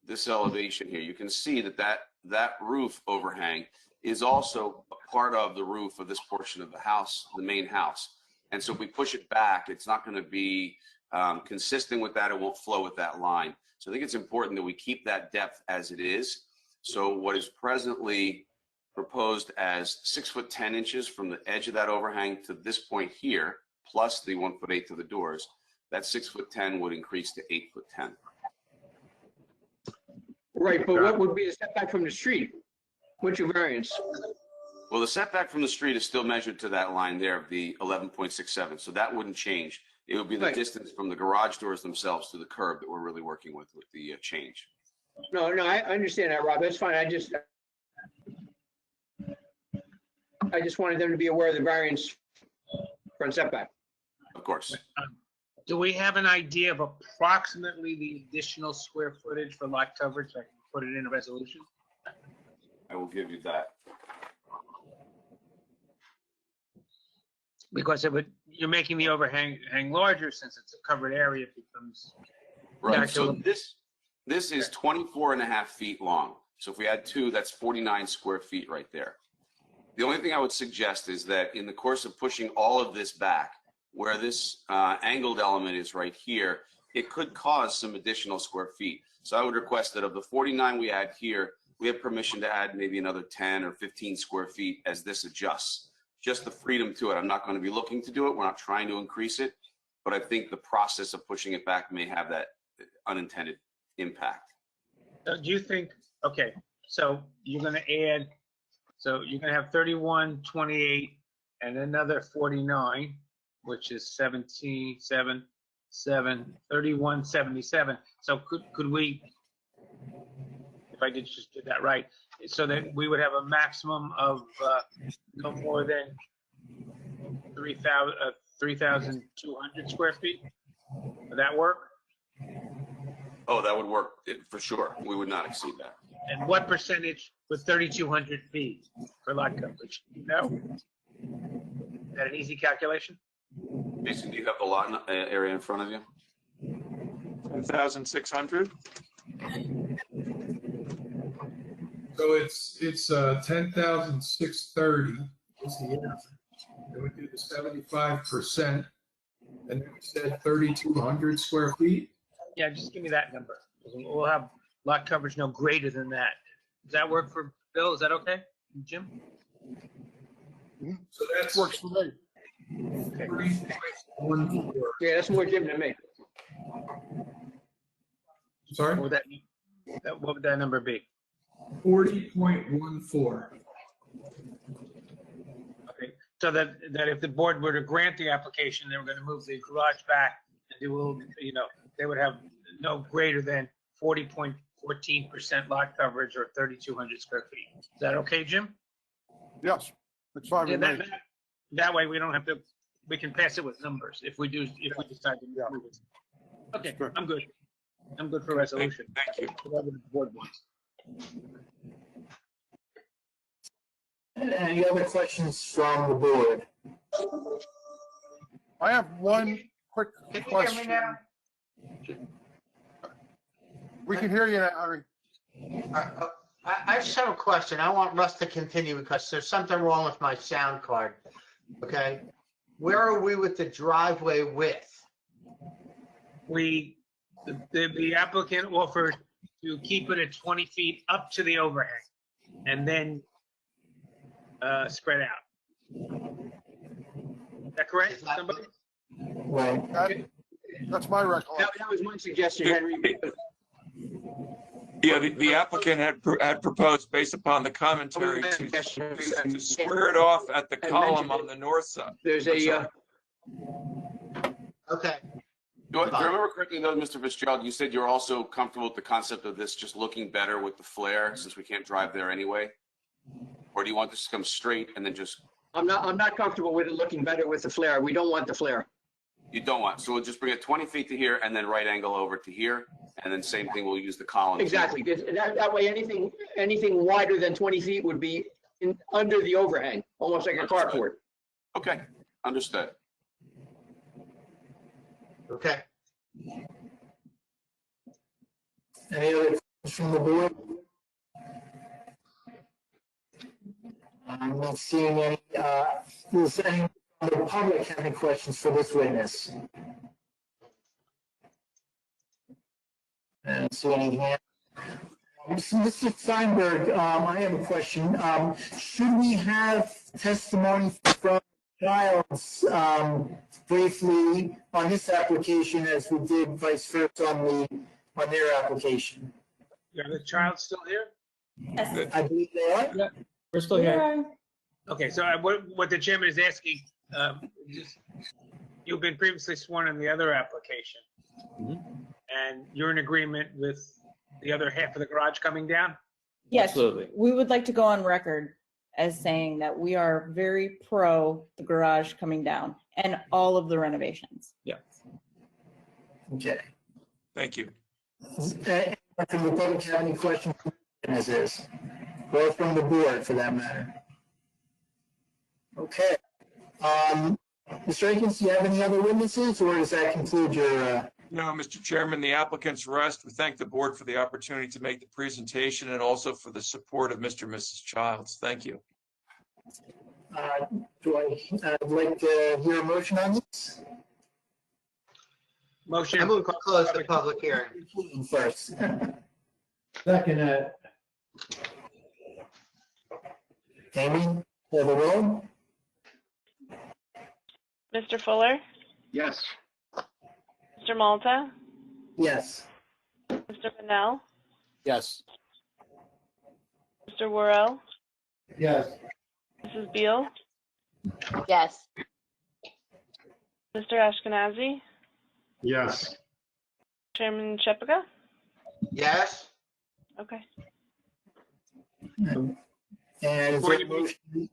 this elevation here, you can see that roof overhang is also a part of the roof of this portion of the house, the main house. And so if we push it back, it's not going to be consistent with that. It won't flow with that line. So I think it's important that we keep that depth as it is. So what is presently proposed as 6'10" from the edge of that overhang to this point here, plus the 1'8" to the doors, that 6'10" would increase to 8'10". Right, but what would be the setback from the street? What's your variance? Well, the setback from the street is still measured to that line there of the 11.67, so that wouldn't change. It would be the distance from the garage doors themselves to the curb that we're really working with the change. No, I understand that, Rob. That's fine. I just wanted them to be aware of the variance front setback. Of course. Do we have an idea of approximately the additional square footage for lot coverage? I can put it in a resolution. I will give you that. Because you're making the overhang larger since it's a covered area, it becomes. Right, so this is 24.5 feet long. So if we add 2, that's 49 square feet right there. The only thing I would suggest is that in the course of pushing all of this back, where this angled element is right here, it could cause some additional square feet. So I would request that of the 49 we add here, we have permission to add maybe another 10 or 15 square feet as this adjusts. Just the freedom to it. I'm not going to be looking to do it. We're not trying to increase it, but I think the process of pushing it back may have that unintended impact. So do you think, okay, so you're going to add, so you're going to have 31, 28, and another 49, which is 17, 7, 31, 77. So could we, if I just did that right, so that we would have a maximum of no more than 3,200 square feet? Would that work? Oh, that would work for sure. We would not exceed that. And what percentage would 3,200 be for lot coverage? No? Is that an easy calculation? Jason, do you have the lot area in front of you? 10,600. So it's 10,630 is the answer. And we do the 75%, and then we said 3,200 square feet. Yeah, just give me that number. We'll have lot coverage no greater than that. Does that work for Bill? Is that okay? Jim? So that Works for me. Okay. 3.14. Yeah, that's more Jim than me. Sorry? What would that number be? 40.14. Okay, so that if the board were to grant the application, they were going to move the garage back and do a little, they would have no greater than 40.14% lot coverage or 3,200 square feet. Is that okay, Jim? Yes, it's fine with me. That way we don't have to, we can pass it with numbers if we decide to move it. Okay, I'm good. I'm good for resolution. Thank you. Whatever the board wants. Any other questions from the board? I have one quick Can you hear me question. now? We can hear you now. I just have a question. I want Russ to continue because there's something wrong with my sound card. Okay? Where are we with the driveway width? The applicant offered to keep it at 20 feet up to the overhang and then spread out. Is that correct? Somebody? Right. That's my recollection. That was my suggestion, Henry. Yeah, the applicant had proposed, based upon the commentary, to square it off at the column on the north side. There's a. Okay. Do I remember correctly, though, Mr. Fitzgerald, you said you're also comfortable with the concept of this just looking better with the flare, since we can't drive there anyway? Or do you want this to come straight and then just, I'm not comfortable with it looking better with the flare. We don't want the flare. you don't want, so we'll just bring it 20 feet to here and then right angle over to here, and then same thing, we'll use the column. Exactly. That way, anything wider than 20 feet would be under the overhang, almost like a carport. Okay, understood. Okay. Any other questions from the board? I'm not seeing any, does anyone from the public have any questions for this witness? I don't see any hands. Mr. Steinberg, I have a question. Should we have testimony from Childs briefly on this application as we did vice versa on their application? Are the child still here? Yes. I believe they are. Yeah. We're still here. Okay, so what the chairman is asking, you've been previously sworn in the other application. And you're in agreement with the other half of the garage coming down? Yes, we would like to go on record as saying that we are very pro the garage coming down and all of the renovations. Yeah. Okay. Thank you. From the public have any questions from witnesses? Or from the board for that matter? Okay. Mr. Akins, do you have any other witnesses or does that conclude your? No, Mr. Chairman, the applicant's rest. We thank the board for the opportunity to make the presentation and also for the support of Mr. and Mrs. Childs. Thank you. Do I'd like to hear a motion on this? Motion. I move to close the public hearing. First. Second, Amy, call the roll. Mr. Fuller, Yes. Mr. Malta, Yes. Mr. Pennell, Yes. Mr. Worrell, yes. Mrs. Beal, Yes. Mr. Ashkenazi, Yes. Chairman Shepherd? Yes? Okay. And is Before there a motion?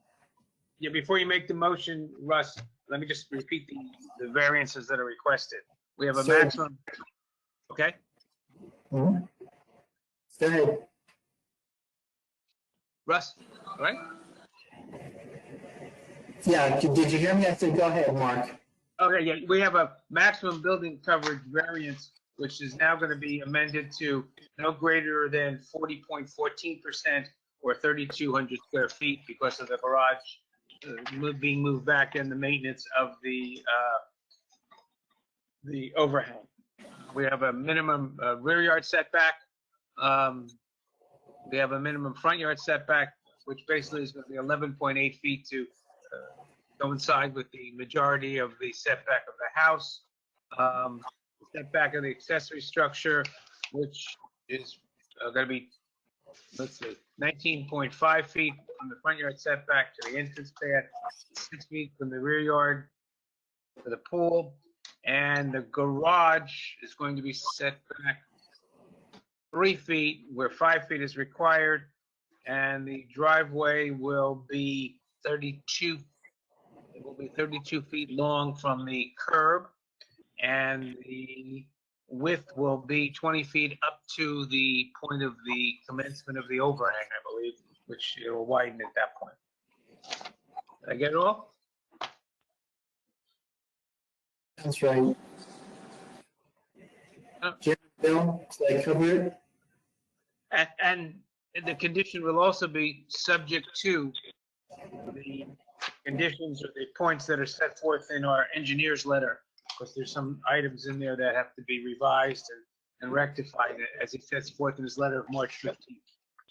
Before you make the motion, Russ, let me just repeat the variances that are requested. We have a Sir. maximum, okay? Mhm. Go ahead. Russ, all right? Yeah, did you hear me? I said, go ahead, Mark. Okay, yeah, we have a maximum building coverage variance, which is now going to be amended to no greater than 40.14% or 3,200 square feet because of the garage being moved back and the maintenance of the overhang. We have a minimum rear yard setback. We have a minimum front yard setback, which basically is going to be 11.8 feet to coincide with the majority of the setback of the house. Setback of the accessory structure, which is going to be, let's see, 19.5 feet from the front yard setback to the entrance pad, 6 feet from the rear yard to the pool, and the garage is going to be set back 3 feet where 5 feet is required, and the driveway will be 32. It will be 32 feet long from the curb, and the width will be 20 feet up to the point of the commencement of the overhang, I believe, which it will widen at that point. Did I get it all? That's right. Jim, Bill, did I cover it? And the condition will also be subject to the conditions or the points that are set forth in our engineer's letter, because there's some items in there that have to be revised and rectified as he sets forth in his letter of March 15th.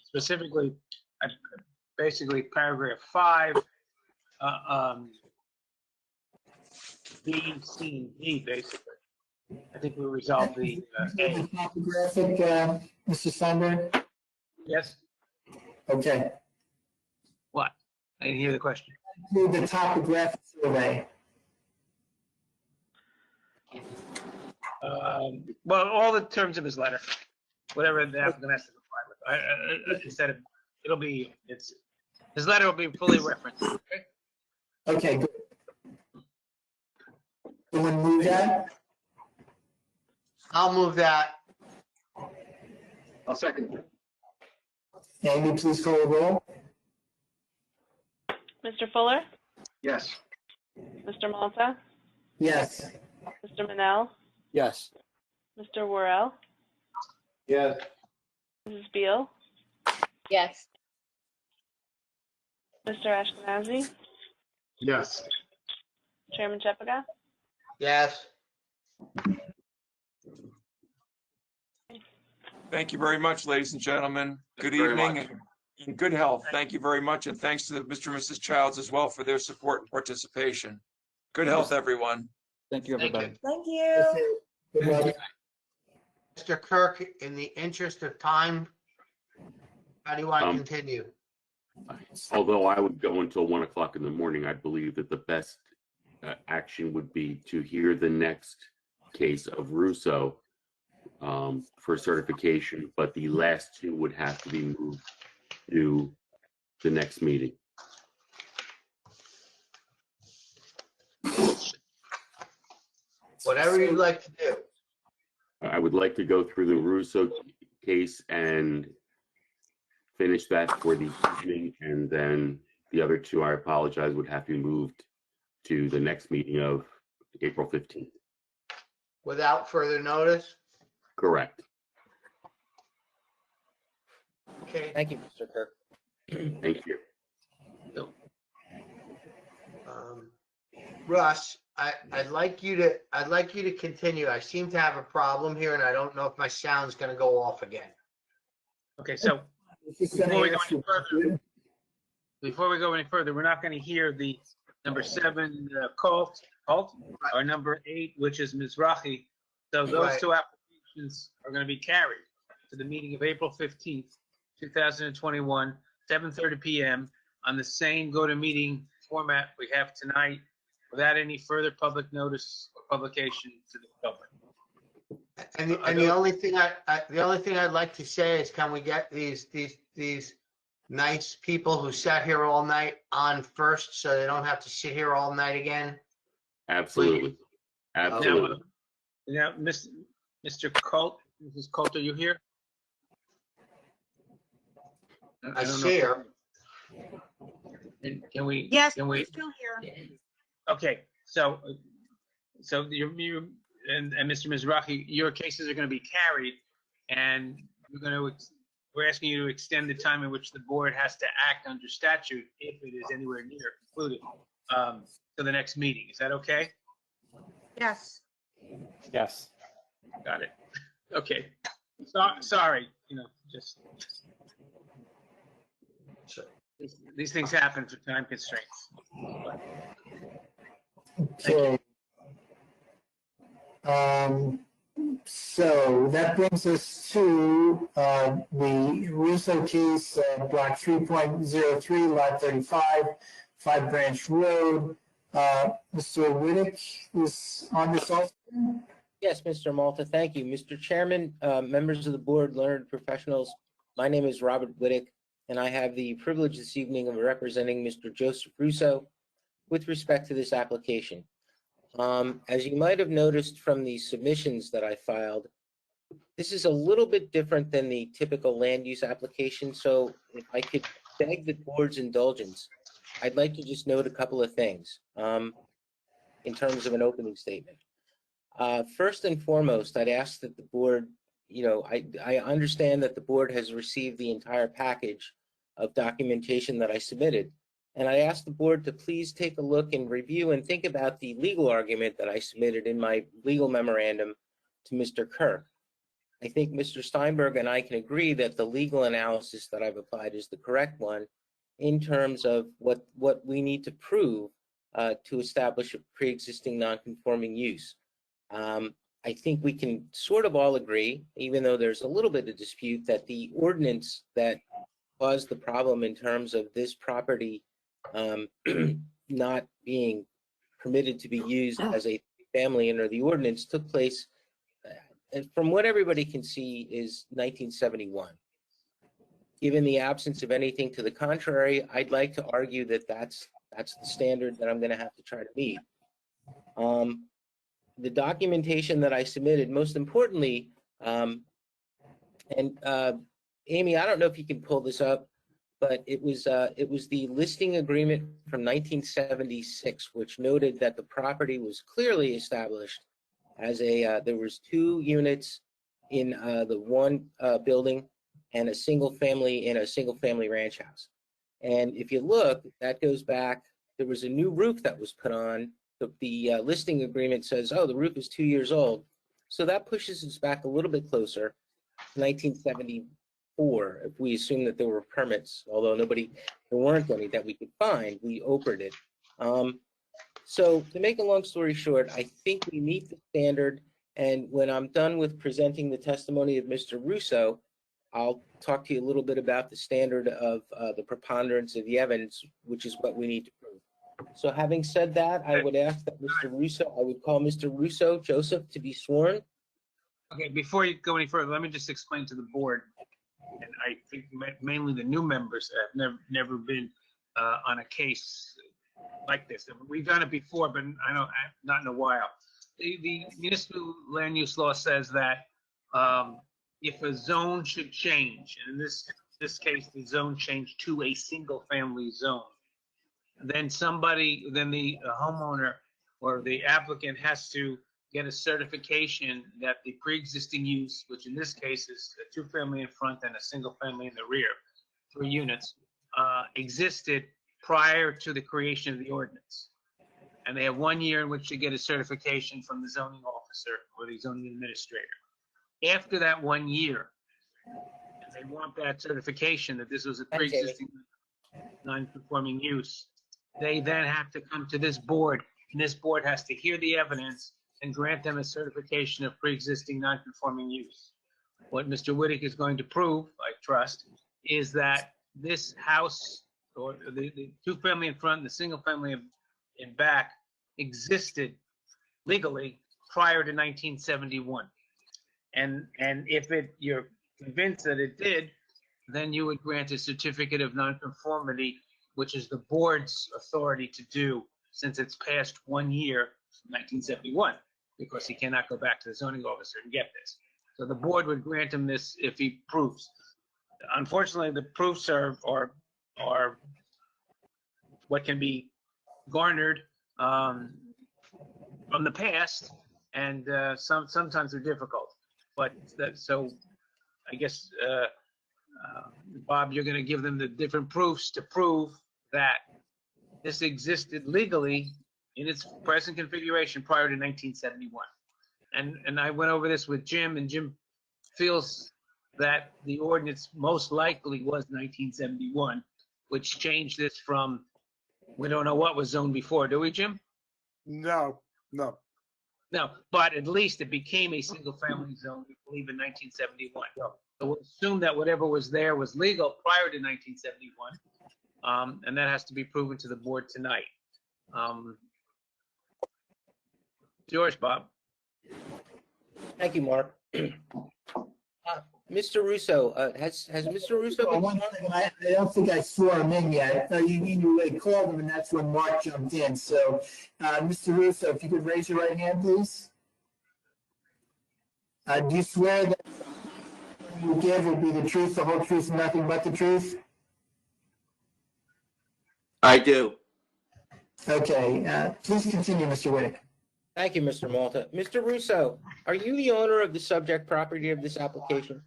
Specifically, basically paragraph 5, B, C, and D, basically. I think we resolved the A. Topographic, Mr. Steinberg? Yes? Okay. What? I didn't hear the question. The topographic survey. Well, all the terms of his letter, whatever the applicant has to comply with. Instead of, his letter will be fully referenced. Okay? Okay, good. Someone move that? I'll move that. I'll second. Amy, please call the roll. Mr. Fuller, Yes. Mr. Malta, Yes. Mr. Manel, Yes. Mr. Worrell, Yes. Mrs. Beal, Yes. Mr. Ashkenazi, Yes. Chairman Shepherd. Yes. Thank you very much, ladies and gentlemen. Good Thank you very evening and good health. Thank you very much. And thanks to Mr. and Mrs. Childs as well for their support and participation. Good health, everyone. Thank you, everybody. Thank you. Good luck. Mr. Kirk, in the interest of time, how do you want to continue? Although I would go until 1 o'clock in the morning, I believe that the best action would be to hear the next case of Russo for certification, but the last two would have to be moved to the next meeting. Whatever you'd like to do. I would like to go through the Russo case and finish that for the evening, and then the other two, I apologize, would have to be moved to the next meeting of April 15th. Without further notice? Correct. Okay. Thank you, Mr. Kirk. Thank you. Russ, I'd like you to continue. I seem to have a problem here, and I don't know if my sound's going to go off again. Okay, so before we go any further, we're not going to hear the number 7 cult, or number 8, which is Mizrahi. So those Right. two applications are going to be carried to the meeting of April 15th, 2021, 7:30 p.m. on the same go-to-meeting format we have tonight, without any further public notice or publication to the public. And the only thing I'd like to say is, can we get these nice people who sat here all night on first, so they don't have to sit here all night again? Absolutely. Absolutely. Now, Mr. Colt, Mrs. Colt, are you here? I don't see know. her. Can we? Yes, Can we? I'm still here. Okay, so you and Mr. Mizrahi, your cases are going to be carried, and we're asking you to extend the time in which the board has to act under statute, if it is anywhere near concluded, to the next meeting. Is that okay? Yes. Yes. Got it. Okay. Sorry, just these things happen for time constraints. Okay. So that brings us to the Russo case, block 3.03, lot 35, 5 Branch Road. Mr. Riddick is on this also. Yes, Mr. Malta, thank you. Mr. Chairman, members of the board, learned professionals, my name is Robert Whittick, and I have the privilege this evening of representing Mr. Joseph Russo with respect to this application. As you might have noticed from the submissions that I filed, this is a little bit different than the typical land use application, so if I could beg the board's indulgence, I'd like to just note a couple of things in terms of an opening statement. First and foremost, I'd ask that the board, I understand that the board has received the entire package of documentation that I submitted, and I ask the board to please take a look and review and think about the legal argument that I submitted in my legal memorandum to Mr. Kirk. I think Mr. Steinberg and I can agree that the legal analysis that I've applied is the correct one in terms of what we need to prove to establish a pre-existing non-conforming use. I think we can sort of all agree, even though there's a little bit of dispute, that the ordinance that caused the problem in terms of this property not being permitted to be used as a family under the ordinance took place, from what everybody can see, is 1971. Given the absence of anything to the contrary, I'd like to argue that that's the standard that I'm going to have to try to meet. The documentation that I submitted, most importantly, and Amy, I don't know if you can pull this up, but it was the listing agreement from 1976, which noted that the property was clearly established as there was 2 units in the one building and a single family in a single family ranch house. And if you look, that goes back, there was a new roof that was put on. The listing agreement says, oh, the roof is 2 years old. So that pushes us back a little bit closer to 1974, if we assume that there were permits, although there weren't any that we could find, we opened it. So to make a long story short, I think we meet the standard, and when I'm done with presenting the testimony of Mr. Russo, I'll talk to you a little bit about the standard of the preponderance of the evidence, which is what we need to prove. So having said that, I would ask that I would call Mr. Russo, Joseph, to be sworn. Okay, before you go any further, let me just explain to the board, and I think mainly the new members that have never been on a case like this. We've done it before, but not in a while. The municipal land use law says that if a zone should change, and in this case, the zone changed to a single family zone, then the homeowner or the applicant has to get a certification that the pre-existing use, which in this case is a 2-family in front and a single family in the rear, 3 units, existed prior to the creation of the ordinance. And they have 1 year in which to get a certification from the zoning officer or the zoning administrator. After that 1 year, and they want that certification that this was a pre-existing non-conforming use, they then have to come to this board, and this board has to hear the evidence and grant them a certification of pre-existing non-conforming use. What Mr. Whittick is going to prove, I trust, is that this house, or the 2-family in front and the single family in back, existed legally prior to 1971. And if you're convinced that it did, then you would grant a certificate of nonconformity, which is the board's authority to do since it's past 1 year, 1971. because he cannot go back to the zoning officer and get this. So the board would grant him this if he proves. Unfortunately, the proofs are what can be garnered from the past, and sometimes they're difficult. But so I guess, Bob, you're going to give them the different proofs to prove that this existed legally in its present configuration prior to 1971. And I went over this with Jim, and Jim feels that the ordinance most likely was 1971, which changed this from, we don't know what was zoned before, do we, Jim? No. No, but at least it became a single-family zone, we believe, in 1971. So we'll assume that whatever was there was legal prior to 1971, and that has to be proven to the board tonight. Yours, Bob. Thank you, Mark. Mr. Russo, has Mr. Russo been One second, I don't think I swore him in yet. You called him, and that's when Mark jumped in. So, Mr. Russo, if you could raise your right hand, please. Do you swear that you give will be the truth, the whole truth, and nothing but the truth? I do. Okay, please continue, Mr. Whittick. Thank you, Mr. Malta. Mr. Russo, are you the owner of the subject property of this application?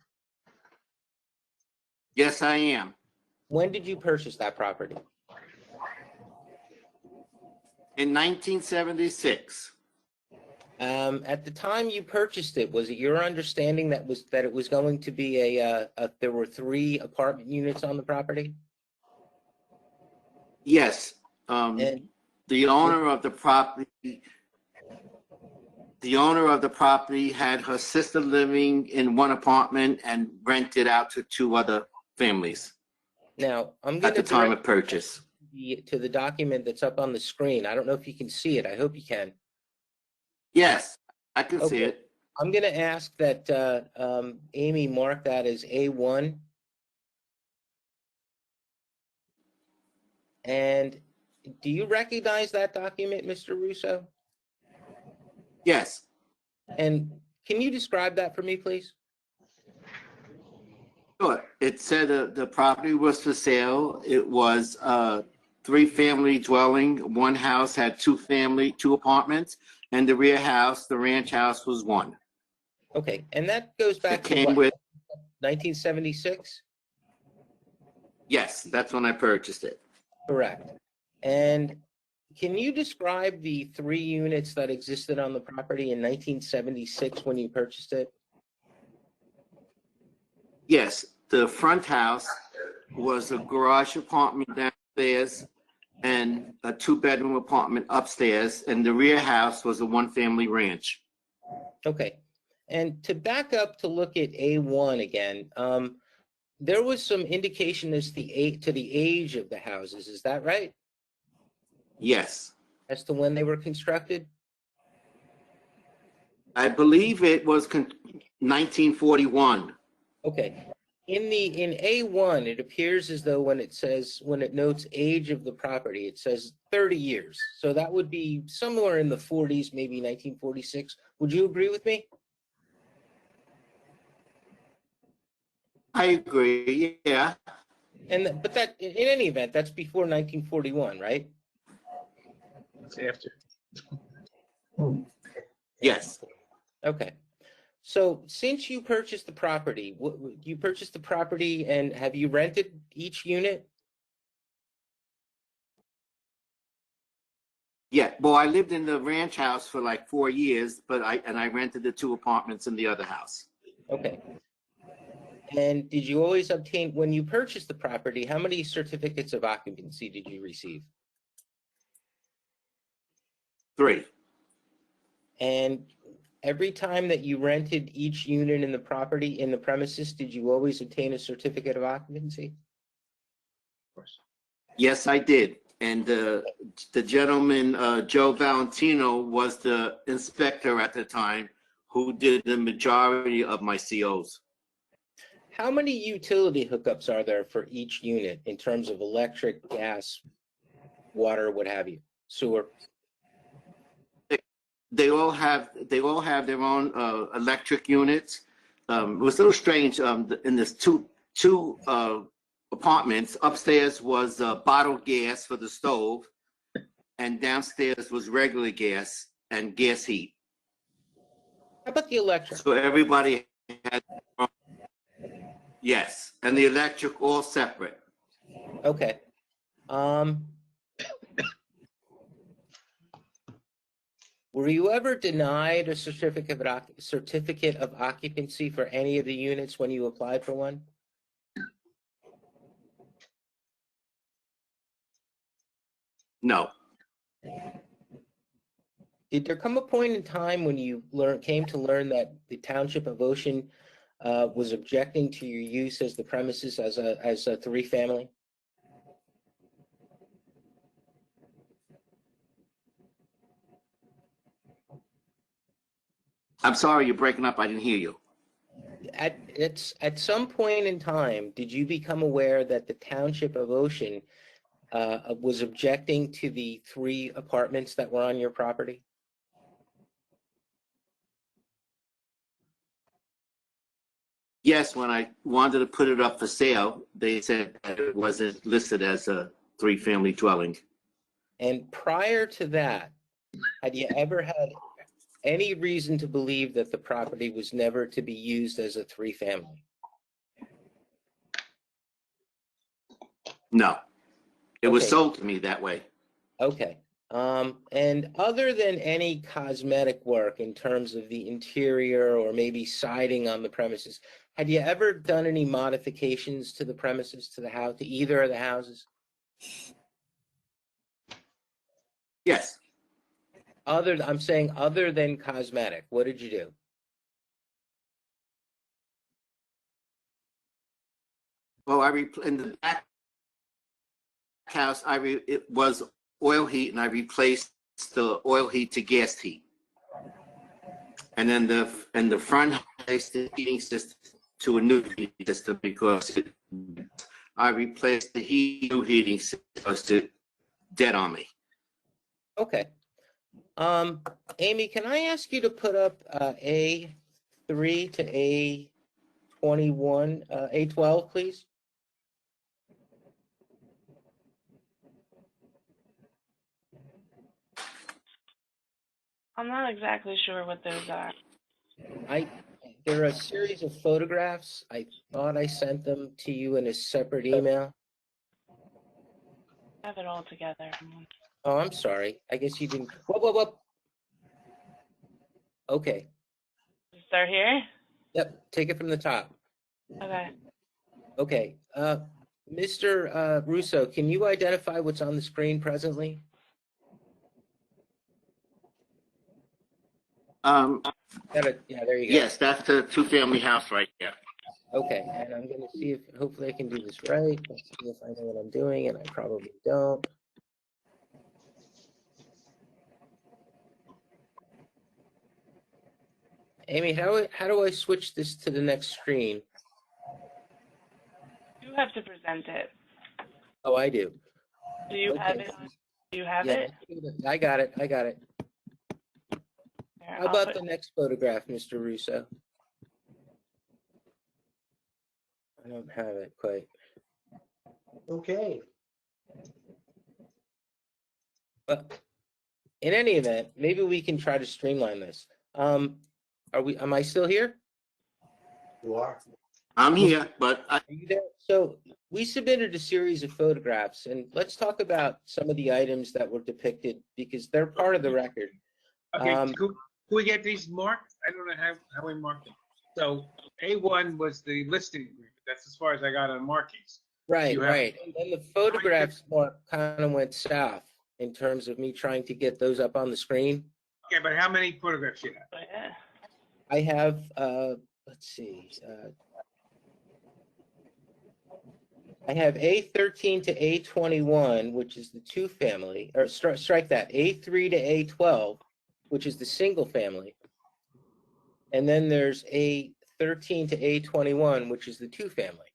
Yes, I am. When did you purchase that property? In 1976. At the time you purchased it, was it your understanding that it was going to be there were 3 apartment units on the property? Yes. The owner of the property had her sister living in one apartment and rented out to 2 other families. Now, I'm at going the time of purchase. to the document that's up on the screen. I don't know if you can see it. I hope you can. Yes, I can see it. I'm going to ask that Amy mark that as A1. And do you recognize that document, Mr. Russo? Yes. And can you describe that for me, please? Sure. It said the property was for sale. It was a 3-family dwelling. One house had 2 apartments, and the rear house, the ranch house, was 1. Okay, and that goes back to came what, with 1976? Yes, that's when I purchased it. Correct. And can you describe the 3 units that existed on the property in 1976 when you purchased it? Yes, the front house was a garage apartment downstairs and a 2-bedroom apartment upstairs, and the rear house was a 1-family ranch. Okay. And to back up to look at A1 again, there was some indication as to the age of the houses. Is that right? Yes. As to when they were constructed? I believe it was 1941. Okay. In A1, it appears as though when it notes age of the property, it says 30 years. So that would be somewhere in the 40s, maybe 1946. Would you agree with me? I agree, yeah. But that, in any event, that's before 1941, right? It's after. Yes. Okay. So since you purchased the property, and have you rented each unit? Yeah, well, I lived in the ranch house for like 4 years, but I rented the 2 apartments in the other house. Okay. And did you always obtain, when you purchased the property, how many certificates of occupancy did you receive? 3. And every time that you rented each unit in the property, in the premises, did you always obtain a certificate of occupancy? Of course. Yes, I did. And the gentleman, Joe Valentino, was the inspector at the time who did the majority of my COs. How many utility hookups are there for each unit in terms of electric, gas, water, what have you, sewer? they all have their own electric units. It was a little strange. In this two apartments, upstairs was bottled gas for the stove, and downstairs was regular gas and gas heat. How about the electric? So everybody had, yes, and the electric all separate. Okay. Were you ever denied a certificate of occupancy for any of the units when you applied for one? No. Did there come a point in time when you came to learn that the Township of Ocean was objecting to your use as the premises as a three-family? I'm sorry, you're breaking up. I didn't hear you. At some point in time, did you become aware that the Township of Ocean was objecting to the 3 apartments that were on your property? Yes, when I wanted to put it up for sale, they said that it wasn't listed as a 3-family dwelling. And prior to that, had you ever had any reason to believe that the property was never to be used as a 3-family? No. It was Okay. sold to me that way. Okay. And other than any cosmetic work in terms of the interior or maybe siding on the premises, had you ever done any modifications to the premises, to the house, to either of the houses? Yes. I'm saying other than cosmetic, what did you do? Well, in the back house, it was oil heat, and I replaced the oil heat to gas heat. And then in the front, I replaced the heating system to a new heating system because I replaced the new heating system because it dead on me. Okay. Amy, can I ask you to put up A3 to A21, A12, please? I'm not exactly sure what those are. There are a series of photographs. I thought I sent them to you in a separate email. I have it all together. Oh, I'm sorry. I guess you didn't. Whoa. Okay. Start here? Yep. Take it from the top. Okay. Okay. Mr. Russo, can you identify what's on the screen presently? Yeah, there you go. Yes, that's the 2-family house right there. Okay, and I'm going to see if, hopefully I can do this right. Let's see if I know what I'm doing, and I probably don't. Amy, how do I switch this to the next screen? You have to present it. Oh, I do. Do you Okay. have it? Do you have it? I got it. Here, How about the next photograph, Mr. Russo? I don't have it quite. Okay. But in any event, maybe we can try to streamline this. Am I still here? You are. I'm here, but Are you there? So we submitted a series of photographs, and let's talk about some of the items that were depicted because they're part of the record. Okay, could we get these marked? I don't know how we marked them. So A1 was the listing agreement. That's as far as I got on markings. Right. And then the photographs kind of went south in terms of me trying to get those up on the screen. Okay, but how many photographs you have? I have, let's see. I have A13 to A21, which is the 2-family, or strike that, A3 to A12, which is the single family. And then there's A13 to A21, which is the 2-family.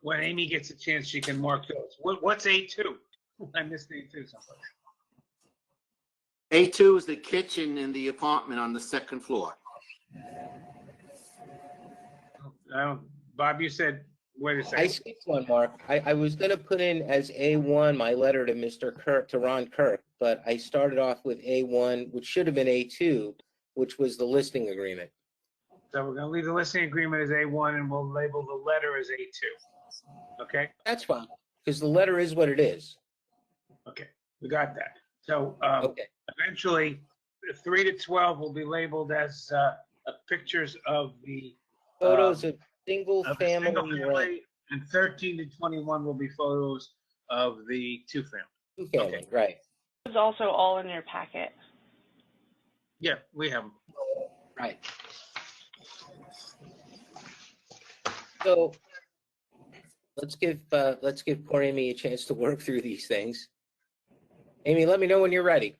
When Amy gets a chance, she can mark those. What's A2? I missed A2 someplace. A2 is the kitchen in the apartment on the second floor. Bob, you said, wait a I second. skipped one, Mark. I was gonna put in as A1 my letter to Mr. Kirk, to Ron Kirk, but I started off with A1, which should have been A2, which was the listing agreement. So we're gonna leave the listing agreement as A1 and we'll label the letter as A2. Okay? That's fine, because the letter is what it is. Okay, we got that. So Okay. eventually, the 3 to 12 will be labeled as pictures of the Photos of single of the single family, family, and 13 to 21 will be photos of the two family. two family, right? It's also all in your packet. Yeah, we have them. Right. So let's give poor Amy a chance to work through these things. Amy, let me know when you're ready.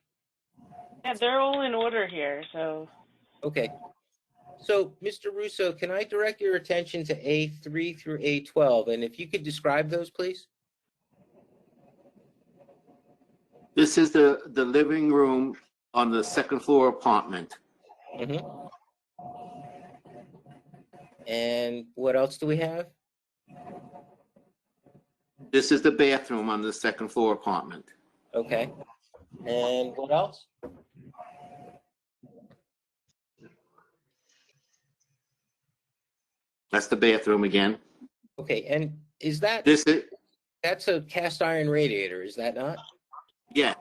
Yeah, they're all in order here, so. Okay. So, Mr. Russo, can I direct your attention to A3 through A12? And if you could describe those, please? This is the living room on the second floor apartment. Mm-hmm. And what else do we have? This is the bathroom on the second floor apartment. Okay. And what else? That's the bathroom again. Okay, and is that, This is, that's a cast iron radiator, is that not? yeah,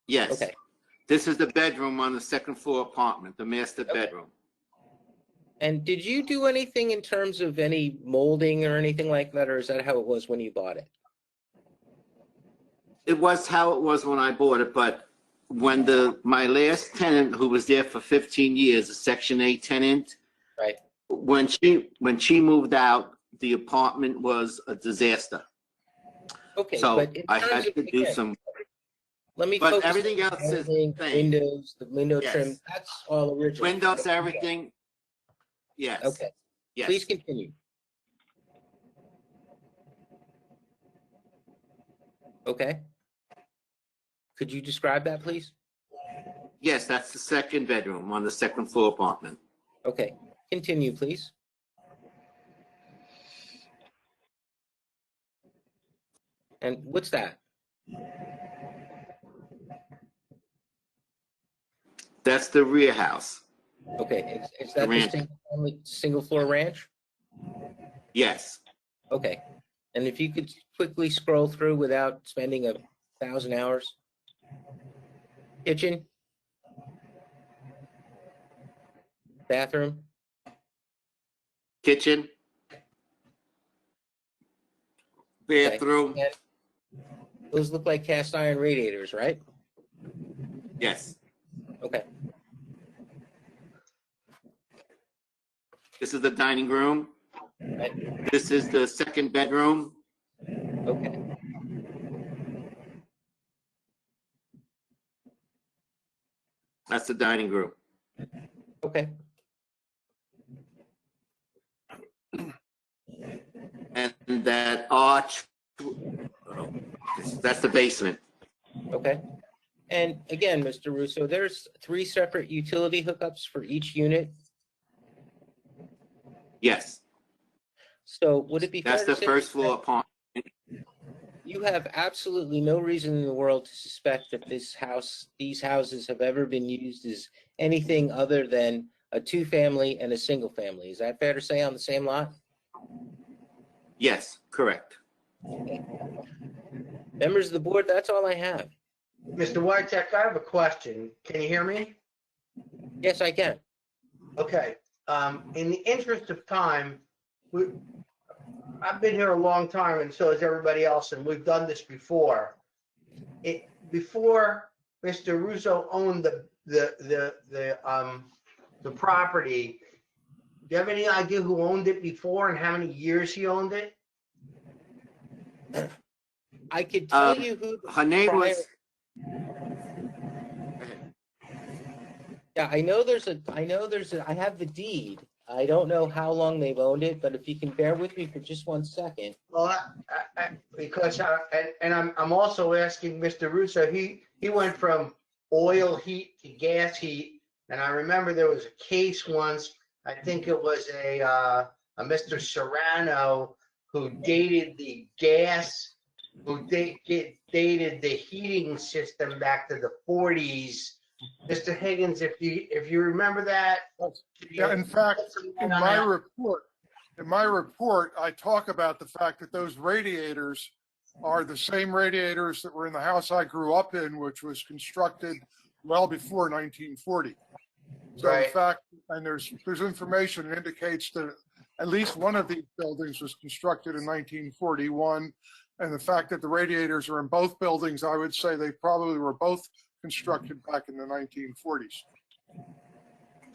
yes. Okay. This is the bedroom on the second floor apartment, the master Okay. bedroom. And did you do anything in terms of any molding or anything like that, or is that how it was when you bought it? It was how it was when I bought it, but when my last tenant, who was there for 15 years, a Section 8 tenant, right, when she moved out, the apartment was a disaster. Okay, So but in I terms had of, to do again, some, let me but focus everything on else is molding, the same. windows, the window Yes. trim, that's all original. Windows, everything. Yes. Okay, Yes. please continue. Okay. Could you describe that, please? Yes, that's the second bedroom on the second floor apartment. Okay, continue, please. And what's that? That's the rear house. Okay, is that the ranch. single floor ranch? Yes. Okay, and if you could quickly scroll through without spending 1,000 hours. Kitchen. Bathroom. Kitchen. Bathroom. Okay. Those look like cast iron radiators, right? Yes. Okay. This is the dining room. Right. This is the second bedroom. Okay. That's the dining room. Okay. And that arch, that's the basement. Okay. And again, Mr. Russo, there's 3 separate utility hookups for each unit. Yes. So would it be fair That's to the say first that floor apartment. you have absolutely no reason in the world to suspect that these houses have ever been used as anything other than a 2-family and a single family? Is that fair to say on the same lot? Yes, correct. Okay. Members of the board, that's all I have. Mr. Wycheck, I have a question. Can you hear me? Yes, I can. Okay. In the interest of time, I've been here a long time, and so has everybody else, and we've done this before. Before Mr. Russo owned the property, do you have any idea who owned it before and how many years he owned it? I could tell you who her name was. Yeah, I have the deed. I don't know how long they've owned it, but if you can bear with me for just 1 second. Well, I'm also asking Mr. Russo. He went from oil heat to gas heat. And I remember there was a case once, I think it was a Mr. Serrano who dated the gas, dated the heating system back to the 40s. Mr. Higgins, if you remember that. Yeah, in fact, in my report, I talk about the fact that those radiators are the same radiators that were in the house I grew up in, which was constructed well before 1940. So in fact, and there's information that indicates that at least one of these buildings was constructed in 1941. And the fact that the radiators are in both buildings, I would say they probably were both constructed back in the 1940s.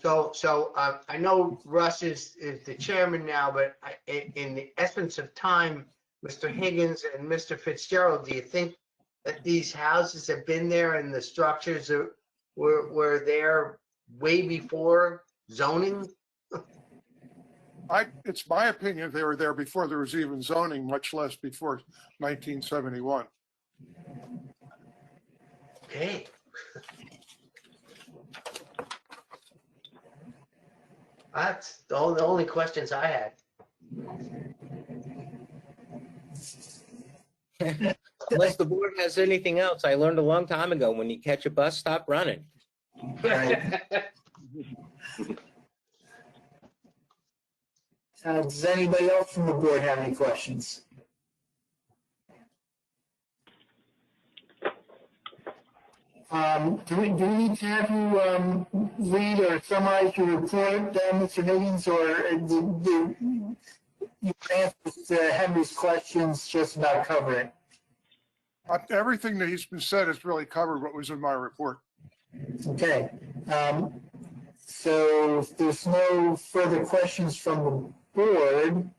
So I know Russ is the chairman now, but in the essence of time, Mr. Higgins and Mr. Fitzgerald, do you think that these houses have been there and the structures were there way before zoning? It's my opinion they were there before there was even zoning, much less before 1971. Okay. That's the only questions I had. Unless the board has anything else, I learned a long time ago, when you catch a bus, stop running. Does anybody else from the board have any questions? Do we need to have you read or summarize your report, Mr. Higgins, or do you answer Henry's questions just about cover it? Everything that he's been said has really covered what was in my report. Okay. So if there's no further questions from the board,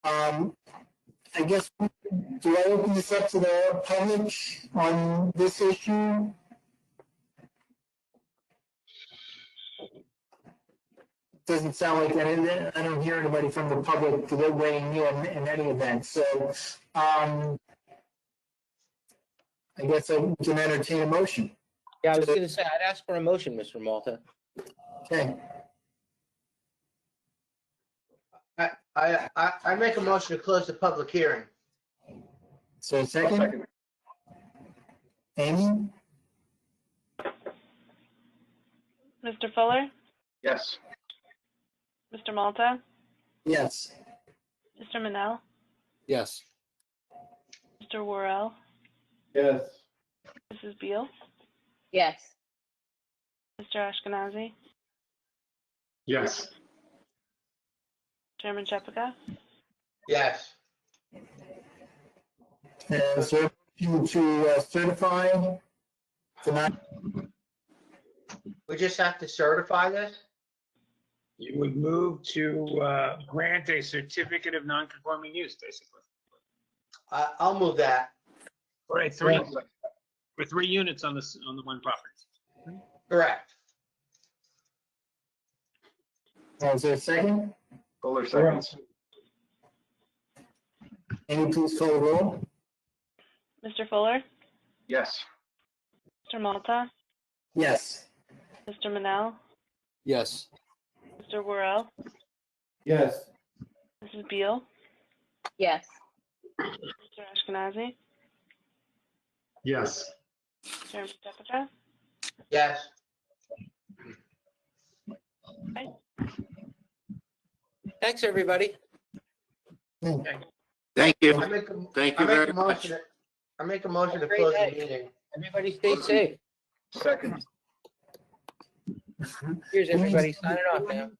I guess, do I open this up to the public on this issue? Doesn't sound like that. I don't hear anybody from the public weighing in any event. So I guess I can entertain a motion. Yeah, I was going to say, I'd ask for a motion, Mr. Malta. Okay. I make a motion to close the public hearing. So second? Amy? Mr. Fuller, Yes. Mr. Malta, Yes. Mr. Manel, Yes. Mr. Worrell, Yes. Mrs. Beal, Yes. Mr. Ashkenazi, Yes. Chairman Shephaka. Yes. Is there a motion to certify tonight? We just have to certify this? You would move to grant a certificate of non-conforming use, basically. I'll move that. For for 3 units on the one property. Correct. Is there a second? Fuller seconds. Amy, please call the roll. Mr. Fuller, Yes. Mr. Malta, Yes. Mr. Manel, Yes. Mr. Worrell, Yes. Mrs. Beal, Yes. Mr. Ashkenazi, Yes. Chairman Shephaka. Yes. Okay. Thanks, everybody. Thank you. Thank you very much. I make a motion to close the meeting. Everybody stay safe. Second. Here's everybody signing off now.